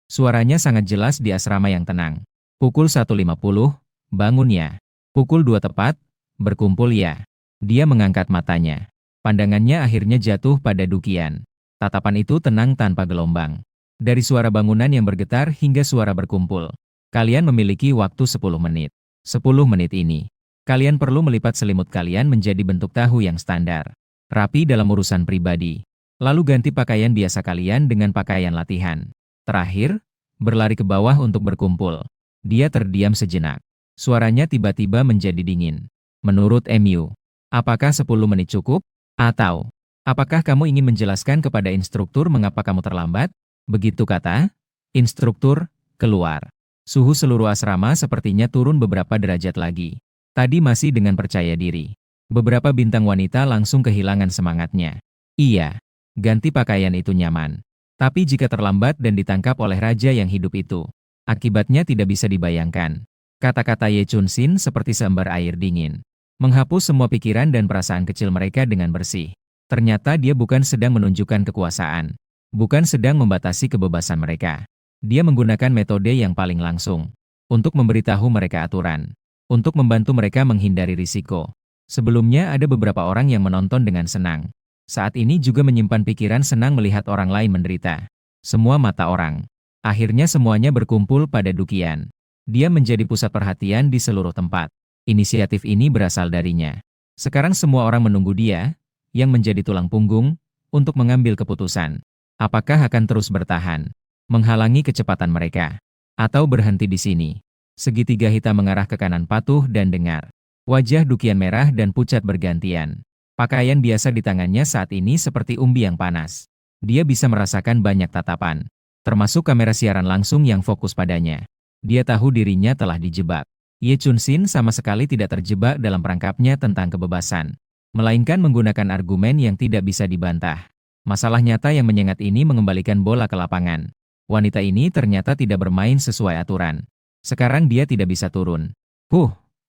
Suaranya sangat jelas di asrama yang tenang. Pukul 1.50, bangun ya. Pukul 2 tepat, berkumpul ya. Dia mengangkat matanya. Pandangannya akhirnya jatuh pada Duqian. Tatapan itu tenang tanpa gelombang. Dari suara bangunan yang bergetar hingga suara berkumpul. Kalian memiliki waktu 10 menit. 10 menit ini. Kalian perlu melipat selimut kalian menjadi bentuk tahu yang standar. Rapi dalam urusan pribadi. Lalu ganti pakaian biasa kalian dengan pakaian latihan. Terakhir, berlari ke bawah untuk berkumpul. Dia terdiam sejenak. Suaranya tiba-tiba menjadi dingin. Menurut MU, apakah 10 menit cukup? Atau, apakah kamu ingin menjelaskan kepada instruktur mengapa kamu terlambat? Begitu kata, instruktur keluar. Suhu seluruh asrama sepertinya turun beberapa derajat lagi. Tadi masih dengan percaya diri. Beberapa bintang wanita langsung kehilangan semangatnya. Iya, ganti pakaian itu nyaman. Tapi jika terlambat dan ditangkap oleh raja yang hidup itu, akibatnya tidak bisa dibayangkan. Kata-kata Ye Chun-sin seperti seembar air dingin. Menghapus semua pikiran dan perasaan kecil mereka dengan bersih. Ternyata dia bukan sedang menunjukkan kekuasaan. Bukan sedang membatasi kebebasan mereka. Dia menggunakan metode yang paling langsung. Untuk memberitahu mereka aturan. Untuk membantu mereka menghindari risiko. Sebelumnya ada beberapa orang yang menonton dengan senang. Saat ini juga menyimpan pikiran senang melihat orang lain menderita. Semua mata orang. Akhirnya semuanya berkumpul pada Duqian. Dia menjadi pusat perhatian di seluruh tempat. Inisiatif ini berasal darinya. Sekarang semua orang menunggu dia, yang menjadi tulang punggung, untuk mengambil keputusan. Apakah akan terus bertahan, menghalangi kecepatan mereka, atau berhenti di sini? Segitiga hitam mengarah ke kanan patuh dan dengar. Wajah Duqian merah dan pucat bergantian. Pakaian biasa di tangannya saat ini seperti umbi yang panas. Dia bisa merasakan banyak tatapan, termasuk kamera siaran langsung yang fokus padanya. Dia tahu dirinya telah dijebak. Ye Chun-sin sama sekali tidak terjebak dalam perangkapnya tentang kebebasan, melainkan menggunakan argumen yang tidak bisa dibantah. Masalah nyata yang menyengat ini mengembalikan bola ke lapangan. Wanita ini ternyata tidak bermain sesuai aturan. Sekarang dia tidak bisa turun.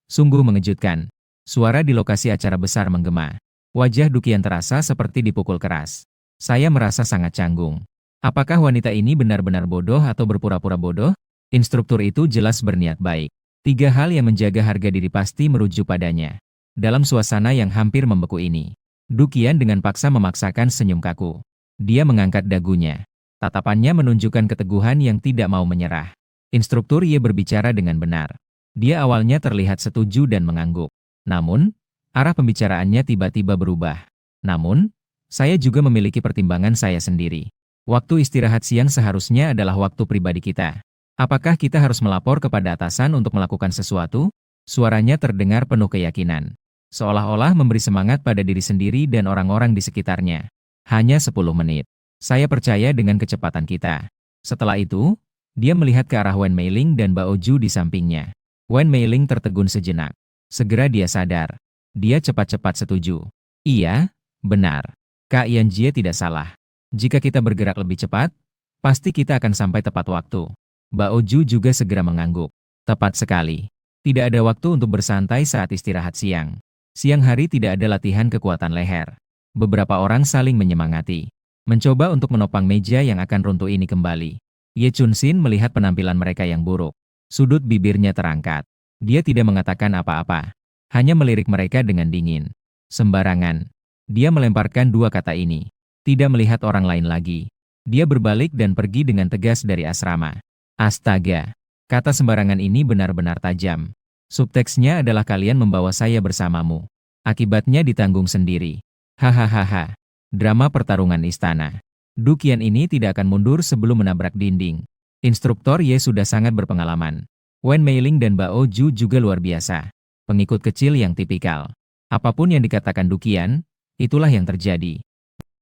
Sungguh mengejutkan. Suara di lokasi acara besar menggema. Wajah Duqian terasa seperti dipukul keras. Saya merasa sangat canggung. Apakah wanita ini benar-benar bodoh atau berpura-pura bodoh? Instruktur itu jelas berniat baik. 3 hal yang menjaga harga diri pasti merujuk padanya. Dalam suasana yang hampir membeku ini, Duqian dengan paksa memaksakan senyum kaku. Dia mengangkat dagunya. Tatapannya menunjukkan keteguhan yang tidak mau menyerah. Instruktur Ye berbicara dengan benar. Dia awalnya terlihat setuju dan mengangguk. Namun, arah pembicaraannya tiba-tiba berubah. Namun, saya juga memiliki pertimbangan saya sendiri. Waktu istirahat siang seharusnya adalah waktu pribadi kita. Apakah kita harus melapor kepada atasan untuk melakukan sesuatu? Suaranya terdengar penuh keyakinan. Seolah-olah memberi semangat pada diri sendiri dan orang-orang di sekitarnya. Hanya 10 menit. Saya percaya dengan kecepatan kita. Setelah itu, dia melihat ke arah Wen Meiling dan Bao Ju di sampingnya. Wen Meiling tertegun sejenak. Segera dia sadar. Dia cepat-cepat setuju. Iya, benar. Kak Yanjie tidak salah. Jika kita bergerak lebih cepat, pasti kita akan sampai tepat waktu. Bao Ju juga segera mengangguk. Tepat sekali. Tidak ada waktu untuk bersantai saat istirahat siang. Siang hari tidak ada latihan kekuatan leher. Beberapa orang saling menyemangati. Mencoba untuk menopang meja yang akan runtuh ini kembali. Ye Chun-sin melihat penampilan mereka yang buruk. Sudut bibirnya terangkat. Dia tidak mengatakan apa-apa. Hanya melirik mereka dengan dingin. Sembarangan. Dia melemparkan 2 kata ini. Tidak melihat orang lain lagi. Dia berbalik dan pergi dengan tegas dari asrama. Astaga. Kata sembarangan ini benar-benar tajam. Subteksnya adalah kalian membawa saya bersamamu. Akibatnya ditanggung sendiri. Hahaha. Drama pertarungan istana. Duqian ini tidak akan mundur sebelum menabrak dinding. Instruktur Ye sudah sangat berpengalaman. Wen Meiling dan Bao Ju juga luar biasa. Pengikut kecil yang tipikal. Apapun yang dikatakan Duqian, itulah yang terjadi.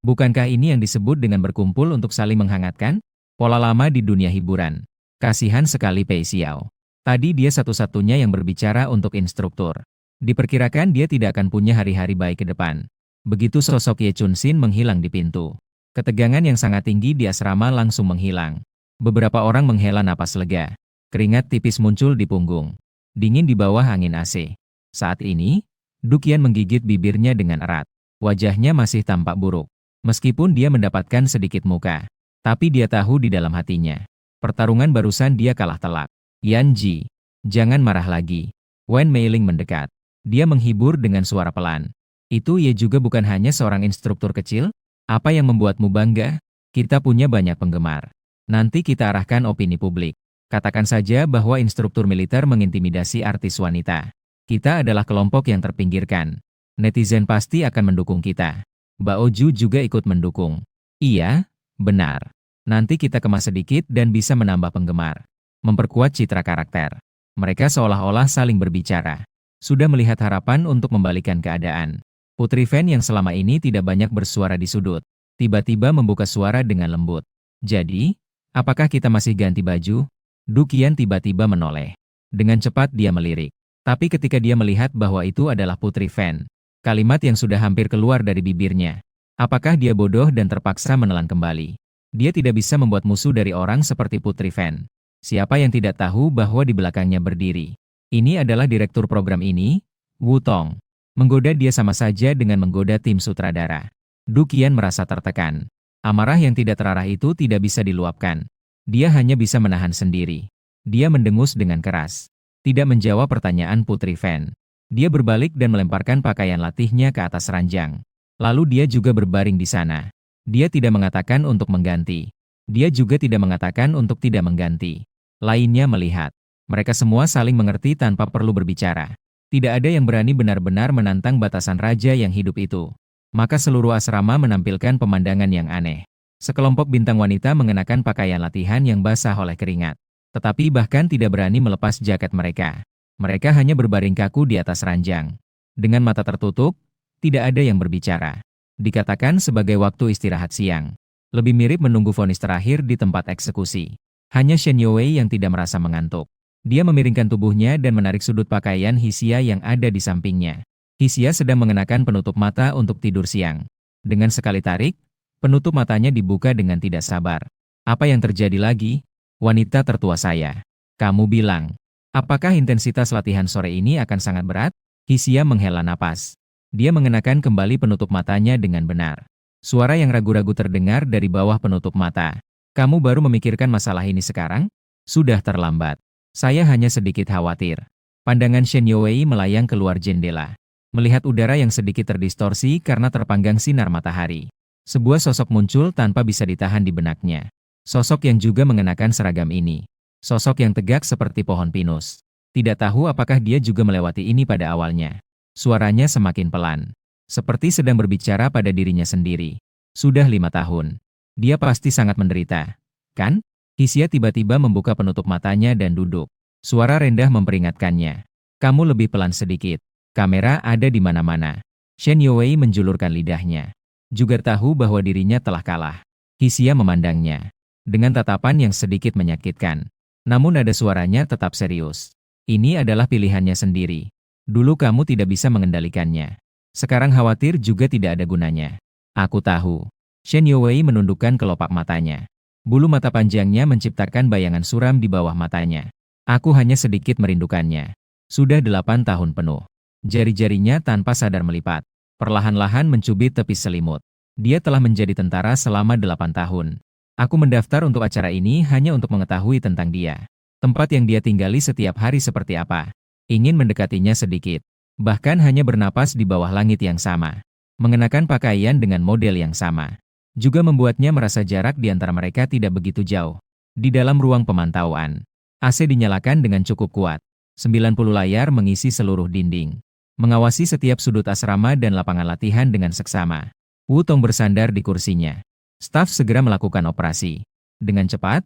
Bukankah ini yang disebut dengan berkumpul untuk saling menghangatkan? Pola lama di dunia hiburan. Kasihan sekali Pei Xiao. Tadi dia satu-satunya yang berbicara untuk instruktur. Diperkirakan dia tidak akan punya hari-hari baik ke depan. Begitu sosok Ye Chun-sin menghilang di pintu. Ketegangan yang sangat tinggi di asrama langsung menghilang. Beberapa orang menghela napas lega. Keringat tipis muncul di punggung. Dingin di bawah angin AC. Saat ini, Dukian menggigit bibirnya dengan erat. Wajahnya masih tampak buruk. Meskipun dia mendapatkan sedikit muka. Tapi dia tahu di dalam hatinya. Pertarungan barusan dia kalah telak. Yan Ji, jangan marah lagi. Wen Meiling mendekat. Dia menghibur dengan suara pelan. Itu ia juga bukan hanya seorang instruktur kecil? Apa yang membuatmu bangga? Kita punya banyak penggemar. Nanti kita arahkan opini publik. Katakan saja bahwa instruktur militer mengintimidasi artis wanita. Kita adalah kelompok yang terpinggirkan. Netizen pasti akan mendukung kita. Bao Ju juga ikut mendukung. Iya, benar. Nanti kita kemas sedikit dan bisa menambah penggemar. Memperkuat citra karakter. Mereka seolah-olah saling berbicara. Sudah melihat harapan untuk membalikan keadaan. Putri Fan yang selama ini tidak banyak bersuara di sudut. Tiba-tiba membuka suara dengan lembut. Jadi, apakah kita masih ganti baju? Dukian tiba-tiba menoleh. Dengan cepat dia melirik. Tapi ketika dia melihat bahwa itu adalah Putri Fan, kalimat yang sudah hampir keluar dari bibirnya. Apakah dia bodoh dan terpaksa menelan kembali? Dia tidak bisa membuat musuh dari orang seperti Putri Fan. Siapa yang tidak tahu bahwa di belakangnya berdiri? Ini adalah direktur program ini, Wu Tong. Menggoda dia sama saja dengan menggoda tim sutradara. Dukian merasa tertekan. Amarah yang tidak terarah itu tidak bisa diluapkan. Dia hanya bisa menahan sendiri. Dia mendengus dengan keras. Tidak menjawab pertanyaan Putri Fan. Dia berbalik dan melemparkan pakaian latihnya ke atas ranjang. Lalu dia juga berbaring di sana. Dia tidak mengatakan untuk mengganti. Dia juga tidak mengatakan untuk tidak mengganti. Lainnya melihat. Mereka semua saling mengerti tanpa perlu berbicara. Tidak ada yang berani benar-benar menantang batasan raja yang hidup itu. Maka seluruh asrama menampilkan pemandangan yang aneh. Sekelompok bintang wanita mengenakan pakaian latihan yang basah oleh keringat. Tetapi bahkan tidak berani melepas jaket mereka. Mereka hanya berbaring kaku di atas ranjang. Dengan mata tertutup, tidak ada yang berbicara. Dikatakan sebagai waktu istirahat siang. Lebih mirip menunggu vonis terakhir di tempat eksekusi. Hanya Shen Youwei yang tidak merasa mengantuk. Dia memiringkan tubuhnya dan menarik sudut pakaian Hisia yang ada di sampingnya. Hisia sedang mengenakan penutup mata untuk tidur siang. Dengan sekali tarik, penutup matanya dibuka dengan tidak sabar. Apa yang terjadi lagi? Wanita tertua saya. Kamu bilang, apakah intensitas latihan sore ini akan sangat berat? Hisia menghela napas. Dia mengenakan kembali penutup matanya dengan benar. Suara yang ragu-ragu terdengar dari bawah penutup mata. Kamu baru memikirkan masalah ini sekarang? Sudah terlambat. Saya hanya sedikit khawatir. Pandangan Shen Youwei melayang keluar jendela. Melihat udara yang sedikit terdistorsi karena terpanggang sinar matahari. Sebuah sosok muncul tanpa bisa ditahan di benaknya. Sosok yang juga mengenakan seragam ini. Sosok yang tegak seperti pohon pinus. Tidak tahu apakah dia juga melewati ini pada awalnya. Suaranya semakin pelan. Seperti sedang berbicara pada dirinya sendiri. Sudah 5 tahun. Dia pasti sangat menderita. Kan? Hisia tiba-tiba membuka penutup matanya dan duduk. Suara rendah memperingatkannya. Kamu lebih pelan sedikit. Kamera ada di mana-mana. Shen Youwei menjulurkan lidahnya. Juga tahu bahwa dirinya telah kalah. Hisia memandangnya. Dengan tatapan yang sedikit menyakitkan. Namun nada suaranya tetap serius. Ini adalah pilihannya sendiri. Dulu kamu tidak bisa mengendalikannya. Sekarang khawatir juga tidak ada gunanya. Aku tahu. Shen Youwei menundukkan kelopak matanya. Bulu mata panjangnya menciptakan bayangan suram di bawah matanya. Aku hanya sedikit merindukannya. Sudah 8 tahun penuh. Jari-jarinya tanpa sadar melipat. Perlahan-lahan mencubit tepi selimut. Dia telah menjadi tentara selama 8 tahun. Aku mendaftar untuk acara ini hanya untuk mengetahui tentang dia. Tempat yang dia tinggali setiap hari seperti apa. Ingin mendekatinya sedikit. Bahkan hanya bernapas di bawah langit yang sama. Mengenakan pakaian dengan model yang sama. Juga membuatnya merasa jarak di antara mereka tidak begitu jauh. Di dalam ruang pemantauan. AC dinyalakan dengan cukup kuat. 90 layar mengisi seluruh dinding. Mengawasi setiap sudut asrama dan lapangan latihan dengan seksama. Wu Tong bersandar di kursinya. Staf segera melakukan operasi. Dengan cepat,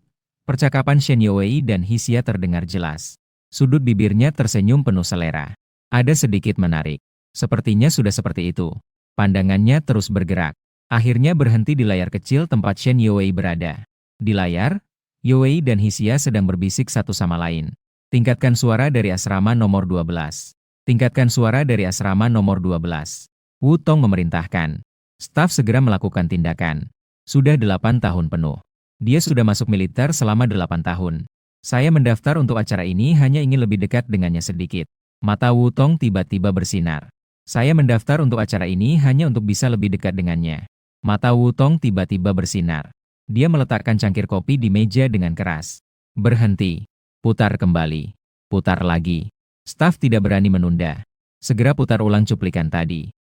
percakapan Shen Youwei dan Hisia terdengar jelas. Sudut bibirnya tersenyum penuh selera. Ada sedikit menarik. Sepertinya sudah seperti itu. Pandangannya terus bergerak. Akhirnya berhenti di layar kecil tempat Shen Youwei berada. Di layar, Youwei dan Hisia sedang berbisik satu sama lain. Tingkatkan suara dari asrama nomor 12. Tingkatkan suara dari asrama nomor 12. Wu Tong memerintahkan. Staf segera melakukan tindakan. Sudah 8 tahun penuh. Dia sudah masuk militer selama 8 tahun. Saya mendaftar untuk acara ini hanya ingin lebih dekat dengannya sedikit. Mata Wutong tiba-tiba bersinar. Saya mendaftar untuk acara ini hanya untuk bisa lebih dekat dengannya. Mata Wutong tiba-tiba bersinar. Dia meletakkan cangkir kopi di meja dengan keras. Berhenti. Putar kembali. Putar lagi. Staf tidak berani menunda. Segera putar ulang cuplikan tadi.